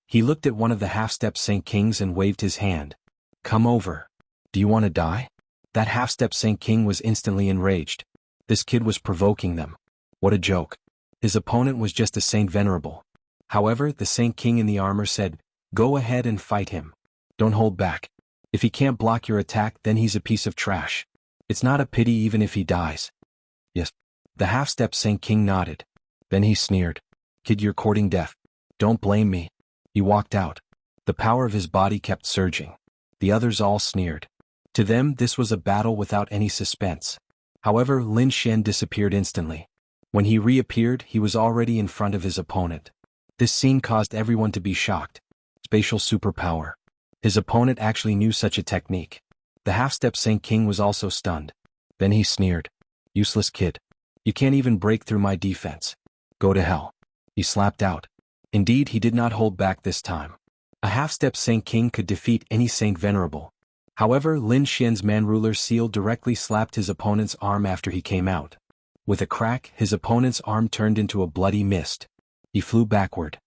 A: He looked at one of the half-step Saint Kings and waved his hand. Come over. Do you want to die? That half-step Saint King was instantly enraged. This kid was provoking them. What a joke. His opponent was just a Saint Venerable. However, the Saint King in the armor said, go ahead and fight him. Don't hold back. If he can't block your attack, then he's a piece of trash. It's not a pity even if he dies. Yes. The half-step Saint King nodded. Then he sneered. Kid, you're courting death. Don't blame me. He walked out. The power of his body kept surging. The others all sneered. To them, this was a battle without any suspense. However, Lin Xian disappeared instantly. When he reappeared, he was already in front of his opponent. This scene caused everyone to be shocked. Spatial superpower. His opponent actually knew such a technique. The half-step Saint King was also stunned. Then he sneered. Useless kid. You can't even break through my defense. Go to hell. He slapped out. Indeed, he did not hold back this time. A half-step Saint King could defeat any Saint Venerable. However, Lin Xian's man-ruler seal directly slapped his opponent's arm after he came out. With a crack, his opponent's arm turned into a bloody mist. He flew backward.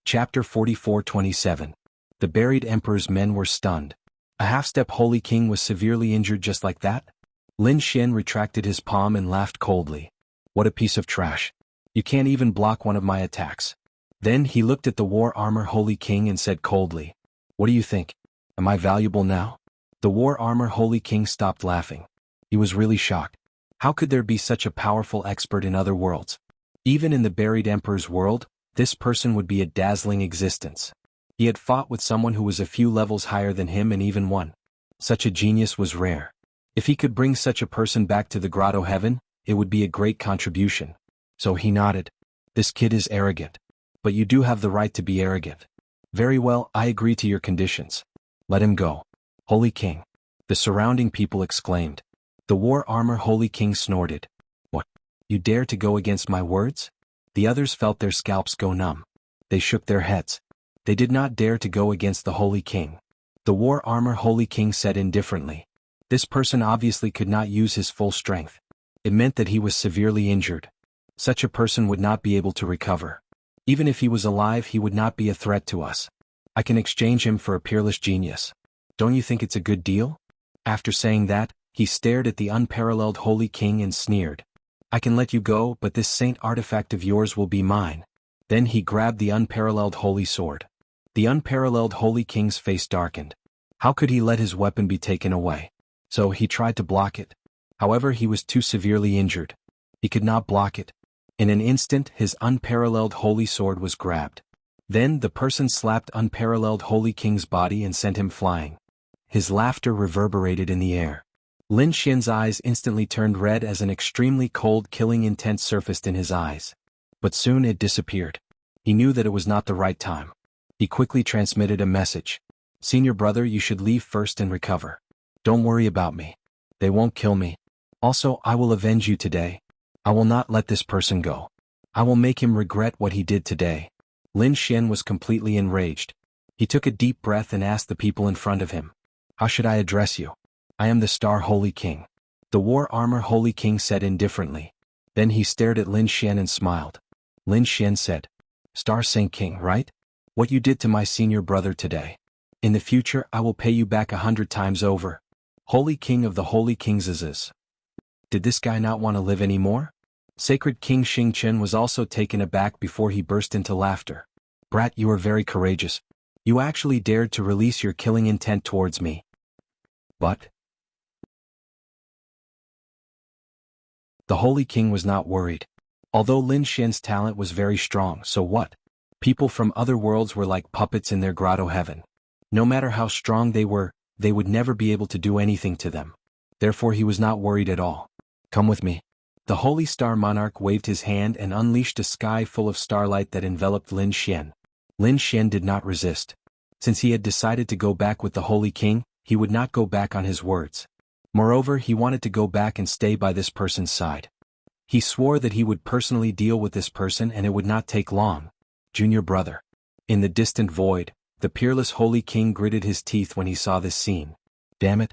A: Chapter 44-27. The buried emperor's men were stunned. A half-step Holy King was severely injured just like that? Lin Xian retracted his palm and laughed coldly. What a piece of trash. You can't even block one of my attacks. Then he looked at the war armor Holy King and said coldly, what do you think? Am I valuable now? The war armor Holy King stopped laughing. He was really shocked. How could there be such a powerful expert in other worlds? Even in the buried emperor's world, this person would be a dazzling existence. He had fought with someone who was a few levels higher than him and even won. Such a genius was rare. If he could bring such a person back to the grotto heaven, it would be a great contribution. So he nodded. This kid is arrogant. But you do have the right to be arrogant. Very well, I agree to your conditions. Let him go. Holy King. The surrounding people exclaimed. The war armor Holy King snorted. What? You dare to go against my words? The others felt their scalps go numb. They shook their heads. They did not dare to go against the Holy King. The war armor Holy King said indifferently. This person obviously could not use his full strength. It meant that he was severely injured. Such a person would not be able to recover. Even if he was alive, he would not be a threat to us. I can exchange him for a peerless genius. Don't you think it's a good deal? After saying that, he stared at the unparalleled Holy King and sneered. I can let you go, but this saint artifact of yours will be mine. Then he grabbed the unparalleled Holy Sword. The unparalleled Holy King's face darkened. How could he let his weapon be taken away? So he tried to block it. However, he was too severely injured. He could not block it. In an instant, his unparalleled Holy Sword was grabbed. Then the person slapped unparalleled Holy King's body and sent him flying. His laughter reverberated in the air. Lin Xian's eyes instantly turned red as an extremely cold, killing intent surfaced in his eyes. But soon it disappeared. He knew that it was not the right time. He quickly transmitted a message. Senior brother, you should leave first and recover. Don't worry about me. They won't kill me. Also, I will avenge you today. I will not let this person go. I will make him regret what he did today. Lin Xian was completely enraged. He took a deep breath and asked the people in front of him. How should I address you? I am the Star Holy King. The war armor Holy King said indifferently. Then he stared at Lin Xian and smiled. Lin Xian said, Star Saint King, right? What you did to my senior brother today. In the future, I will pay you back 100 times over. Holy King of the Holy Kingses. Did this guy not want to live anymore? Sacred King Xingchen was also taken aback before he burst into laughter. Brat, you are very courageous. You actually dared to release your killing intent towards me. But the Holy King was not worried. Although Lin Xian's talent was very strong, so what? People from other worlds were like puppets in their grotto heaven. No matter how strong they were, they would never be able to do anything to them. Therefore he was not worried at all. Come with me. The Holy Star Monarch waved his hand and unleashed a sky full of starlight that enveloped Lin Xian. Lin Xian did not resist. Since he had decided to go back with the Holy King, he would not go back on his words. Moreover, he wanted to go back and stay by this person's side. He swore that he would personally deal with this person and it would not take long. Junior brother. In the distant void, the peerless Holy King gritted his teeth when he saw this scene. Damn it.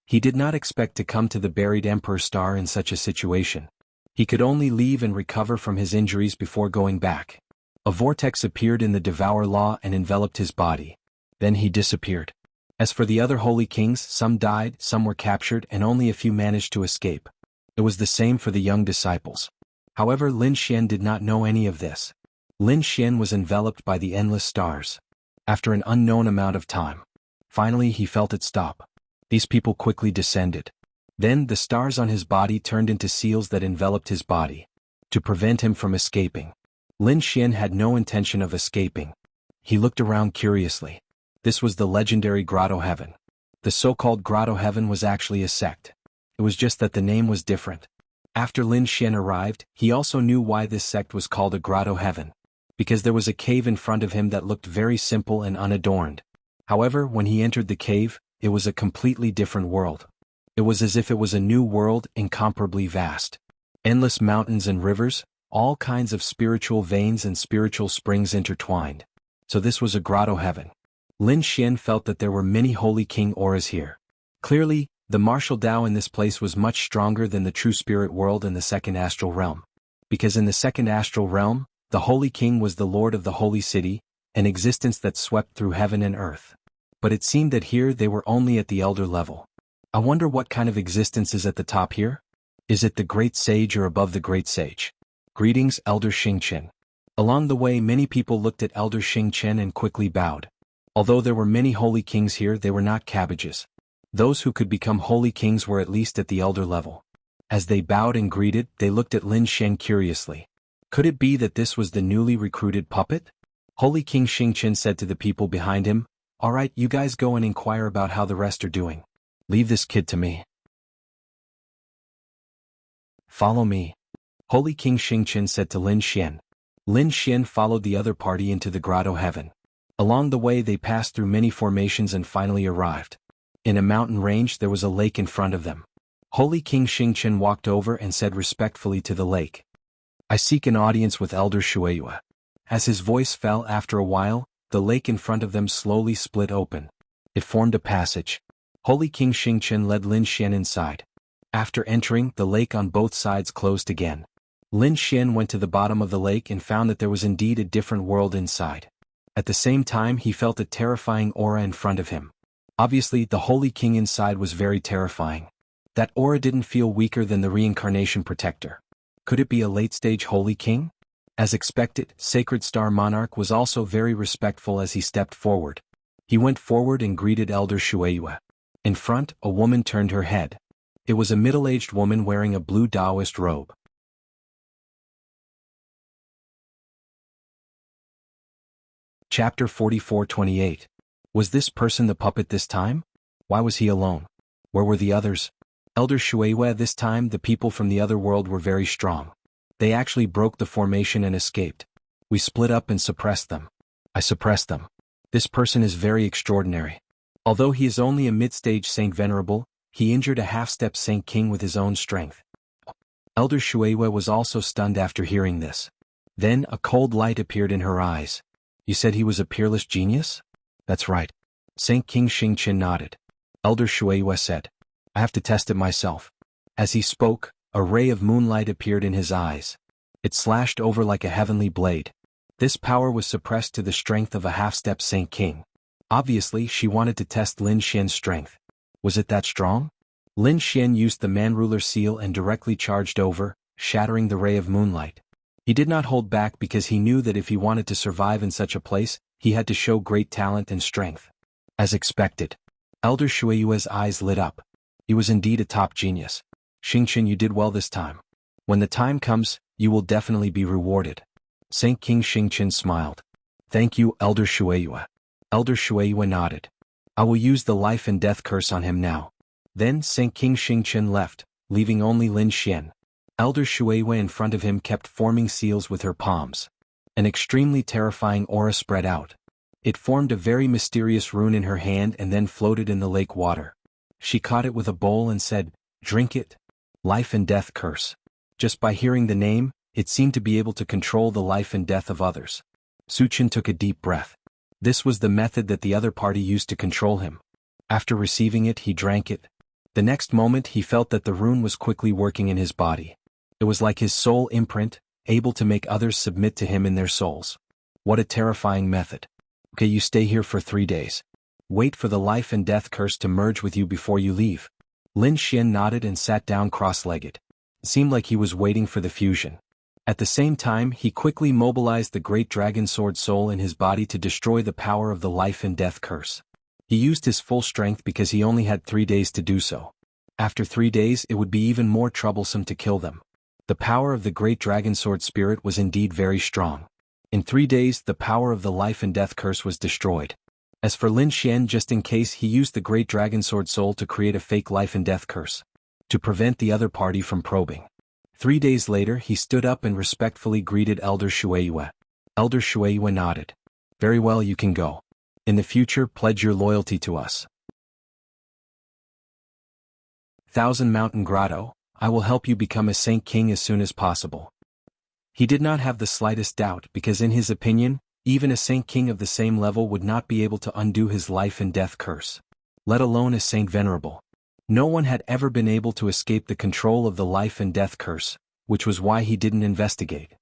A: He did not expect to come to the buried Emperor Star in such a situation. He could only leave and recover from his injuries before going back. A vortex appeared in the Devour Law and enveloped his body. Then he disappeared. As for the other Holy Kings, some died, some were captured, and only a few managed to escape. It was the same for the young disciples. However, Lin Xian did not know any of this. Lin Xian was enveloped by the endless stars. After an unknown amount of time, finally he felt it stop. These people quickly descended. Then the stars on his body turned into seals that enveloped his body, to prevent him from escaping. Lin Xian had no intention of escaping. He looked around curiously. This was the legendary Grotto Heaven. The so-called Grotto Heaven was actually a sect. It was just that the name was different. After Lin Xian arrived, he also knew why this sect was called a Grotto Heaven. Because there was a cave in front of him that looked very simple and unadorned. However, when he entered the cave, it was a completely different world. It was as if it was a new world, incomparably vast. Endless mountains and rivers, all kinds of spiritual veins and spiritual springs intertwined. So this was a Grotto Heaven. Lin Xian felt that there were many Holy King auras here. Clearly, the martial Tao in this place was much stronger than the true spirit world in the second astral realm. Because in the second astral realm, the Holy King was the Lord of the Holy City, an existence that swept through heaven and earth. But it seemed that here they were only at the elder level. I wonder what kind of existence is at the top here? Is it the Great Sage or above the Great Sage? Greetings, Elder Xingqian. Along the way many people looked at Elder Xingqian and quickly bowed. Although there were many Holy Kings here, they were not cabbages. Those who could become Holy Kings were at least at the elder level. As they bowed and greeted, they looked at Lin Xian curiously. Could it be that this was the newly recruited puppet? Holy King Xingqian said to the people behind him, "All right, you guys go and inquire about how the rest are doing. Leave this kid to me. Follow me." Holy King Xingqian said to Lin Xian. Lin Xian followed the other party into the Grotto Heaven. Along the way they passed through many formations and finally arrived. In a mountain range there was a lake in front of them. Holy King Xingqian walked over and said respectfully to the lake, "I seek an audience with Elder Shueiyue." As his voice fell after a while, the lake in front of them slowly split open. It formed a passage. Holy King Xingqian led Lin Xian inside. After entering, the lake on both sides closed again. Lin Xian went to the bottom of the lake and found that there was indeed a different world inside. At the same time he felt a terrifying aura in front of him. Obviously the Holy King inside was very terrifying. That aura didn't feel weaker than the reincarnation protector. Could it be a late-stage Holy King? As expected, Sacred Star Monarch was also very respectful as he stepped forward. He went forward and greeted Elder Shueiyue. In front, a woman turned her head. It was a middle-aged woman wearing a blue Taoist robe. Chapter 44-28. Was this person the puppet this time? Why was he alone? Where were the others? Elder Shueiyue, this time the people from the other world were very strong. They actually broke the formation and escaped. We split up and suppressed them. I suppressed them. This person is very extraordinary. Although he is only a mid-stage Saint Venerable, he injured a half-step Saint King with his own strength. Elder Shueiyue was also stunned after hearing this. Then a cold light appeared in her eyes. You said he was a peerless genius? That's right. Saint King Xingqian nodded. Elder Shueiyue said, I have to test it myself. As he spoke, a ray of moonlight appeared in his eyes. It slashed over like a heavenly blade. This power was suppressed to the strength of a half-step Saint King. Obviously, she wanted to test Lin Xian's strength. Was it that strong? Lin Xian used the Man-Ruler seal and directly charged over, shattering the ray of moonlight. He did not hold back because he knew that if he wanted to survive in such a place, he had to show great talent and strength. As expected, Elder Shueiyue's eyes lit up. He was indeed a top genius. Xingqian, you did well this time. When the time comes, you will definitely be rewarded. Saint King Xingqian smiled. Thank you, Elder Shueiyue. Elder Shueiyue nodded. I will use the life and death curse on him now. Then Saint King Xingqian left, leaving only Lin Xian. Elder Shueiyue in front of him kept forming seals with her palms. An extremely terrifying aura spread out. It formed a very mysterious rune in her hand and then floated in the lake water. She caught it with a bowl and said, Drink it. Life and death curse. Just by hearing the name, it seemed to be able to control the life and death of others. Suchin took a deep breath. This was the method that the other party used to control him. After receiving it, he drank it. The next moment he felt that the rune was quickly working in his body. It was like his soul imprint, able to make others submit to him in their souls. What a terrifying method. Okay, you stay here for 3 days. Wait for the life and death curse to merge with you before you leave. Lin Xian nodded and sat down cross-legged. It seemed like he was waiting for the fusion. At the same time, he quickly mobilized the great dragon sword soul in his body to destroy the power of the life and death curse. He used his full strength because he only had 3 days to do so. After 3 days, it would be even more troublesome to kill them. The power of the great dragon sword spirit was indeed very strong. In 3 days, the power of the life and death curse was destroyed. As for Lin Xian, just in case, he used the great dragon sword soul to create a fake life and death curse, to prevent the other party from probing. 3 days later, he stood up and respectfully greeted Elder Shueyue. Elder Shueyue nodded. Very well, you can go. In the future, pledge your loyalty to us. Thousand Mountain Grotto, I will help you become a Saint King as soon as possible. He did not have the slightest doubt because in his opinion, even a Saint King of the same level would not be able to undo his life and death curse. Let alone a Saint Venerable. No one had ever been able to escape the control of the life and death curse, which was why he didn't investigate.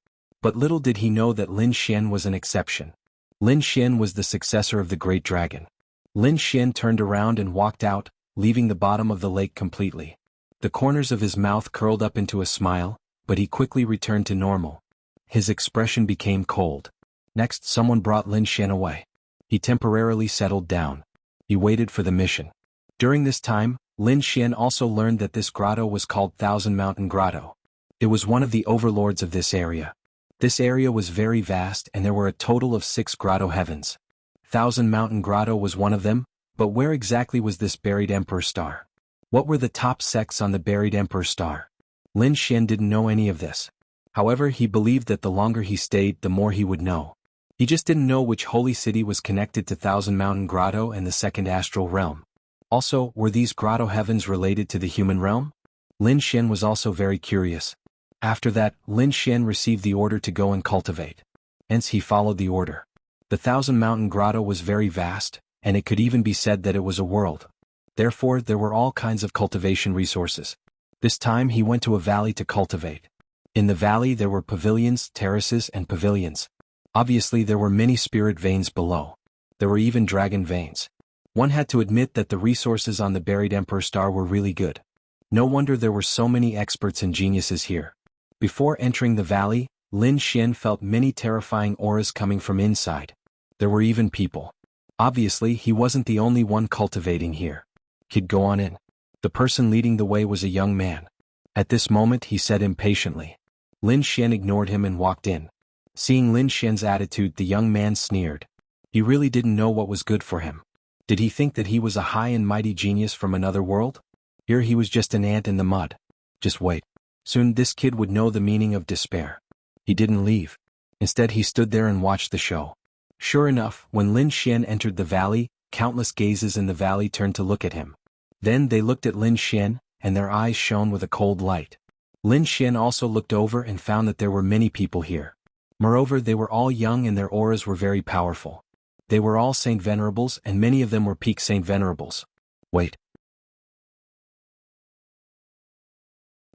A: But little did he know that Lin Xian was an exception. Lin Xian was the successor of the great dragon. Lin Xian turned around and walked out, leaving the bottom of the lake completely. The corners of his mouth curled up into a smile, but he quickly returned to normal. His expression became cold. Next, someone brought Lin Xian away. He temporarily settled down. He waited for the mission. During this time, Lin Xian also learned that this grotto was called Thousand Mountain Grotto. It was one of the overlords of this area. This area was very vast and there were a total of 6 grotto heavens. Thousand Mountain Grotto was one of them, but where exactly was this buried Emperor Star? What were the top sects on the buried Emperor Star? Lin Xian didn't know any of this. However, he believed that the longer he stayed, the more he would know. He just didn't know which holy city was connected to Thousand Mountain Grotto and the second astral realm. Also, were these grotto heavens related to the human realm? Lin Xian was also very curious. After that, Lin Xian received the order to go and cultivate. Hence he followed the order. The Thousand Mountain Grotto was very vast, and it could even be said that it was a world. Therefore, there were all kinds of cultivation resources. This time he went to a valley to cultivate. In the valley there were pavilions, terraces, and pavilions. Obviously there were many spirit veins below. There were even dragon veins. One had to admit that the resources on the buried Emperor Star were really good. No wonder there were so many experts and geniuses here. Before entering the valley, Lin Xian felt many terrifying auras coming from inside. There were even people. Obviously, he wasn't the only one cultivating here. He'd go on in. The person leading the way was a young man. At this moment he said impatiently. Lin Xian ignored him and walked in. Seeing Lin Xian's attitude, the young man sneered. He really didn't know what was good for him. Did he think that he was a high and mighty genius from another world? Here he was just an ant in the mud. Just wait. Soon this kid would know the meaning of despair. He didn't leave. Instead he stood there and watched the show. Sure enough, when Lin Xian entered the valley, countless gazes in the valley turned to look at him. Then they looked at Lin Xian, and their eyes shone with a cold light. Lin Xian also looked over and found that there were many people here. Moreover, they were all young and their auras were very powerful. They were all Saint Venerables and many of them were peak Saint Venerables. Wait.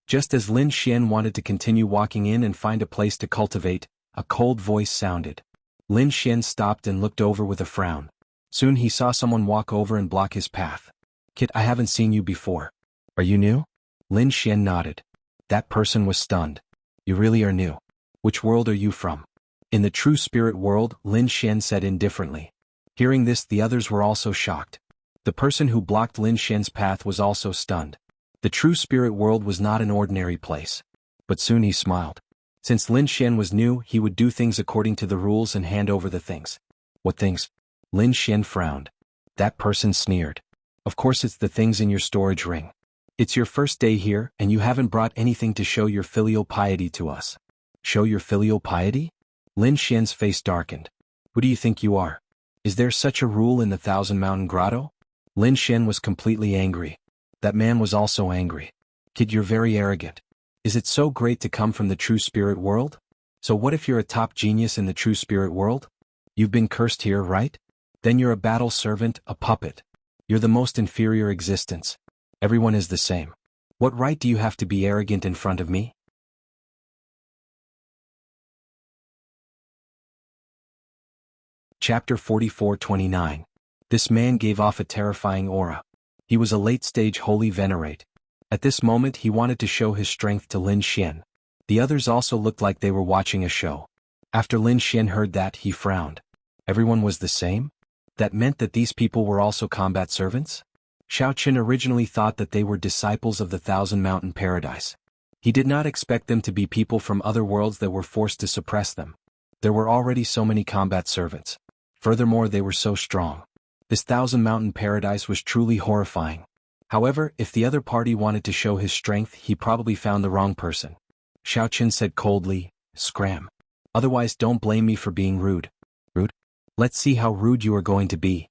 A: Just as Lin Xian wanted to continue walking in and find a place to cultivate, a cold voice sounded. Lin Xian stopped and looked over with a frown. Soon he saw someone walk over and block his path. Kid, I haven't seen you before. Are you new? Lin Xian nodded. That person was stunned. You really are new. Which world are you from? In the true spirit world, Lin Xian said indifferently. Hearing this, the others were also shocked. The person who blocked Lin Xian's path was also stunned. The true spirit world was not an ordinary place. But soon he smiled. Since Lin Xian was new, he would do things according to the rules and hand over the things. What things? Lin Xian frowned. That person sneered. Of course it's the things in your storage ring. It's your first day here, and you haven't brought anything to show your filial piety to us. Show your filial piety? Lin Xian's face darkened. Who do you think you are? Is there such a rule in the Thousand Mountain Grotto? Lin Xian was completely angry. That man was also angry. Kid, you're very arrogant. Is it so great to come from the true spirit world? So what if you're a top genius in the true spirit world? You've been cursed here, right? Then you're a battle servant, a puppet. You're the most inferior existence. Everyone is the same. What right do you have to be arrogant in front of me? Chapter 44-29. This man gave off a terrifying aura. He was a late-stage holy venerate. At this moment he wanted to show his strength to Lin Xian. The others also looked like they were watching a show. After Lin Xian heard that, he frowned. Everyone was the same? That meant that these people were also combat servants? Xiao Qin originally thought that they were disciples of the Thousand Mountain Paradise. He did not expect them to be people from other worlds that were forced to suppress them. There were already so many combat servants. Furthermore, they were so strong. This Thousand Mountain Paradise was truly horrifying. However, if the other party wanted to show his strength, he probably found the wrong person. Xiao Qin said coldly, "Scram. Otherwise don't blame me for being rude." Rude? Let's see how rude you are going to be.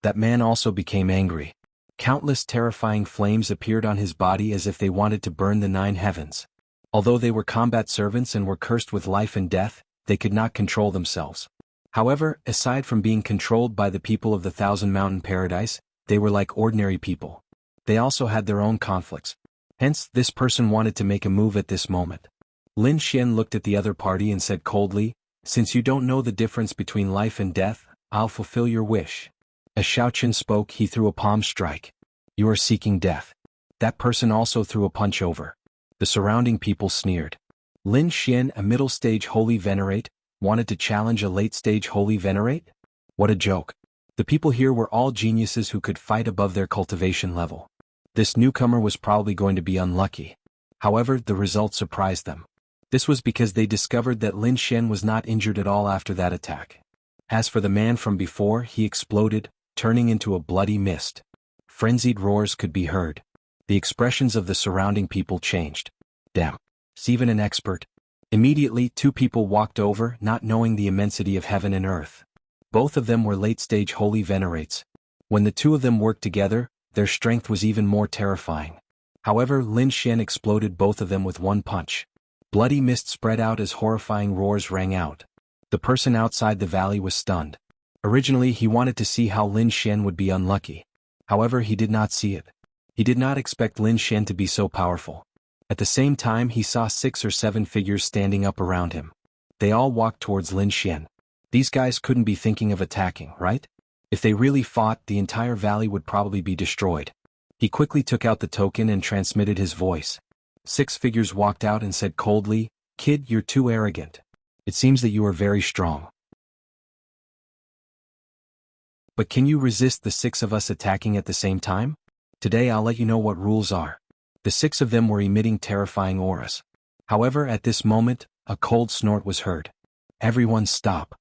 A: That man also became angry. Countless terrifying flames appeared on his body as if they wanted to burn the 9 heavens. Although they were combat servants and were cursed with life and death, they could not control themselves. However, aside from being controlled by the people of the Thousand Mountain Paradise, they were like ordinary people. They also had their own conflicts. Hence, this person wanted to make a move at this moment. Lin Xian looked at the other party and said coldly, "Since you don't know the difference between life and death, I'll fulfill your wish." As Xiao Qin spoke, he threw a palm strike. "You are seeking death." That person also threw a punch over. The surrounding people sneered. Lin Xian, a middle-stage holy venerate, wanted to challenge a late-stage holy venerate? What a joke. The people here were all geniuses who could fight above their cultivation level. This newcomer was probably going to be unlucky. However, the result surprised them. This was because they discovered that Lin Xian was not injured at all after that attack. As for the man from before, he exploded, turning into a bloody mist. Frenzied roars could be heard. The expressions of the surrounding people changed. Damn. It's even an expert. Immediately, 2 people walked over, not knowing the immensity of heaven and earth. Both of them were late-stage holy venerates. When the 2 of them worked together, their strength was even more terrifying. However, Lin Xian exploded both of them with one punch. Bloody mist spread out as horrifying roars rang out. The person outside the valley was stunned. Originally, he wanted to see how Lin Xian would be unlucky. However, he did not see it. He did not expect Lin Xian to be so powerful. At the same time, he saw 6 or 7 figures standing up around him. They all walked towards Lin Xian. These guys couldn't be thinking of attacking, right? If they really fought, the entire valley would probably be destroyed. He quickly took out the token and transmitted his voice. 6 figures walked out and said coldly, "Kid, you're too arrogant. It seems that you are very strong. But can you resist the 6 of us attacking at the same time? Today I'll let you know what rules are." The 6 of them were emitting terrifying auras. However, at this moment, a cold snort was heard. Everyone stop.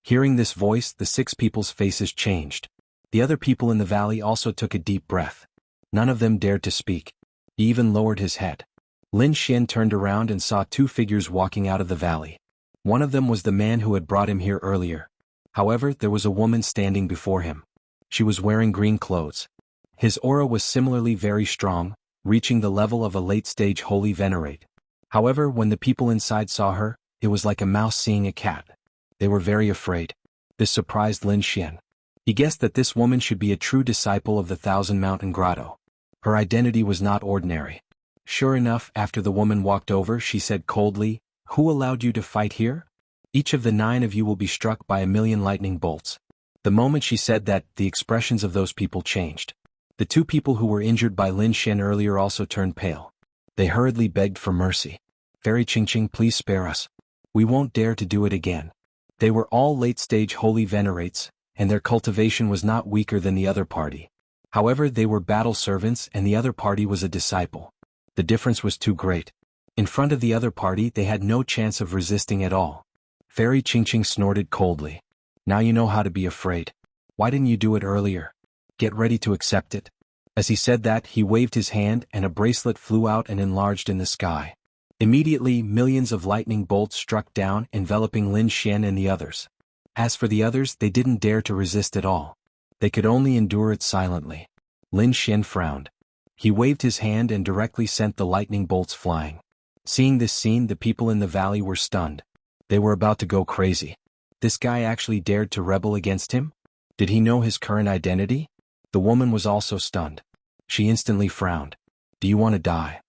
A: Hearing this voice, the 6 people's faces changed. The other people in the valley also took a deep breath. None of them dared to speak. He even lowered his head. Lin Xian turned around and saw 2 figures walking out of the valley. One of them was the man who had brought him here earlier. However, there was a woman standing before him. She was wearing green clothes. His aura was similarly very strong, reaching the level of a late-stage holy venerate. However, when the people inside saw her, it was like a mouse seeing a cat. They were very afraid. This surprised Lin Xian. He guessed that this woman should be a true disciple of the Thousand Mountain Grotto. Her identity was not ordinary. Sure enough, after the woman walked over, she said coldly, "Who allowed you to fight here? Each of the 9 of you will be struck by 1,000,000 lightning bolts." The moment she said that, the expressions of those people changed. The 2 people who were injured by Lin Xian earlier also turned pale. They hurriedly begged for mercy. "Fairy Qingqing, please spare us. We won't dare to do it again." They were all late-stage holy venerates, and their cultivation was not weaker than the other party. However, they were battle servants and the other party was a disciple. The difference was too great. In front of the other party, they had no chance of resisting at all. Fairy Qingqing snorted coldly. "Now you know how to be afraid. Why didn't you do it earlier? Get ready to accept it." As he said that, he waved his hand and a bracelet flew out and enlarged in the sky. Immediately, millions of lightning bolts struck down, enveloping Lin Xian and the others. As for the others, they didn't dare to resist at all. They could only endure it silently. Lin Xian frowned. He waved his hand and directly sent the lightning bolts flying. Seeing this scene, the people in the valley were stunned. They were about to go crazy. This guy actually dared to rebel against him? Did he know his current identity? The woman was also stunned. She instantly frowned. Do you want to die?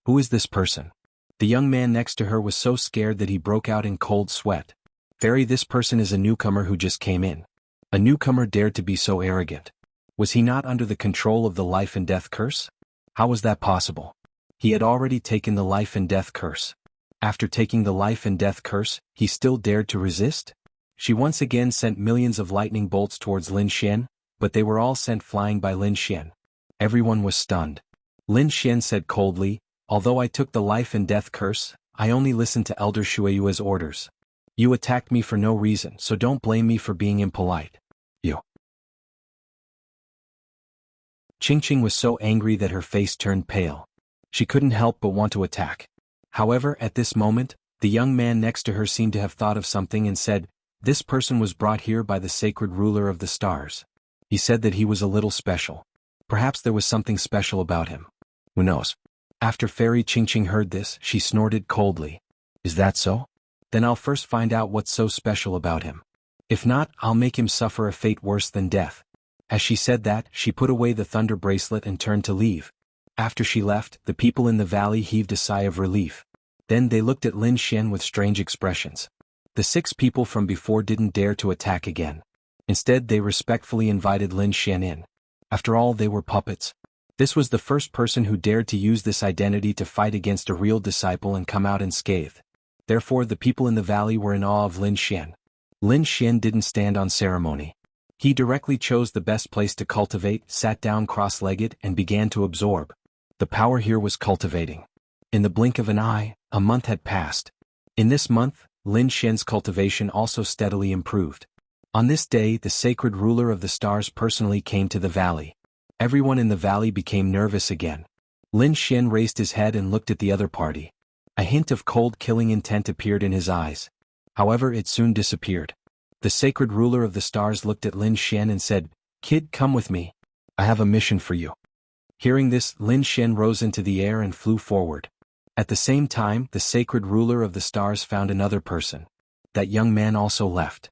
A: Who is this person? The young man next to her was so scared that he broke out in cold sweat. Fairy, this person is a newcomer who just came in. A newcomer dared to be so arrogant. Was he not under the control of the life and death curse? How was that possible? He had already taken the life and death curse. After taking the life and death curse, he still dared to resist? She once again sent millions of lightning bolts towards Lin Xian, but they were all sent flying by Lin Xian. Everyone was stunned. Lin Xian said coldly, although I took the life and death curse, I only listened to Elder Shueyue's orders. You attacked me for no reason, so don't blame me for being impolite. You. Qingqing was so angry that her face turned pale. She couldn't help but want to attack. However, at this moment, the young man next to her seemed to have thought of something and said, this person was brought here by the sacred ruler of the stars. He said that he was a little special. Perhaps there was something special about him. Who knows? After Fairy Qingqing heard this, she snorted coldly. Is that so? Then I'll first find out what's so special about him. If not, I'll make him suffer a fate worse than death. As she said that, she put away the thunder bracelet and turned to leave. After she left, the people in the valley heaved a sigh of relief. Then they looked at Lin Xian with strange expressions. The 6 people from before didn't dare to attack again. Instead, they respectfully invited Lin Xian in. After all, they were puppets. This was the first person who dared to use this identity to fight against a real disciple and come out unscathed. Therefore, the people in the valley were in awe of Lin Xian. Lin Xian didn't stand on ceremony. He directly chose the best place to cultivate, sat down cross-legged, and began to absorb. The power here was cultivating. In the blink of an eye, a month had passed. In this month, Lin Xian's cultivation also steadily improved. On this day, the sacred ruler of the stars personally came to the valley. Everyone in the valley became nervous again. Lin Xian raised his head and looked at the other party. A hint of cold killing intent appeared in his eyes. However, it soon disappeared. The sacred ruler of the stars looked at Lin Xian and said, Kid, come with me. I have a mission for you. Hearing this, Lin Xian rose into the air and flew forward. At the same time, the sacred ruler of the stars found another person. That young man also left.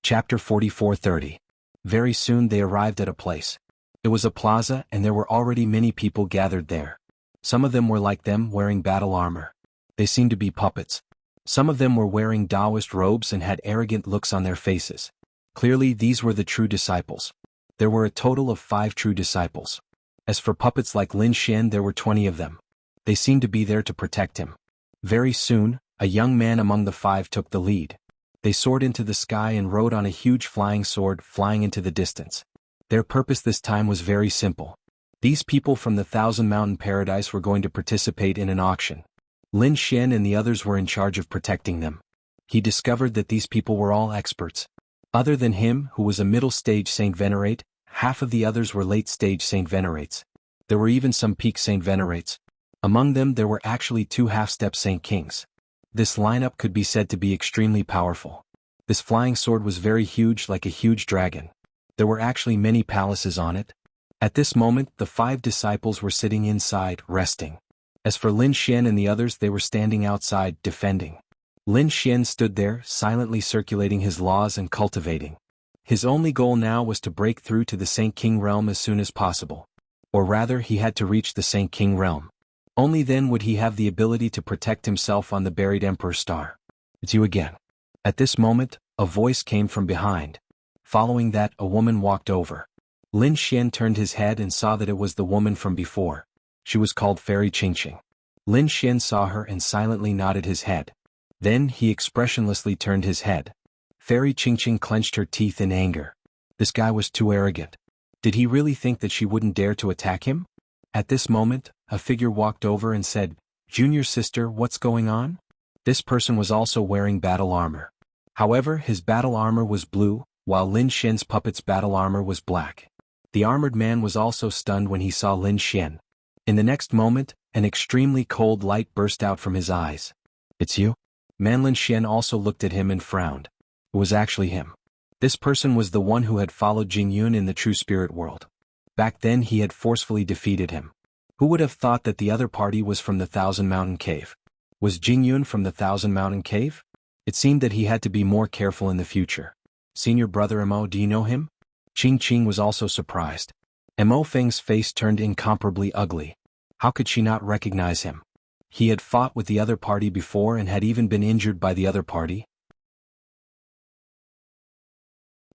A: Chapter 44:30. Very soon they arrived at a place. It was a plaza and there were already many people gathered there. Some of them were like them, wearing battle armor. They seemed to be puppets. Some of them were wearing Taoist robes and had arrogant looks on their faces. Clearly, these were the true disciples. There were a total of 5 true disciples. As for puppets like Lin Xian, there were 20 of them. They seemed to be there to protect him. Very soon, a young man among the 5 took the lead. They soared into the sky and rode on a huge flying sword, flying into the distance. Their purpose this time was very simple. These people from the Thousand Mountain Paradise were going to participate in an auction. Lin Xian and the others were in charge of protecting them. He discovered that these people were all experts. Other than him, who was a middle-stage Saint Venerate, half of the others were late-stage Saint Venerates. There were even some peak Saint Venerates. Among them there were actually 2 half-step Saint Kings. This lineup could be said to be extremely powerful. This flying sword was very huge, like a huge dragon. There were actually many palaces on it. At this moment, the 5 disciples were sitting inside, resting. As for Lin Xian and the others, they were standing outside, defending. Lin Xian stood there, silently circulating his laws and cultivating. His only goal now was to break through to the Saint King realm as soon as possible. Or rather, he had to reach the Saint King realm. Only then would he have the ability to protect himself on the buried Emperor Star. It's you again. At this moment, a voice came from behind. Following that, a woman walked over. Lin Xian turned his head and saw that it was the woman from before. She was called Fairy Qingqing. Lin Xian saw her and silently nodded his head. Then he expressionlessly turned his head. Fairy Qingqing clenched her teeth in anger. This guy was too arrogant. Did he really think that she wouldn't dare to attack him? At this moment, a figure walked over and said, Junior sister, what's going on? This person was also wearing battle armor. However, his battle armor was blue, while Lin Xian's puppet's battle armor was black. The armored man was also stunned when he saw Lin Xian. In the next moment, an extremely cold light burst out from his eyes. It's you? Lin Xian also looked at him and frowned. It was actually him. This person was the one who had followed Jingyun in the true spirit world. Back then he had forcefully defeated him. Who would have thought that the other party was from the Thousand Mountain Cave? Was Jingyun from the Thousand Mountain Cave? It seemed that he had to be more careful in the future. Senior brother Mo, do you know him? Qing Qing was also surprised. Mo Feng's face turned incomparably ugly. How could she not recognize him? He had fought with the other party before and had even been injured by the other party.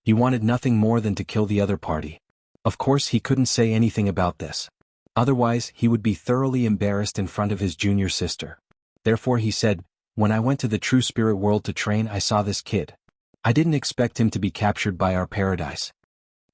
A: He wanted nothing more than to kill the other party. Of course he couldn't say anything about this. Otherwise he would be thoroughly embarrassed in front of his junior sister. Therefore he said, when I went to the true spirit world to train I saw this kid. I didn't expect him to be captured by our paradise.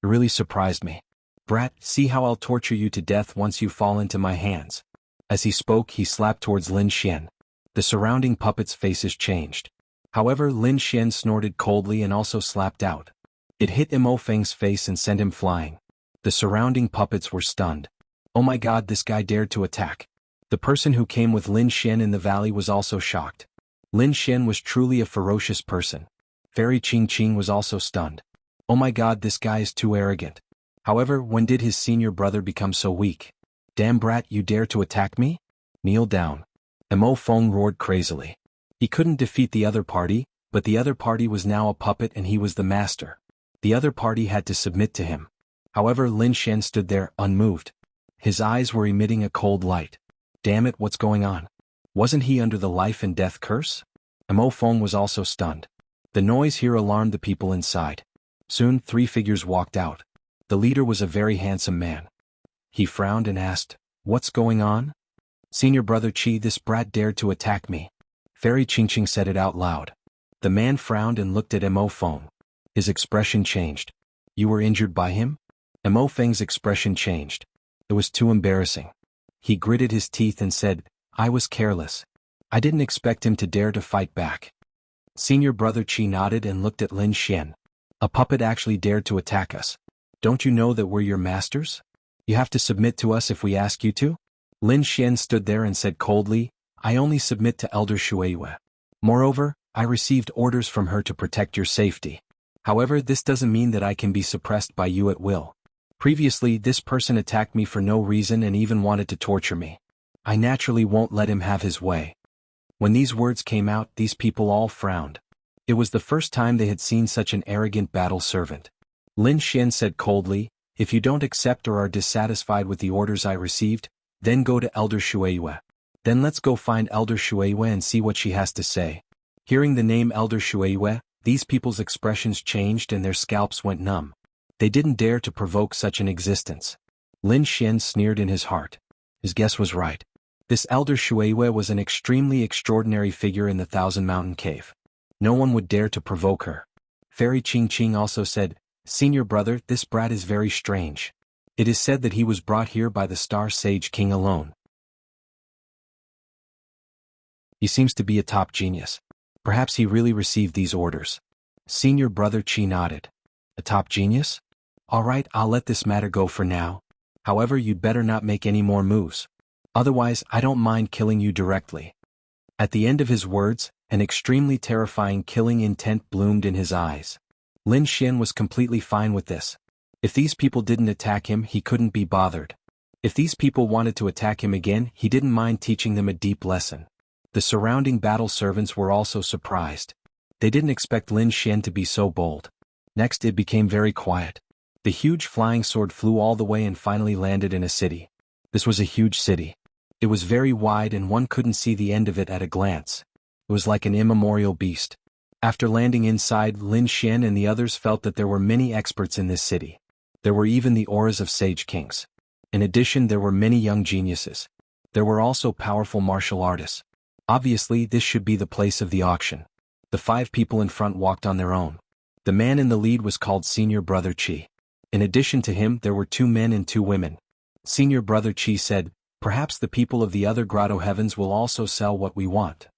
A: It really surprised me. Brat, see how I'll torture you to death once you fall into my hands. As he spoke he slapped towards Lin Xian. The surrounding puppets' faces changed. However, Lin Xian snorted coldly and also slapped out. It hit Mo Feng's face and sent him flying. The surrounding puppets were stunned. Oh my god, this guy dared to attack. The person who came with Lin Xian in the valley was also shocked. Lin Xian was truly a ferocious person. Fairy Qing Qing was also stunned. Oh my god, this guy is too arrogant. However, when did his senior brother become so weak? Damn brat, you dare to attack me? Kneel down. Mo Feng roared crazily. He couldn't defeat the other party, but the other party was now a puppet and he was the master. The other party had to submit to him. However, Lin Xian stood there, unmoved. His eyes were emitting a cold light. Damn it, what's going on? Wasn't he under the life and death curse? Mo Feng was also stunned. The noise here alarmed the people inside. Soon 3 figures walked out. The leader was a very handsome man. He frowned and asked, what's going on? Senior brother Qi, this brat dared to attack me. Fairy Qingqing said it out loud. The man frowned and looked at Mo Feng. His expression changed. You were injured by him? Mo Feng's expression changed. It was too embarrassing. He gritted his teeth and said, I was careless. I didn't expect him to dare to fight back. Senior brother Qi nodded and looked at Lin Xian. A puppet actually dared to attack us. Don't you know that we're your masters? You have to submit to us if we ask you to? Lin Xian stood there and said coldly, I only submit to Elder Shueyue. Moreover, I received orders from her to protect your safety. However, this doesn't mean that I can be suppressed by you at will. Previously, this person attacked me for no reason and even wanted to torture me. I naturally won't let him have his way. When these words came out, these people all frowned. It was the first time they had seen such an arrogant battle servant. Lin Xian said coldly, if you don't accept or are dissatisfied with the orders I received, then go to Elder Shueyue. Then let's go find Elder Shueyue and see what she has to say. Hearing the name Elder Shueyue, these people's expressions changed and their scalps went numb. They didn't dare to provoke such an existence. Lin Xian sneered in his heart. His guess was right. This Elder Shueyue was an extremely extraordinary figure in the Thousand Mountain Cave. No one would dare to provoke her. Fairy Qing Qing also said, Senior brother, this brat is very strange. It is said that he was brought here by the Star Sage King alone. He seems to be a top genius. Perhaps he really received these orders. Senior brother Qi nodded. A top genius? Alright, I'll let this matter go for now. However, you'd better not make any more moves. Otherwise, I don't mind killing you directly. At the end of his words, an extremely terrifying killing intent bloomed in his eyes. Lin Xian was completely fine with this. If these people didn't attack him, he couldn't be bothered. If these people wanted to attack him again, he didn't mind teaching them a deep lesson. The surrounding battle servants were also surprised. They didn't expect Lin Xian to be so bold. Next, it became very quiet. The huge flying sword flew all the way and finally landed in a city. This was a huge city. It was very wide and one couldn't see the end of it at a glance. It was like an immemorial beast. After landing inside, Lin Xian and the others felt that there were many experts in this city. There were even the auras of sage kings. In addition, there were many young geniuses. There were also powerful martial artists. Obviously, this should be the place of the auction. The 5 people in front walked on their own. The man in the lead was called Senior Brother Qi. In addition to him, there were 2 men and 2 women. Senior Brother Qi said, perhaps the people of the other grotto heavens will also sell what we want.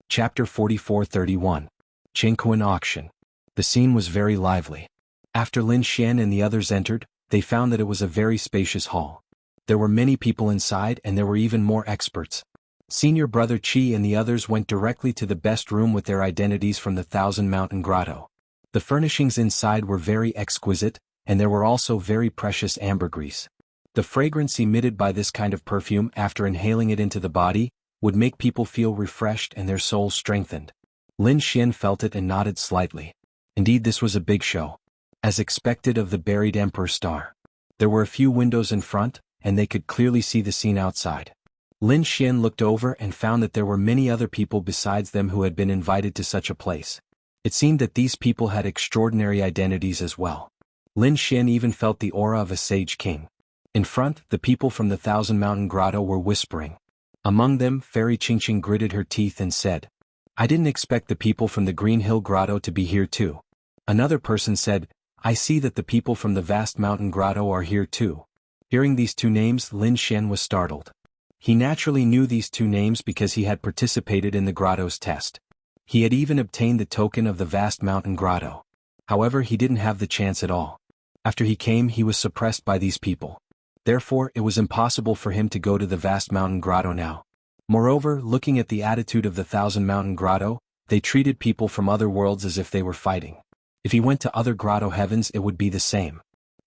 A: Chapter 44-31. Qingquan Auction. The scene was very lively. After Lin Xian and the others entered, they found that it was a very spacious hall. There were many people inside and there were even more experts. Senior Brother Qi and the others went directly to the best room with their identities from the Thousand Mountain Grotto. The furnishings inside were very exquisite, and there were also very precious ambergris. The fragrance emitted by this kind of perfume after inhaling it into the body would make people feel refreshed and their souls strengthened. Lin Xian felt it and nodded slightly. Indeed, this was a big show. As expected of the buried Emperor Star. There were a few windows in front, and they could clearly see the scene outside. Lin Xian looked over and found that there were many other people besides them who had been invited to such a place. It seemed that these people had extraordinary identities as well. Lin Xian even felt the aura of a sage king. In front, the people from the Thousand Mountain Grotto were whispering. Among them, Fairy Qingqing gritted her teeth and said, "I didn't expect the people from the Green Hill Grotto to be here too." Another person said, "I see that the people from the Vast Mountain Grotto are here too." Hearing these two names, Lin Xian was startled. He naturally knew these two names because he had participated in the grotto's test. He had even obtained the token of the Vast Mountain Grotto. However, he didn't have the chance at all. After he came, he was suppressed by these people. Therefore, it was impossible for him to go to the Vast Mountain Grotto now. Moreover, looking at the attitude of the Thousand Mountain Grotto, they treated people from other worlds as if they were fighting. If he went to other grotto heavens, it would be the same.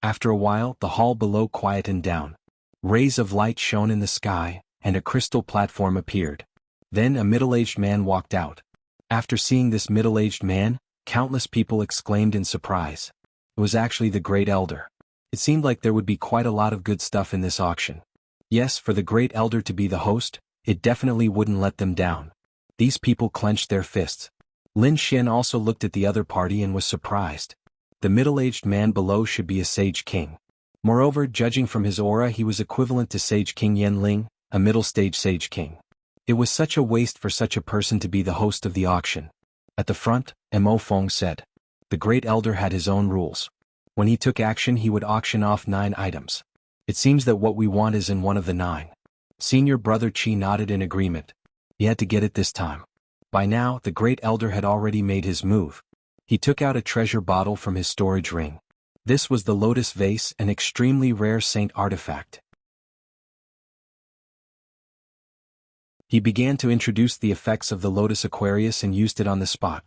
A: After a while, the hall below quietened down. Rays of light shone in the sky, and a crystal platform appeared. Then a middle-aged man walked out. After seeing this middle-aged man, countless people exclaimed in surprise. It was actually the Great Elder. It seemed like there would be quite a lot of good stuff in this auction. Yes, for the Great Elder to be the host, it definitely wouldn't let them down. These people clenched their fists. Lin Xian also looked at the other party and was surprised. The middle-aged man below should be a Sage King. Moreover, judging from his aura, he was equivalent to Sage King Yanling, a middle-stage Sage King. It was such a waste for such a person to be the host of the auction. At the front, Mo Feng said. The Great Elder had his own rules. When he took action, he would auction off 9 items. It seems that what we want is in one of the 9. Senior Brother Qi nodded in agreement. He had to get it this time. By now, the Great Elder had already made his move. He took out a treasure bottle from his storage ring. This was the Lotus Vase, an extremely rare saint artifact. He began to introduce the effects of the Lotus Aquarius and used it on the spot.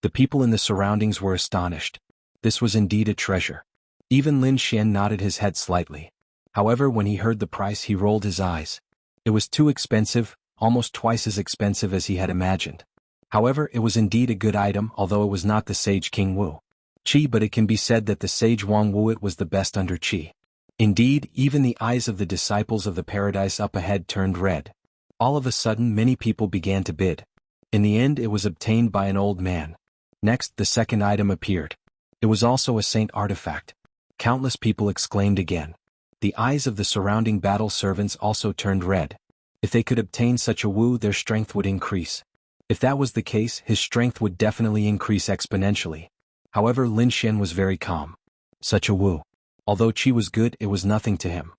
A: The people in the surroundings were astonished. This was indeed a treasure. Even Lin Xian nodded his head slightly. However, when he heard the price, he rolled his eyes. It was too expensive, almost twice as expensive as he had imagined. However, it was indeed a good item, although it was not the Sage King Wu Qi, but it can be said that the Sage Wang Wu it was the best under Qi. Indeed, even the eyes of the disciples of the paradise up ahead turned red. All of a sudden, many people began to bid. In the end, it was obtained by an old man. Next, the second item appeared. It was also a saint artifact. Countless people exclaimed again. The eyes of the surrounding battle servants also turned red. If they could obtain such a Wu, their strength would increase. If that was the case, his strength would definitely increase exponentially. However, Lin Xian was very calm. Such a Wu. Although Qi was good, it was nothing to him.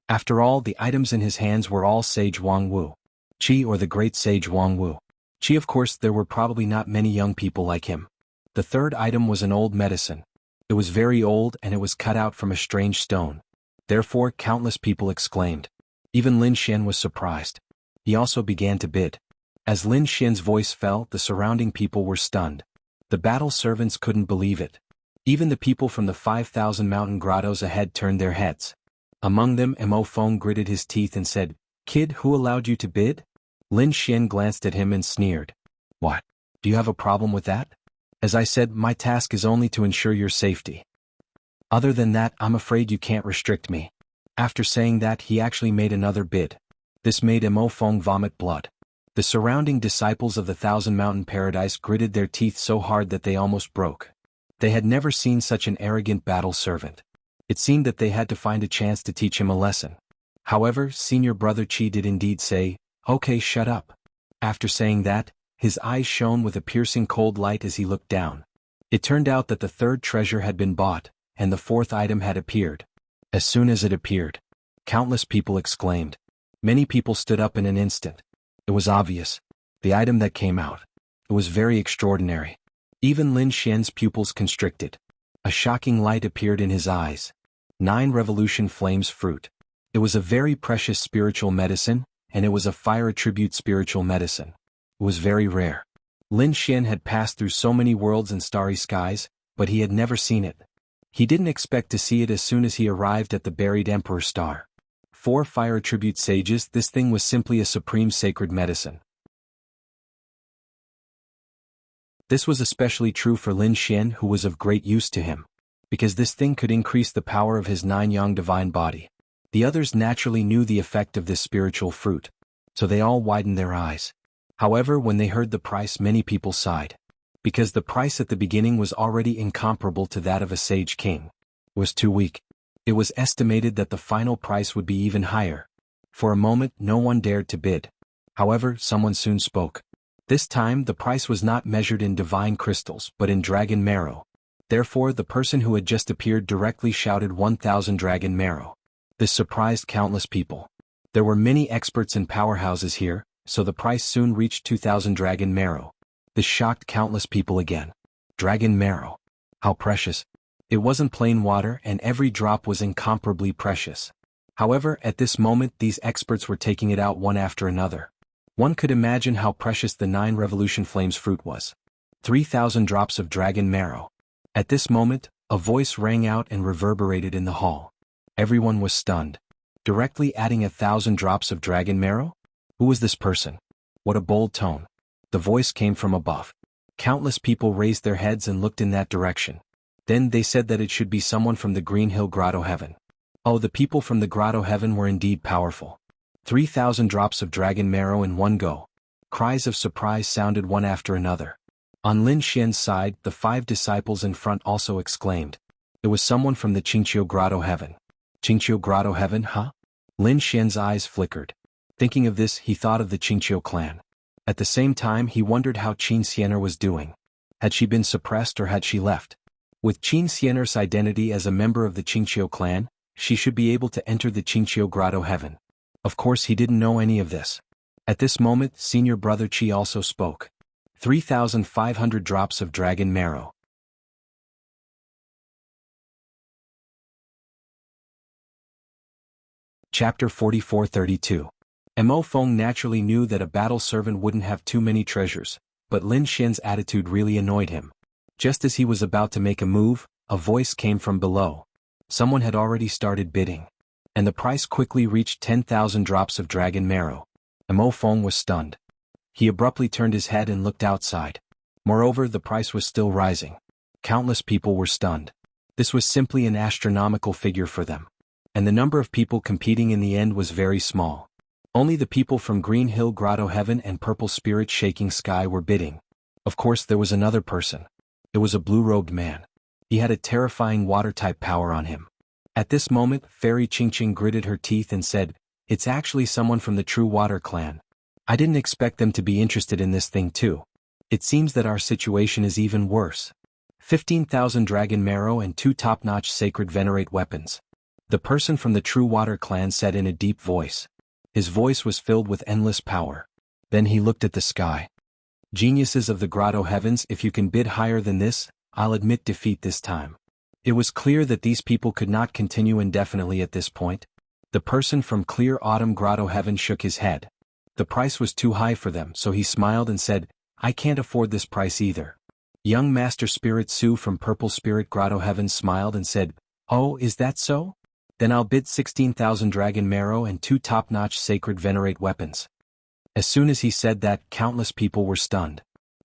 A: After all, the items in his hands were all Sage Wang Wu Qi, or the great Sage Wang Wu Qi. Of course, there were probably not many young people like him. The third item was an old medicine. It was very old and it was cut out from a strange stone. Therefore, countless people exclaimed. Even Lin Xian was surprised. He also began to bid. As Lin Xian's voice fell, the surrounding people were stunned. The battle servants couldn't believe it. Even the people from the 5,000 mountain grottos ahead turned their heads. Among them, Mo Feng gritted his teeth and said, "Kid, who allowed you to bid?" Lin Xian glanced at him and sneered. "What? Do you have a problem with that? As I said, my task is only to ensure your safety. Other than that, I'm afraid you can't restrict me." After saying that, he actually made another bid. This made Mo Feng vomit blood. The surrounding disciples of the Thousand Mountain Paradise gritted their teeth so hard that they almost broke. They had never seen such an arrogant battle servant. It seemed that they had to find a chance to teach him a lesson. However, Senior Brother Qi did indeed say, "Okay, shut up." After saying that, his eyes shone with a piercing cold light as he looked down. It turned out that the third treasure had been bought, and the fourth item had appeared. As soon as it appeared, countless people exclaimed. Many people stood up in an instant. It was obvious. The item that came out. It was very extraordinary. Even Lin Xian's pupils constricted. A shocking light appeared in his eyes. 9 revolution flames fruit. It was a very precious spiritual medicine, and it was a fire attribute spiritual medicine. It was very rare. Lin Xian had passed through so many worlds and starry skies, but he had never seen it. He didn't expect to see it as soon as he arrived at the buried Emperor Star. 4 Fire Tribute Sages. This thing was simply a supreme sacred medicine. This was especially true for Lin Xian, who was of great use to him, because this thing could increase the power of his 9 yang divine body. The others naturally knew the effect of this spiritual fruit, so they all widened their eyes. However, when they heard the price, many people sighed, because the price at the beginning was already incomparable to that of a sage king. It was too weak. It was estimated that the final price would be even higher. For a moment, no one dared to bid. However, someone soon spoke. This time, the price was not measured in divine crystals, but in dragon marrow. Therefore, the person who had just appeared directly shouted 1,000 dragon marrow. This surprised countless people. There were many experts and powerhouses here, so the price soon reached 2,000 dragon marrow. This shocked countless people again. Dragon marrow. How precious. It wasn't plain water, and every drop was incomparably precious. However, at this moment these experts were taking it out one after another. One could imagine how precious the 9 Revolution Flames fruit was. 3,000 drops of dragon marrow. At this moment, a voice rang out and reverberated in the hall. Everyone was stunned. Directly adding 1,000 drops of dragon marrow? Who was this person? What a bold tone. The voice came from above. Countless people raised their heads and looked in that direction. Then they said that it should be someone from the Green Hill Grotto Heaven. Oh, the people from the Grotto Heaven were indeed powerful. 3,000 drops of dragon marrow in one go. Cries of surprise sounded one after another. On Lin Xian's side, the 5 disciples in front also exclaimed. It was someone from the Qingqiu Grotto Heaven. Qingqiu Grotto Heaven, huh? Lin Xian's eyes flickered. Thinking of this, he thought of the Qingqiu clan. At the same time, he wondered how Qin Xianer was doing. Had she been suppressed or had she left? With Qin Xianer's identity as a member of the Qingqiu clan, she should be able to enter the Qingqiu Grotto Heaven. Of course, he didn't know any of this. At this moment, senior brother Qi also spoke. 3,500 drops of dragon marrow. Chapter 44-32. Mo Feng naturally knew that a battle servant wouldn't have too many treasures, but Lin Xian's attitude really annoyed him. Just as he was about to make a move, a voice came from below. Someone had already started bidding, and the price quickly reached 10,000 drops of dragon marrow. Mo Feng was stunned. He abruptly turned his head and looked outside. Moreover, the price was still rising. Countless people were stunned. This was simply an astronomical figure for them, and the number of people competing in the end was very small. Only the people from Green Hill Grotto Heaven and Purple Spirit Shaking Sky were bidding. Of course, there was another person. It was a blue-robed man. He had a terrifying water-type power on him. At this moment, Fairy Qingqing gritted her teeth and said, "It's actually someone from the True Water clan. I didn't expect them to be interested in this thing too. It seems that our situation is even worse. 15,000 dragon marrow and 2 top-notch sacred venerate weapons." The person from the True Water clan said in a deep voice. His voice was filled with endless power. Then he looked at the sky. "Geniuses of the Grotto Heavens, if you can bid higher than this, I'll admit defeat this time." It was clear that these people could not continue indefinitely at this point. The person from Clear Autumn Grotto Heaven shook his head. The price was too high for them, so he smiled and said, "I can't afford this price either." Young Master Spirit Su from Purple Spirit Grotto Heaven smiled and said, "Oh, is that so? Then I'll bid 16,000 dragon marrow and 2 top-notch sacred venerate weapons." As soon as he said that, countless people were stunned.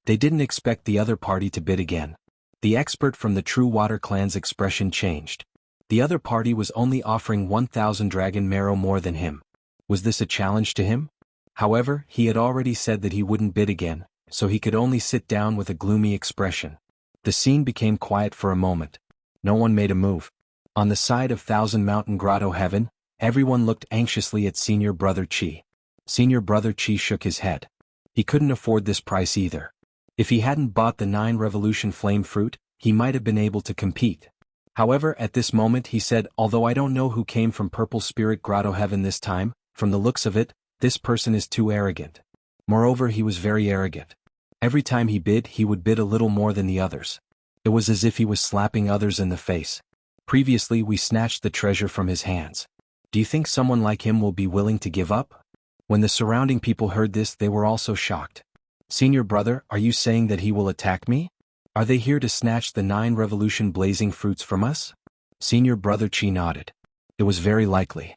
A: They didn't expect the other party to bid again. The expert from the True Water clan's expression changed. The other party was only offering 1,000 dragon marrow more than him. Was this a challenge to him? However, he had already said that he wouldn't bid again, so he could only sit down with a gloomy expression. The scene became quiet for a moment. No one made a move. On the side of Thousand Mountain Grotto Heaven, everyone looked anxiously at Senior Brother Qi. Senior Brother Qi shook his head. He couldn't afford this price either. If he hadn't bought the 9 Revolution Flame Fruit, he might have been able to compete. However, at this moment he said, "Although I don't know who came from Purple Spirit Grotto Heaven this time, from the looks of it, this person is too arrogant." Moreover, he was very arrogant. Every time he bid, he would bid a little more than the others. It was as if he was slapping others in the face. "Previously we snatched the treasure from his hands. Do you think someone like him will be willing to give up?" When the surrounding people heard this, they were also shocked. "Senior brother, are you saying that he will attack me? Are they here to snatch the 9 revolution blazing fruits from us? Senior brother Qi nodded. It was very likely.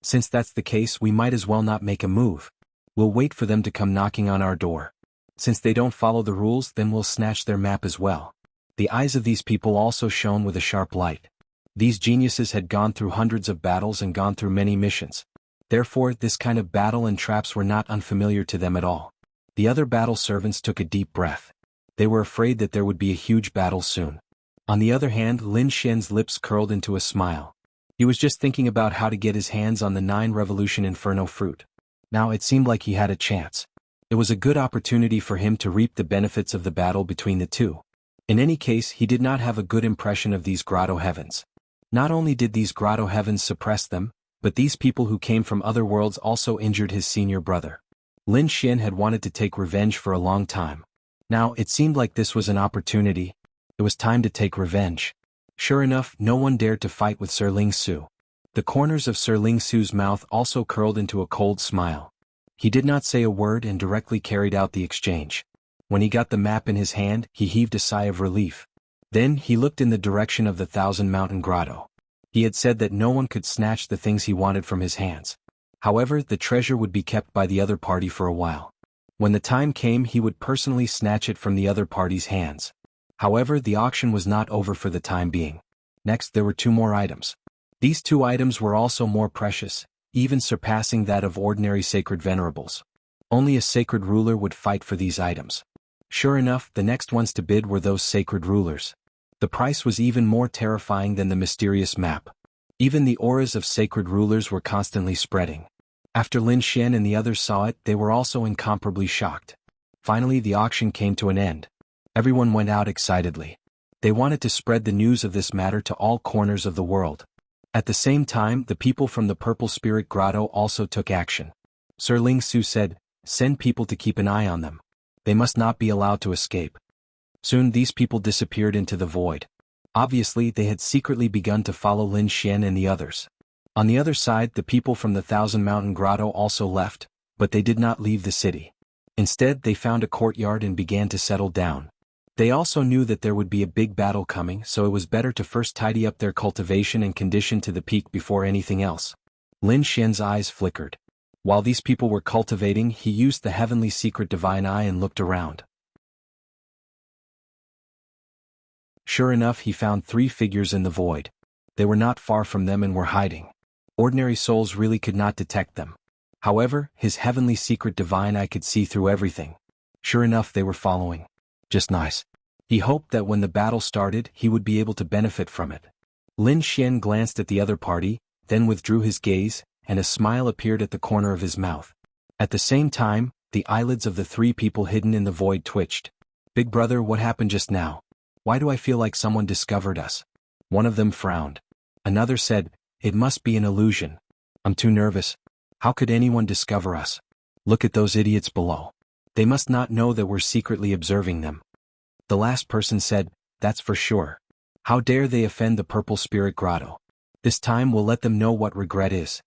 A: Since that's the case, we might as well not make a move. We'll wait for them to come knocking on our door. Since they don't follow the rules, then we'll snatch their map as well. The eyes of these people also shone with a sharp light. These geniuses had gone through hundreds of battles and gone through many missions. Therefore, this kind of battle and traps were not unfamiliar to them at all. The other battle servants took a deep breath. They were afraid that there would be a huge battle soon. On the other hand, Lin Xian's lips curled into a smile. He was just thinking about how to get his hands on the 9 revolution inferno fruit. Now it seemed like he had a chance. It was a good opportunity for him to reap the benefits of the battle between the two. In any case, he did not have a good impression of these grotto heavens. Not only did these grotto heavens suppress them, but these people who came from other worlds also injured his senior brother. Lin Xian had wanted to take revenge for a long time. Now it seemed like this was an opportunity. It was time to take revenge. Sure enough, no one dared to fight with Sir Ling Su. The corners of Sir Ling Su's mouth also curled into a cold smile. He did not say a word and directly carried out the exchange. When he got the map in his hand, he heaved a sigh of relief. Then he looked in the direction of the 1,000 Mountain Grotto. He had said that no one could snatch the things he wanted from his hands. However, the treasure would be kept by the other party for a while. When the time came, he would personally snatch it from the other party's hands. However, the auction was not over for the time being. Next, there were 2 more items. These 2 items were also more precious, even surpassing that of ordinary sacred venerables. Only a sacred ruler would fight for these items. Sure enough, the next ones to bid were those sacred rulers. The price was even more terrifying than the mysterious map. Even the auras of sacred rulers were constantly spreading. After Lin Xian and the others saw it, they were also incomparably shocked. Finally, the auction came to an end. Everyone went out excitedly. They wanted to spread the news of this matter to all corners of the world. At the same time, the people from the Purple Spirit Grotto also took action. Sir Ling Su said, "Send people to keep an eye on them. They must not be allowed to escape." Soon these people disappeared into the void. Obviously, they had secretly begun to follow Lin Xian and the others. On the other side, the people from the 1,000 Mountain Grotto also left, but they did not leave the city. Instead, they found a courtyard and began to settle down. They also knew that there would be a big battle coming, so it was better to first tidy up their cultivation and condition to the peak before anything else. Lin Xian's eyes flickered. While these people were cultivating, he used the heavenly secret divine eye and looked around. Sure enough, he found 3 figures in the void. They were not far from them and were hiding. Ordinary souls really could not detect them. However, his heavenly secret divine eye could see through everything. Sure enough, they were following. Just nice. He hoped that when the battle started, he would be able to benefit from it. Lin Xian glanced at the other party, then withdrew his gaze, and a smile appeared at the corner of his mouth. At the same time, the eyelids of the 3 people hidden in the void twitched. "Big brother, what happened just now? Why do I feel like someone discovered us?" One of them frowned. Another said, "It must be an illusion. I'm too nervous. How could anyone discover us? Look at those idiots below. They must not know that we're secretly observing them." The last person said, "That's for sure. How dare they offend the Purple Spirit Grotto? This time we'll let them know what regret is."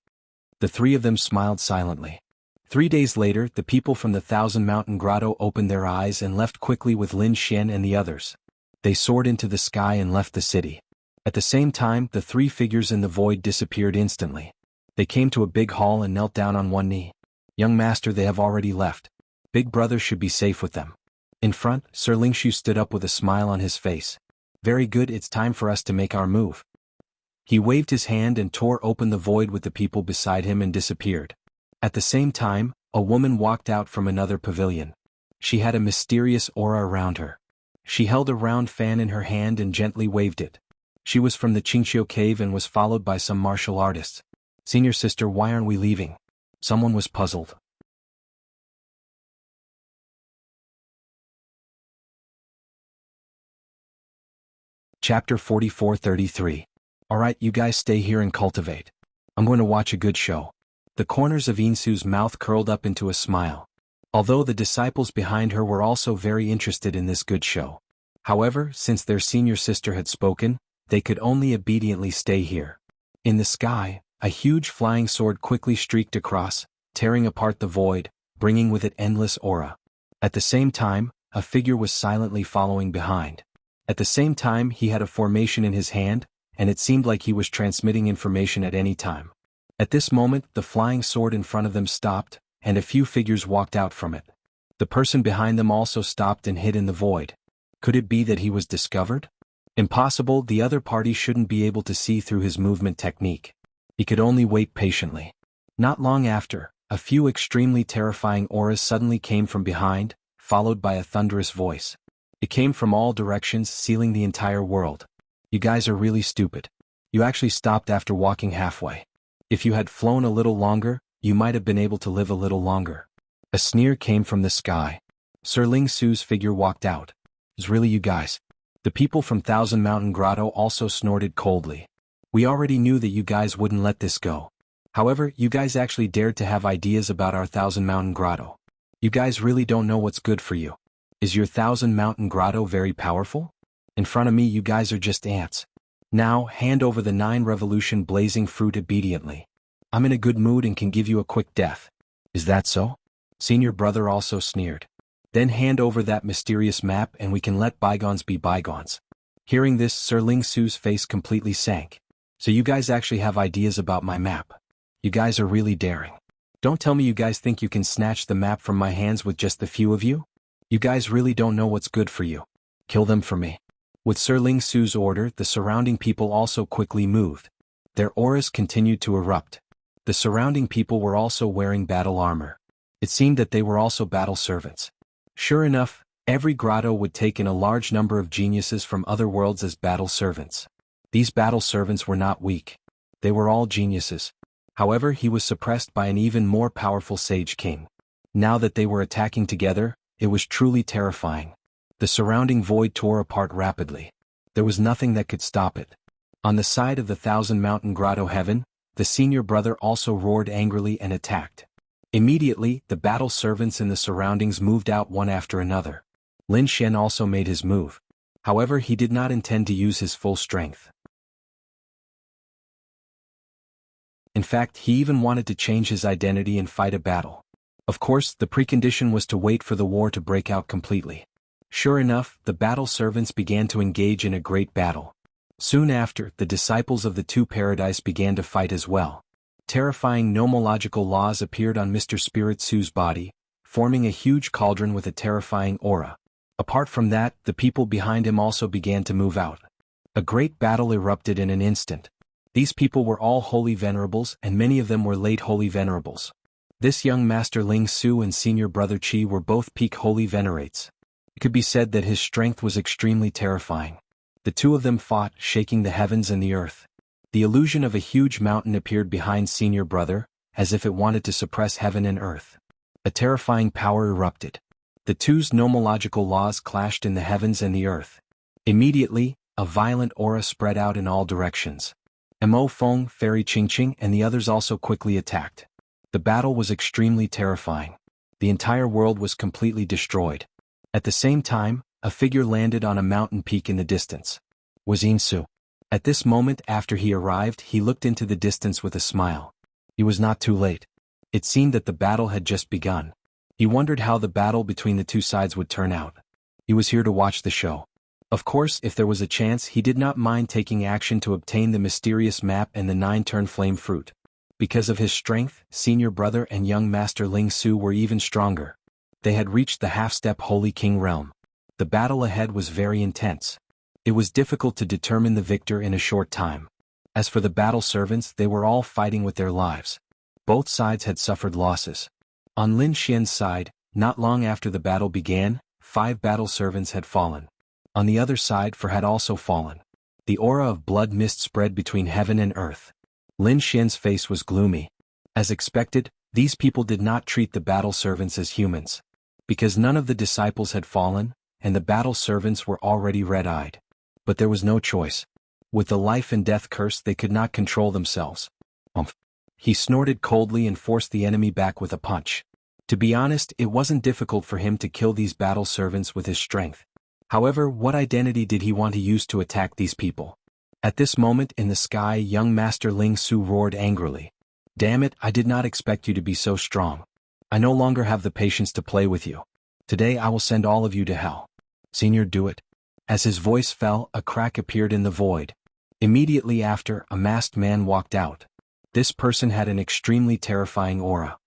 A: The 3 of them smiled silently. 3 days later, the people from the 1,000 Mountain Grotto opened their eyes and left quickly with Lin Xian and the others. They soared into the sky and left the city. At the same time, the 3 figures in the void disappeared instantly. They came to a big hall and knelt down on one knee. "Young master, they have already left. Big brother should be safe with them." In front, Sir Lingshu stood up with a smile on his face. "Very good, it's time for us to make our move." He waved his hand and tore open the void with the people beside him and disappeared. At the same time, a woman walked out from another pavilion. She had a mysterious aura around her. She held a round fan in her hand and gently waved it. She was from the Qingqiu cave and was followed by some martial artists. "Senior sister, why aren't we leaving?" Someone was puzzled. Chapter 44-33. "Alright, you guys stay here and cultivate. I'm going to watch a good show." The corners of Insu's mouth curled up into a smile. Although the disciples behind her were also very interested in this good show. However, since their senior sister had spoken, they could only obediently stay here. In the sky, a huge flying sword quickly streaked across, tearing apart the void, bringing with it endless aura. At the same time, a figure was silently following behind. At the same time he had a formation in his hand, and it seemed like he was transmitting information at any time. At this moment the flying sword in front of them stopped, and a few figures walked out from it. The person behind them also stopped and hid in the void. Could it be that he was discovered? Impossible, the other party shouldn't be able to see through his movement technique. He could only wait patiently. Not long after, a few extremely terrifying auras suddenly came from behind, followed by a thunderous voice. It came from all directions, sealing the entire world. You guys are really stupid. You actually stopped after walking halfway. If you had flown a little longer, you might have been able to live a little longer. A sneer came from the sky. Sir Ling Su's figure walked out. It's really you guys. The people from Thousand Mountain Grotto also snorted coldly. We already knew that you guys wouldn't let this go. However, you guys actually dared to have ideas about our Thousand Mountain Grotto. You guys really don't know what's good for you. Is your Thousand Mountain Grotto very powerful? In front of me you guys are just ants. Now, hand over the 9 revolution blazing fruit obediently. I'm in a good mood and can give you a quick death. Is that so? Senior brother also sneered. Then hand over that mysterious map and we can let bygones be bygones. Hearing this, Sir Ling Su's face completely sank. So you guys actually have ideas about my map. You guys are really daring. Don't tell me you guys think you can snatch the map from my hands with just the few of you? You guys really don't know what's good for you. Kill them for me. With Sir Ling Su's order, the surrounding people also quickly moved. Their auras continued to erupt. The surrounding people were also wearing battle armor. It seemed that they were also battle servants. Sure enough, every grotto would take in a large number of geniuses from other worlds as battle servants. These battle servants were not weak. They were all geniuses. However, he was suppressed by an even more powerful Sage King. Now that they were attacking together, it was truly terrifying. The surrounding void tore apart rapidly. There was nothing that could stop it. On the side of the Thousand Mountain Grotto heaven, the senior brother also roared angrily and attacked. Immediately, the battle servants in the surroundings moved out one after another. Lin Xian also made his move. However, he did not intend to use his full strength. In fact, he even wanted to change his identity and fight a battle. Of course, the precondition was to wait for the war to break out completely. Sure enough, the battle servants began to engage in a great battle. Soon after, the disciples of the Two Paradise began to fight as well. Terrifying nomological laws appeared on Mr. Spirit Su's body, forming a huge cauldron with a terrifying aura. Apart from that, the people behind him also began to move out. A great battle erupted in an instant. These people were all holy venerables and many of them were late holy venerables. This young Master Ling Su and senior brother Qi were both peak holy venerates. It could be said that his strength was extremely terrifying. The two of them fought, shaking the heavens and the earth. The illusion of a huge mountain appeared behind senior brother, as if it wanted to suppress heaven and earth. A terrifying power erupted. The two's nomological laws clashed in the heavens and the earth. Immediately, a violent aura spread out in all directions. Mo Feng, Fairy Qingqing and the others also quickly attacked. The battle was extremely terrifying. The entire world was completely destroyed. At the same time, a figure landed on a mountain peak in the distance. Was Insu. At this moment after he arrived, he looked into the distance with a smile. He was not too late. It seemed that the battle had just begun. He wondered how the battle between the two sides would turn out. He was here to watch the show. Of course, if there was a chance, he did not mind taking action to obtain the mysterious map and the 9-turn flame fruit. Because of his strength, senior brother and young Master Ling Su were even stronger. They had reached the half-step Holy King realm. The battle ahead was very intense. It was difficult to determine the victor in a short time. As for the battle servants, they were all fighting with their lives. Both sides had suffered losses. On Lin Xian's side, not long after the battle began, 5 battle servants had fallen. On the other side, 4 had also fallen. The aura of blood mist spread between heaven and earth. Lin Xian's face was gloomy. As expected, these people did not treat the battle servants as humans. Because none of the disciples had fallen, and the battle servants were already red-eyed. But there was no choice. With the life and death curse, they could not control themselves. He snorted coldly and forced the enemy back with a punch. To be honest, it wasn't difficult for him to kill these battle servants with his strength. However, what identity did he want to use to attack these people? At this moment in the sky, young Master Ling Su roared angrily. Damn it, I did not expect you to be so strong. I no longer have the patience to play with you. Today I will send all of you to hell. Senior, do it. As his voice fell, a crack appeared in the void. Immediately after, a masked man walked out. This person had an extremely terrifying aura.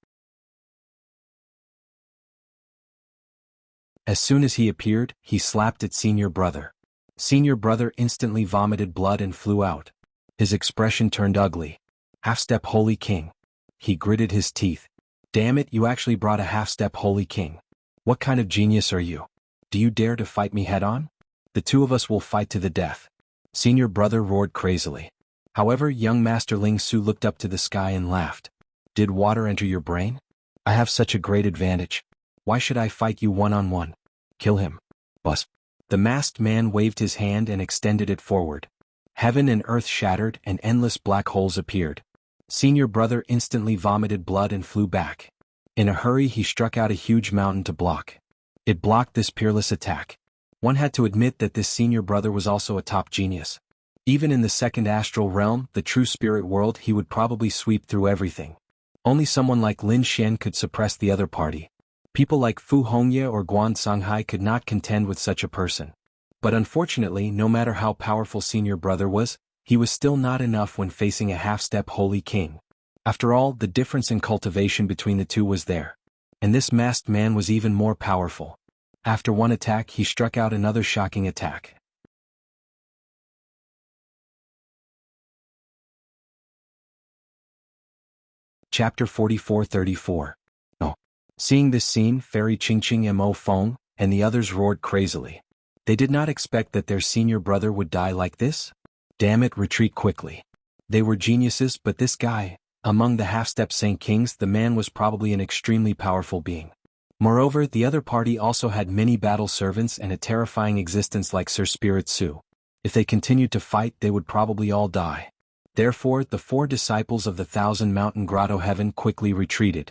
A: As soon as he appeared, he slapped at Senior Brother. Senior Brother instantly vomited blood and flew out. His expression turned ugly. Half-step Holy King. He gritted his teeth. Damn it, you actually brought a half-step Holy King. What kind of genius are you? Do you dare to fight me head-on? The two of us will fight to the death. Senior Brother roared crazily. However, young Master Ling Su looked up to the sky and laughed. Did water enter your brain? I have such a great advantage. Why should I fight you one-on-one? Kill him. Bust. The masked man waved his hand and extended it forward. Heaven and earth shattered and endless black holes appeared. Senior Brother instantly vomited blood and flew back. In a hurry he struck out a huge mountain to block. It blocked this peerless attack. One had to admit that this Senior Brother was also a top genius. Even in the second astral realm, the true spirit world, he would probably sweep through everything. Only someone like Lin Xian could suppress the other party. People like Fu Hongye or Guan Songhai could not contend with such a person. But unfortunately, no matter how powerful Senior Brother was, he was still not enough when facing a half-step Holy King. After all, the difference in cultivation between the two was there. And this masked man was even more powerful. After one attack, he struck out another shocking attack. Chapter 44-34. Oh. Seeing this scene, Fairy Qingqing and Mo Feng, and the others roared crazily. They did not expect that their Senior Brother would die like this. Damn it, retreat quickly. They were geniuses, but this guy, among the half-step Saint Kings, the man was probably an extremely powerful being. Moreover, the other party also had many battle servants and a terrifying existence like Sir Spirit Su. If they continued to fight, they would probably all die. Therefore, the 4 disciples of the Thousand Mountain Grotto Heaven quickly retreated.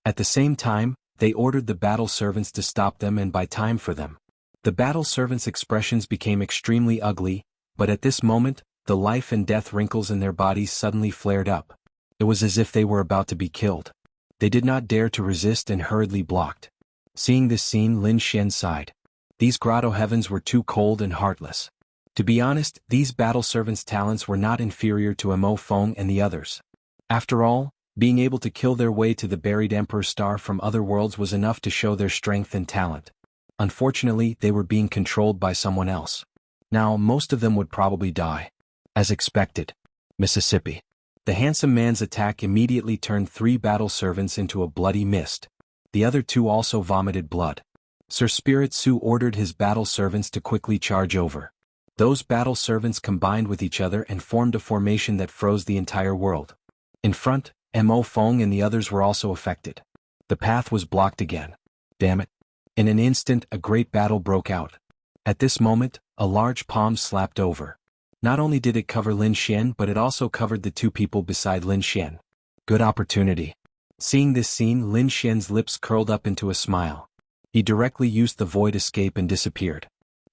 A: At the same time, they ordered the battle servants to stop them and buy time for them. The battle servants' expressions became extremely ugly, but at this moment, the life and death wrinkles in their bodies suddenly flared up. It was as if they were about to be killed. They did not dare to resist and hurriedly blocked. Seeing this scene, Lin Xian sighed. These grotto heavens were too cold and heartless. To be honest, these battle servants' talents were not inferior to Mo Feng and the others. After all, being able to kill their way to the buried Emperor Star from other worlds was enough to show their strength and talent. Unfortunately, they were being controlled by someone else. Now, most of them would probably die. As expected. Mississippi. The handsome man's attack immediately turned 3 battle servants into a bloody mist. The other 2 also vomited blood. Sir Spirit Su ordered his battle servants to quickly charge over. Those battle servants combined with each other and formed a formation that froze the entire world. In front, Mo Feng and the others were also affected. The path was blocked again. Damn it. In an instant, a great battle broke out. At this moment, a large palm slapped over. Not only did it cover Lin Xian, but it also covered the 2 people beside Lin Xian. Good opportunity. Seeing this scene, Lin Xian's lips curled up into a smile. He directly used the void escape and disappeared.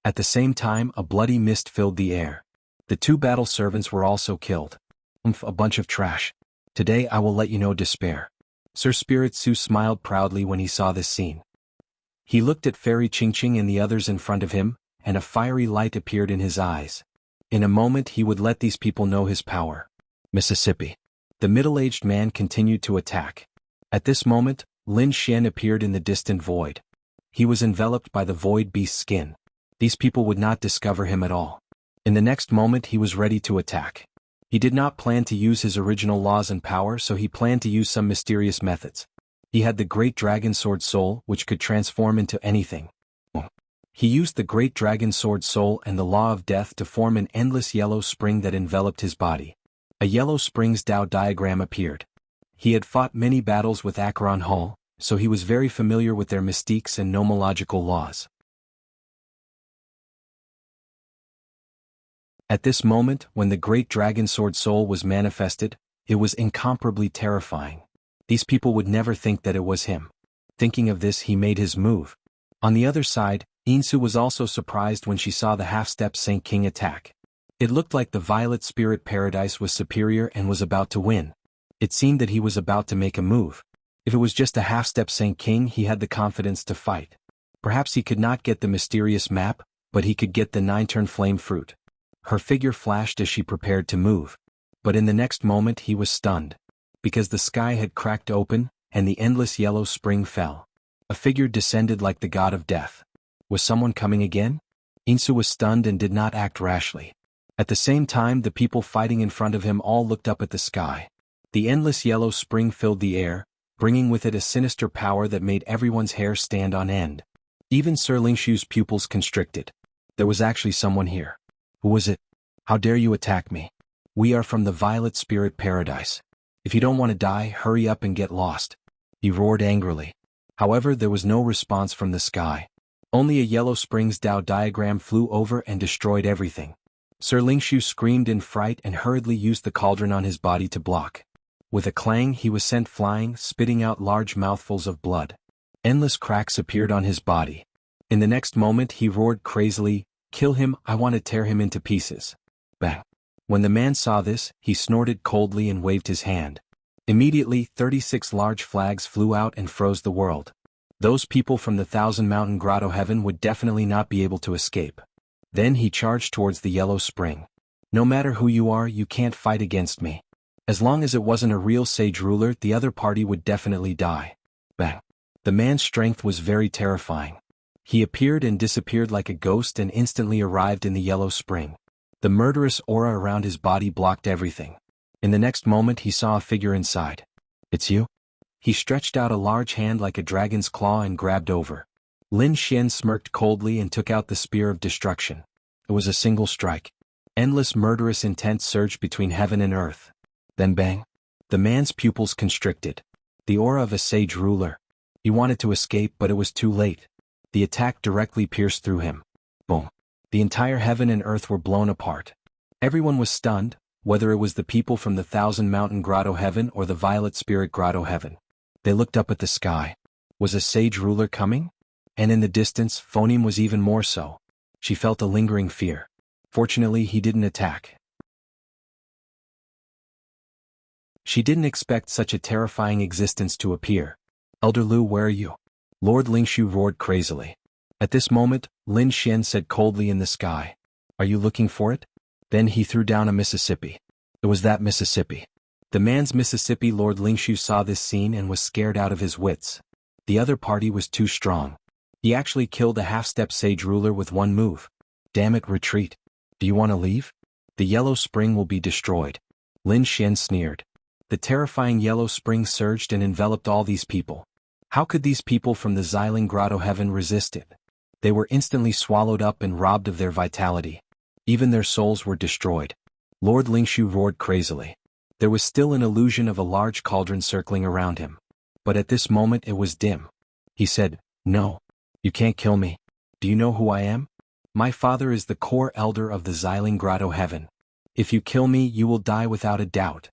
A: At the same time, a bloody mist filled the air. The 2 battle servants were also killed. A bunch of trash. Today I will let you know despair. Sir Spirit Su smiled proudly when he saw this scene. He looked at Fairy Qingqing and the others in front of him, and a fiery light appeared in his eyes. In a moment he would let these people know his power. Mississippi. The middle-aged man continued to attack. At this moment, Lin Xian appeared in the distant void. He was enveloped by the void beast's skin. These people would not discover him at all. In the next moment he was ready to attack. He did not plan to use his original laws and power, so he planned to use some mysterious methods. He had the Great Dragon Sword Soul, which could transform into anything. He used the Great Dragon Sword Soul and the Law of Death to form an endless yellow spring that enveloped his body. A yellow spring's Tao diagram appeared. He had fought many battles with Acheron Hall, so he was very familiar with their mystiques and nomological laws. At this moment, when the Great Dragon Sword Soul was manifested, it was incomparably terrifying. These people would never think that it was him. Thinking of this, he made his move. On the other side, Insu was also surprised when she saw the half-step Saint King attack. It looked like the Violet Spirit Paradise was superior and was about to win. It seemed that he was about to make a move. If it was just a half-step Saint King, he had the confidence to fight. Perhaps he could not get the mysterious map, but he could get the 9-turn flame fruit. Her figure flashed as she prepared to move. But in the next moment he was stunned. Because the sky had cracked open, and the endless yellow spring fell. A figure descended like the god of death. Was someone coming again? Insu was stunned and did not act rashly. At the same time, the people fighting in front of him all looked up at the sky. The endless yellow spring filled the air, bringing with it a sinister power that made everyone's hair stand on end. Even Sir Lingshu's pupils constricted. There was actually someone here. Who was it? How dare you attack me? We are from the Violet Spirit Paradise. If you don't want to die, hurry up and get lost. He roared angrily. However, there was no response from the sky. Only a yellow Springs Dao diagram flew over and destroyed everything. Sir Lingshu screamed in fright and hurriedly used the cauldron on his body to block. With a clang, he was sent flying, spitting out large mouthfuls of blood. Endless cracks appeared on his body. In the next moment he roared crazily, "Kill him, I want to tear him into pieces." Bang! When the man saw this, he snorted coldly and waved his hand. Immediately, 36 large flags flew out and froze the world. Those people from the Thousand Mountain Grotto Heaven would definitely not be able to escape. Then he charged towards the yellow spring. No matter who you are, you can't fight against me. As long as it wasn't a real sage ruler, the other party would definitely die. Bang! The man's strength was very terrifying. He appeared and disappeared like a ghost and instantly arrived in the yellow spring. The murderous aura around his body blocked everything. In the next moment he saw a figure inside. "It's you?" He stretched out a large hand like a dragon's claw and grabbed over. Lin Xian smirked coldly and took out the spear of destruction. It was a single strike. Endless murderous intent surged between heaven and earth. Then bang! The man's pupils constricted. The aura of a sage ruler. He wanted to escape, but it was too late. The attack directly pierced through him. Boom! The entire heaven and earth were blown apart. Everyone was stunned, whether it was the people from the Thousand Mountain Grotto Heaven or the Violet Spirit Grotto Heaven. They looked up at the sky. Was a sage ruler coming? And in the distance, Phonim was even more so. She felt a lingering fear. Fortunately, he didn't attack. She didn't expect such a terrifying existence to appear. "Elder Lu, where are you?" Lord Lingshu roared crazily. At this moment, Lin Xian said coldly in the sky, "Are you looking for it?" Then he threw down a Mississippi. It was that Mississippi. The man's Mississippi. Lord Lingshu saw this scene and was scared out of his wits. The other party was too strong. He actually killed a half-step sage ruler with one move. Damn it, retreat. Do you want to leave? The yellow spring will be destroyed. Lin Xian sneered. The terrifying yellow spring surged and enveloped all these people. How could these people from the Xiling Grotto Heaven resist it? They were instantly swallowed up and robbed of their vitality. Even their souls were destroyed. Lord Lingshu roared crazily. There was still an illusion of a large cauldron circling around him. But at this moment it was dim. He said, "No. You can't kill me. Do you know who I am? My father is the core elder of the Xiling Grotto Heaven. If you kill me, you will die without a doubt."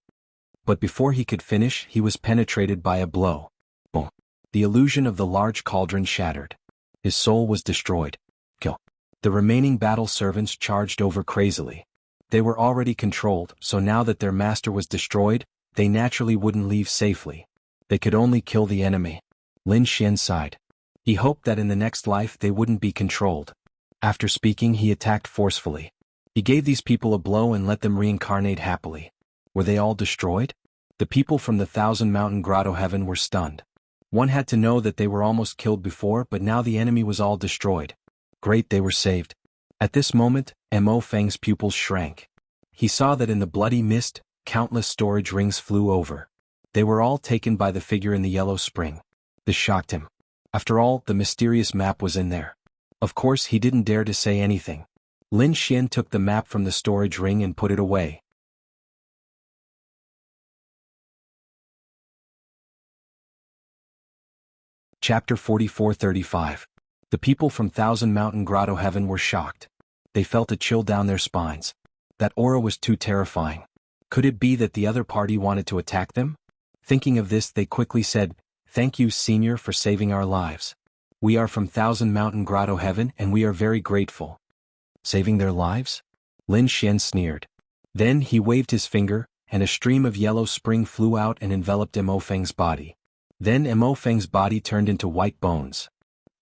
A: But before he could finish, he was penetrated by a blow. Boom! The illusion of the large cauldron shattered. His soul was destroyed. Kill. The remaining battle servants charged over crazily. They were already controlled, so now that their master was destroyed, they naturally wouldn't leave safely. They could only kill the enemy. Lin Xian sighed. He hoped that in the next life they wouldn't be controlled. After speaking, he attacked forcefully. He gave these people a blow and let them reincarnate happily. Were they all destroyed? The people from the Thousand Mountain Grotto Heaven were stunned. One had to know that they were almost killed before, but now the enemy was all destroyed. Great, they were saved. At this moment, Mo Feng's pupils shrank. He saw that in the bloody mist, countless storage rings flew over. They were all taken by the figure in the yellow spring. This shocked him. After all, the mysterious map was in there. Of course, he didn't dare to say anything. Lin Xian took the map from the storage ring and put it away. Chapter 44-35. The people from Thousand Mountain Grotto Heaven were shocked. They felt a chill down their spines. That aura was too terrifying. Could it be that the other party wanted to attack them? Thinking of this, they quickly said, "Thank you, Senior, for saving our lives. We are from Thousand Mountain Grotto Heaven and we are very grateful." Saving their lives? Lin Xian sneered. Then he waved his finger, and a stream of yellow spring flew out and enveloped Mo Feng's body. Then Mo Feng's body turned into white bones.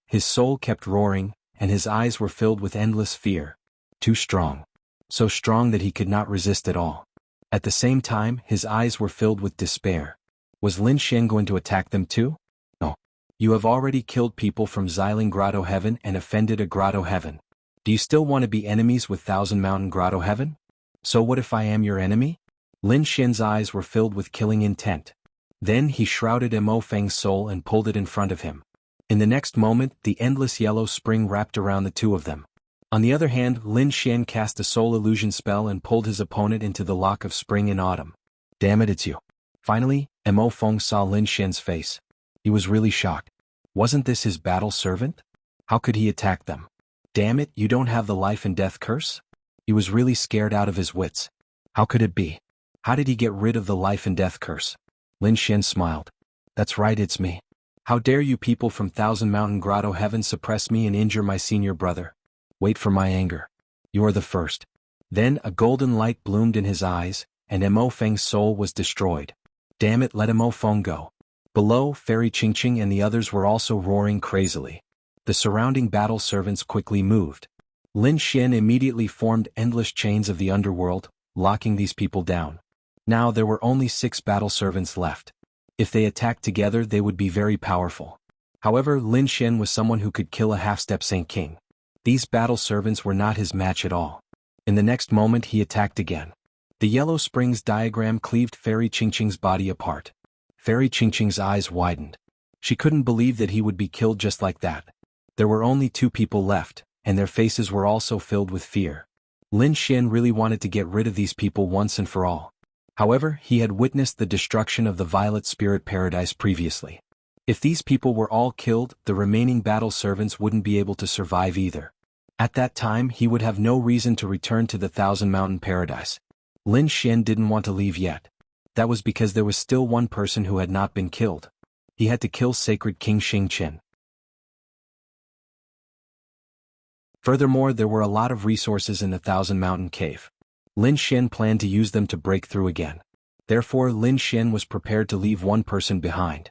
A: His soul kept roaring, and his eyes were filled with endless fear. Too strong. So strong that he could not resist at all. At the same time, his eyes were filled with despair. Was Lin Xian going to attack them too? No. You have already killed people from Xiling Grotto Heaven and offended a Grotto Heaven. Do you still want to be enemies with Thousand Mountain Grotto Heaven? So what if I am your enemy? Lin Xian's eyes were filled with killing intent. Then he shrouded Mo Feng's soul and pulled it in front of him. In the next moment, the endless yellow spring wrapped around the two of them. On the other hand, Lin Xian cast a soul illusion spell and pulled his opponent into the lock of spring in autumn. Damn it, it's you. Finally, Mo Feng saw Lin Xian's face. He was really shocked. Wasn't this his battle servant? How could he attack them? Damn it, you don't have the life and death curse? He was really scared out of his wits. How could it be? How did he get rid of the life and death curse? Lin Xian smiled. That's right, it's me. How dare you people from Thousand Mountain Grotto Heaven suppress me and injure my senior brother? Wait for my anger. You are the first. Then a golden light bloomed in his eyes, and Mo Feng's soul was destroyed. Damn it, let Mo Feng go. Below, Fairy Qingqing and the others were also roaring crazily. The surrounding battle servants quickly moved. Lin Xian immediately formed endless chains of the underworld, locking these people down. Now there were only 6 battle servants left. If they attacked together, they would be very powerful. However, Lin Xian was someone who could kill a half-step Saint King. These battle servants were not his match at all. In the next moment he attacked again. The yellow springs diagram cleaved Fairy Qingqing's body apart. Fairy Qingqing's eyes widened. She couldn't believe that he would be killed just like that. There were only 2 people left, and their faces were also filled with fear. Lin Xian really wanted to get rid of these people once and for all. However, he had witnessed the destruction of the Violet Spirit Paradise previously. If these people were all killed, the remaining battle servants wouldn't be able to survive either. At that time, he would have no reason to return to the Thousand Mountain Paradise. Lin Xian didn't want to leave yet. That was because there was still one person who had not been killed. He had to kill Sacred King Xingqian. Furthermore, there were a lot of resources in the Thousand Mountain Cave. Lin Xian planned to use them to break through again. Therefore, Lin Xian was prepared to leave one person behind.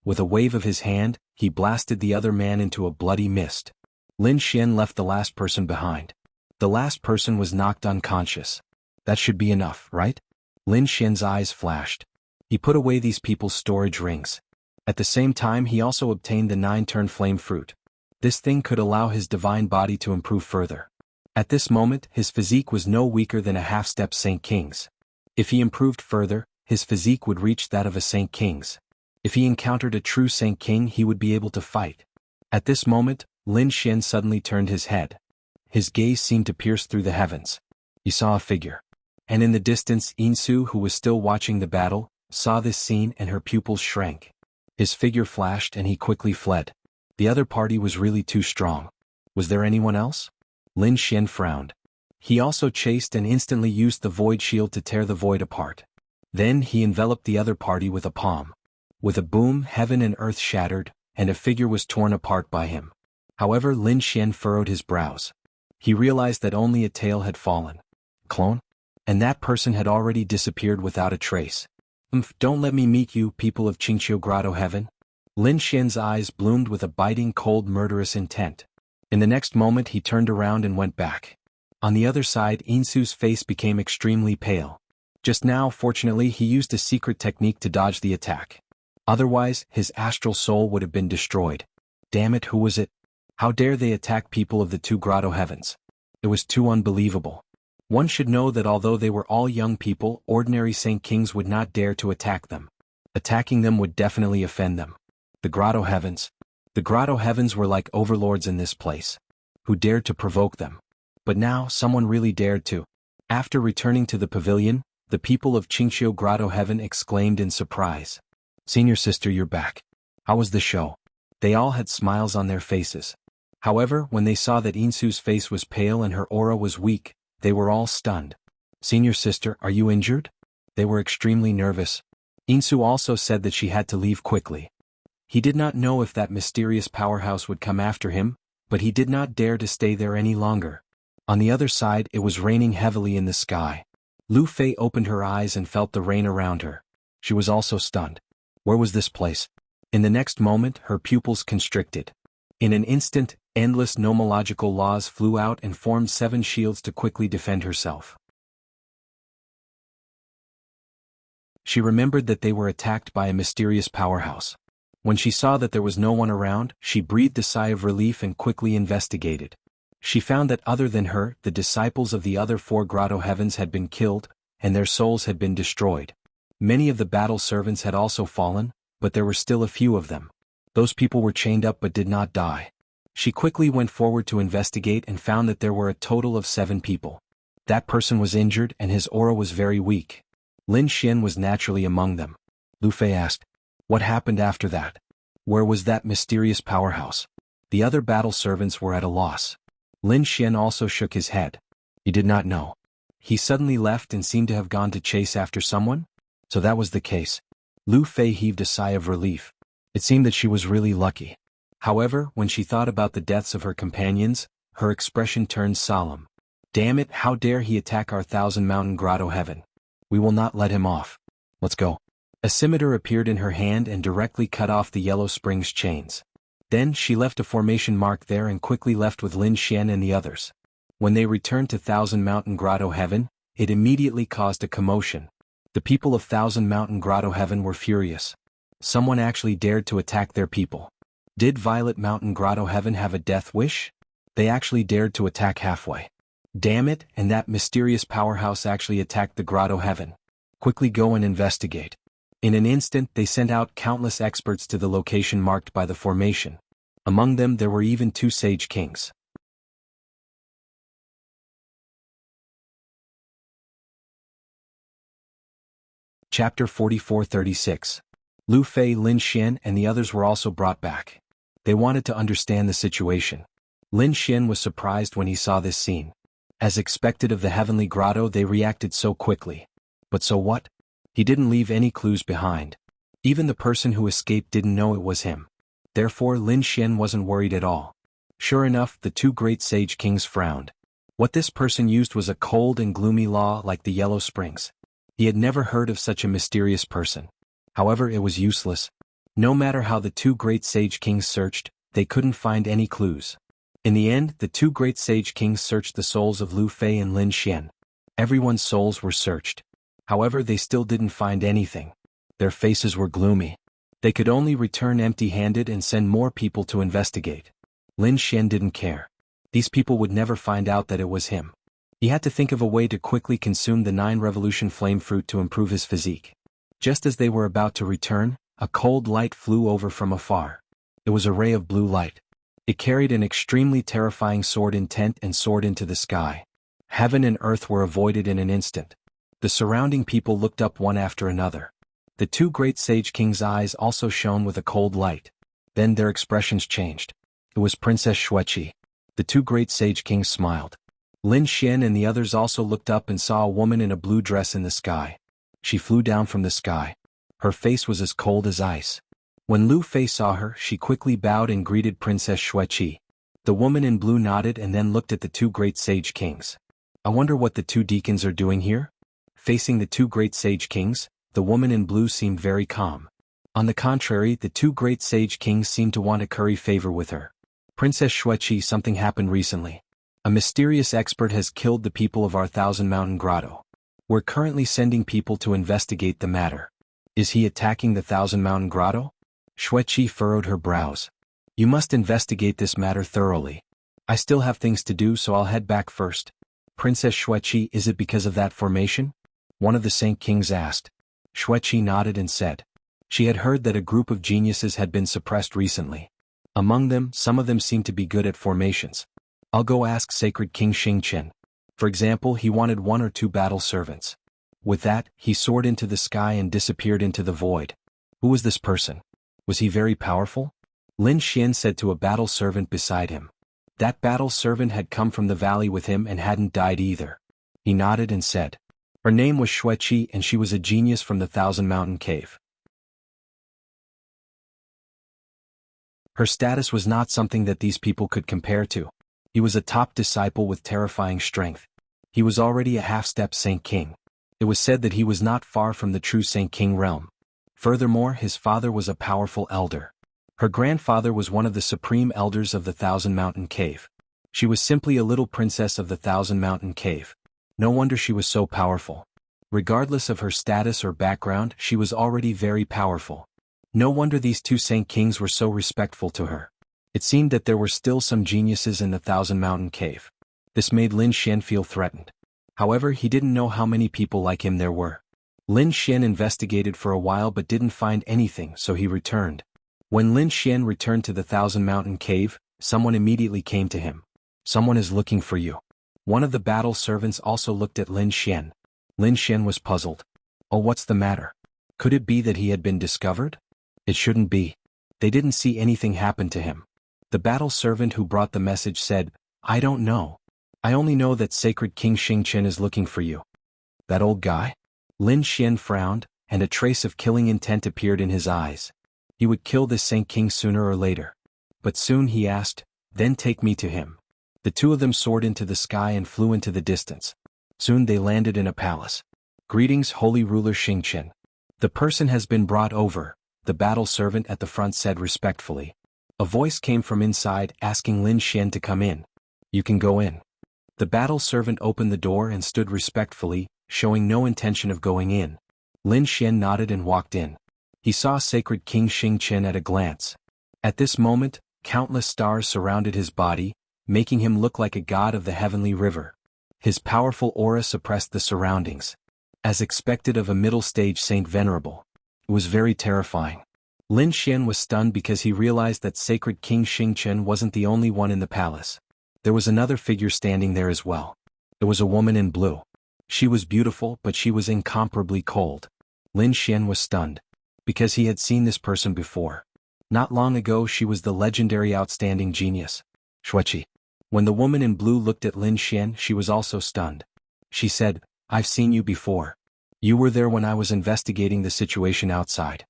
A: With a wave of his hand, he blasted the other man into a bloody mist. Lin Xian left the last person behind. The last person was knocked unconscious. That should be enough, right? Lin Xian's eyes flashed. He put away these people's storage rings. At the same time, he also obtained the 9-turn flame fruit. This thing could allow his divine body to improve further. At this moment, his physique was no weaker than a half-step Saint King's. If he improved further, his physique would reach that of a Saint King's. If he encountered a true Saint King, he would be able to fight. At this moment, Lin Xian suddenly turned his head. His gaze seemed to pierce through the heavens. He saw a figure. And in the distance, Insu, who was still watching the battle, saw this scene and her pupils shrank. His figure flashed and he quickly fled. The other party was really too strong. Was there anyone else? Lin Xian frowned. He also chased and instantly used the void shield to tear the void apart. Then he enveloped the other party with a palm. With a boom, heaven and earth shattered, and a figure was torn apart by him. However, Lin Xian furrowed his brows. He realized that only a tail had fallen. Clone? And that person had already disappeared without a trace. Don't let me meet you, people of Qingqiu Grotto Heaven. Lin Xian's eyes bloomed with a biting, cold, murderous intent. In the next moment he turned around and went back. On the other side, Insu's face became extremely pale. Just now, fortunately, he used a secret technique to dodge the attack. Otherwise, his astral soul would have been destroyed. Damn it, who was it? How dare they attack people of the 2 Grotto Heavens? It was too unbelievable. One should know that although they were all young people, ordinary Saint Kings would not dare to attack them. Attacking them would definitely offend them. The Grotto Heavens. The Grotto Heavens were like overlords in this place. Who dared to provoke them? But now, someone really dared to. After returning to the pavilion, the people of Qingqiu Grotto Heaven exclaimed in surprise. Senior sister, you're back. How was the show? They all had smiles on their faces. However, when they saw that Insu's face was pale and her aura was weak, they were all stunned. Senior sister, are you injured? They were extremely nervous. Insu also said that she had to leave quickly. He did not know if that mysterious powerhouse would come after him, but he did not dare to stay there any longer. On the other side, it was raining heavily in the sky. Lu Fei opened her eyes and felt the rain around her. She was also stunned. Where was this place? In the next moment, her pupils constricted. In an instant, endless nomological laws flew out and formed 7 shields to quickly defend herself. She remembered that they were attacked by a mysterious powerhouse. When she saw that there was no one around, she breathed a sigh of relief and quickly investigated. She found that other than her, the disciples of the other 4 grotto heavens had been killed, and their souls had been destroyed. Many of the battle servants had also fallen, but there were still a few of them. Those people were chained up but did not die. She quickly went forward to investigate and found that there were a total of 7 people. That person was injured and his aura was very weak. Lin Xian was naturally among them. Lu Fei asked, "What happened after that? Where was that mysterious powerhouse?" The other battle servants were at a loss. Lin Xian also shook his head. He did not know. He suddenly left and seemed to have gone to chase after someone? So that was the case. Lu Fei heaved a sigh of relief. It seemed that she was really lucky. However, when she thought about the deaths of her companions, her expression turned solemn. Damn it, how dare he attack our 1,000-mountain grotto heaven? We will not let him off. Let's go. A scimitar appeared in her hand and directly cut off the Yellow Springs chains. Then she left a formation mark there and quickly left with Lin Xian and the others. When they returned to 1,000-mountain grotto heaven, it immediately caused a commotion. The people of 1,000-mountain grotto heaven were furious. Someone actually dared to attack their people. Did Violet Mountain grotto heaven have a death wish? They actually dared to attack halfway. Damn it, and that mysterious powerhouse actually attacked the grotto heaven. Quickly go and investigate. In an instant they sent out countless experts to the location marked by the formation. Among them there were even 2 sage kings. Chapter 44-36. Lu Fei, Lin Xian and the others were also brought back. They wanted to understand the situation. Lin Xian was surprised when he saw this scene. As expected of the heavenly grotto, they reacted so quickly. But so what? He didn't leave any clues behind. Even the person who escaped didn't know it was him. Therefore Lin Xian wasn't worried at all. Sure enough, the 2 great sage kings frowned. What this person used was a cold and gloomy law like the Yellow Springs. He had never heard of such a mysterious person. However, it was useless. No matter how the 2 great sage kings searched, they couldn't find any clues. In the end, the 2 great sage kings searched the souls of Lu Fei and Lin Xian. Everyone's souls were searched. However, they still didn't find anything. Their faces were gloomy. They could only return empty-handed and send more people to investigate. Lin Xian didn't care. These people would never find out that it was him. He had to think of a way to quickly consume the 9 revolution flame fruit to improve his physique. Just as they were about to return, a cold light flew over from afar. It was a ray of blue light. It carried an extremely terrifying sword intent and soared into the sky. Heaven and earth were avoided in an instant. The surrounding people looked up one after another. The 2 great sage kings' eyes also shone with a cold light. Then their expressions changed. It was Princess Xueqi. The 2 great sage kings smiled. Lin Xian and the others also looked up and saw a woman in a blue dress in the sky. She flew down from the sky. Her face was as cold as ice. When Lu Fei saw her, she quickly bowed and greeted Princess Xueqi. The woman in blue nodded and then looked at the 2 great sage kings. I wonder what the 2 deacons are doing here? Facing the 2 great sage kings, the woman in blue seemed very calm. On the contrary, the 2 great sage kings seemed to want to curry favor with her. Princess Xueqi, something happened recently. A mysterious expert has killed the people of our 1,000-mountain grotto. We're currently sending people to investigate the matter. Is he attacking the 1,000-mountain grotto? Xueqi furrowed her brows. You must investigate this matter thoroughly. I still have things to do, so I'll head back first. Princess Xueqi, is it because of that formation? One of the Saint Kings asked. Xueqi nodded and said. She had heard that a group of geniuses had been suppressed recently. Among them, some of them seemed to be good at formations. I'll go ask Sacred King Xingqian. For example, he wanted 1 or 2 battle servants. With that, he soared into the sky and disappeared into the void. Who was this person? Was he very powerful? Lin Xian said to a battle servant beside him. That battle servant had come from the valley with him and hadn't died either. He nodded and said. Her name was Xueqi and she was a genius from the 1,000-mountain cave. Her status was not something that these people could compare to. He was a top disciple with terrifying strength. He was already a half-step Saint King. It was said that he was not far from the true Saint King realm. Furthermore, his father was a powerful elder. Her grandfather was one of the supreme elders of the Thousand Mountain Cave. She was simply a little princess of the Thousand Mountain Cave. No wonder she was so powerful. Regardless of her status or background, she was already very powerful. No wonder these two Saint Kings were so respectful to her. It seemed that there were still some geniuses in the Thousand Mountain Cave. This made Lin Xian feel threatened. However, he didn't know how many people like him there were. Lin Xian investigated for a while but didn't find anything, so he returned. When Lin Xian returned to the Thousand Mountain Cave, someone immediately came to him. Someone is looking for you. One of the battle servants also looked at Lin Xian. Lin Xian was puzzled. Oh, what's the matter? Could it be that he had been discovered? It shouldn't be. They didn't see anything happen to him. The battle servant who brought the message said, I don't know. I only know that Sacred King Xingqian is looking for you. That old guy? Lin Xian frowned, and a trace of killing intent appeared in his eyes. He would kill this Saint King sooner or later. But soon he asked, then take me to him. The two of them soared into the sky and flew into the distance. Soon they landed in a palace. Greetings, holy ruler Xingqian. The person has been brought over, the battle servant at the front said respectfully. A voice came from inside asking Lin Xian to come in. You can go in. The battle servant opened the door and stood respectfully, showing no intention of going in. Lin Xian nodded and walked in. He saw Sacred King Xingqian at a glance. At this moment, countless stars surrounded his body, making him look like a god of the heavenly river. His powerful aura suppressed the surroundings. As expected of a middle-stage Saint Venerable. It was very terrifying. Lin Xian was stunned because he realized that Sacred King Xingqian wasn't the only one in the palace. There was another figure standing there as well. It was a woman in blue. She was beautiful, but she was incomparably cold. Lin Xian was stunned. Because he had seen this person before. Not long ago she was the legendary outstanding genius, Shueqi. When the woman in blue looked at Lin Xian, she was also stunned. She said, I've seen you before. You were there when I was investigating the situation outside.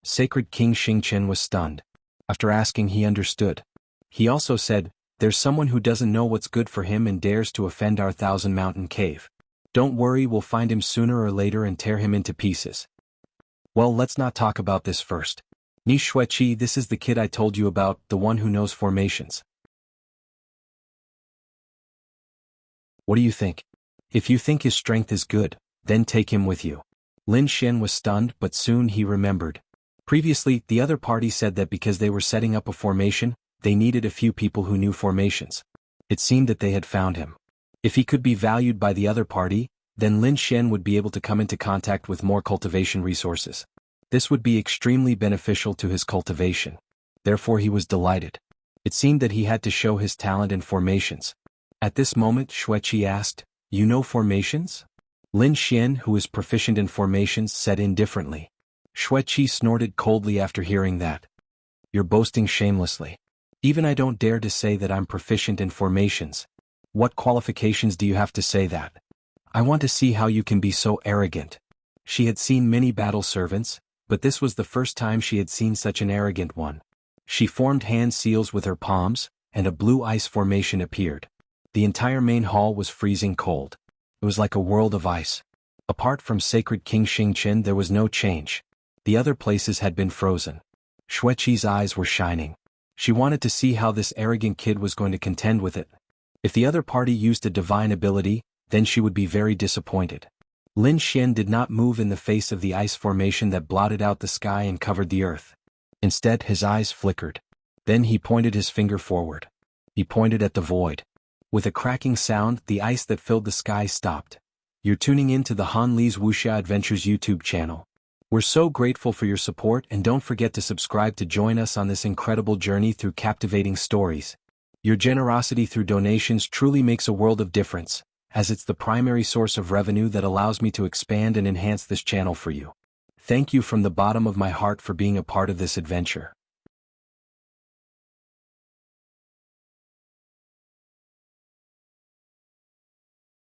A: Sacred King Xingqian was stunned. After asking, he understood. He also said, there's someone who doesn't know what's good for him and dares to offend our Thousand Mountain Cave. Don't worry, we'll find him sooner or later and tear him into pieces. Well, let's not talk about this first. Ni Shueqi, this is the kid I told you about, the one who knows formations. What do you think? If you think his strength is good, then take him with you. Lin Xian was stunned, but soon he remembered. Previously, the other party said that because they were setting up a formation, they needed a few people who knew formations. It seemed that they had found him. If he could be valued by the other party, then Lin Xian would be able to come into contact with more cultivation resources. This would be extremely beneficial to his cultivation. Therefore he was delighted. It seemed that he had to show his talent in formations. At this moment Shueqi asked, you know formations? Lin Xian, who is proficient in formations, said indifferently. Shueqi snorted coldly after hearing that. You're boasting shamelessly. Even I don't dare to say that I'm proficient in formations. What qualifications do you have to say that? I want to see how you can be so arrogant. She had seen many battle servants, but this was the first time she had seen such an arrogant one. She formed hand seals with her palms, and a blue ice formation appeared. The entire main hall was freezing cold. It was like a world of ice. Apart from Sacred King Xingqian, there was no change. The other places had been frozen. Shueqi's eyes were shining. She wanted to see how this arrogant kid was going to contend with it. If the other party used a divine ability, then she would be very disappointed. Lin Xian did not move in the face of the ice formation that blotted out the sky and covered the earth. Instead, his eyes flickered. Then he pointed his finger forward. He pointed at the void. With a cracking sound, the ice that filled the sky stopped. You're tuning in to the Han Li's Wuxia Adventures YouTube channel. We're so grateful for your support, and don't forget to subscribe to join us on this incredible journey through captivating stories. Your generosity through donations truly makes a world of difference, as it's the primary source of revenue that allows me to expand and enhance this channel for you. Thank you from the bottom of my heart for being a part of this adventure.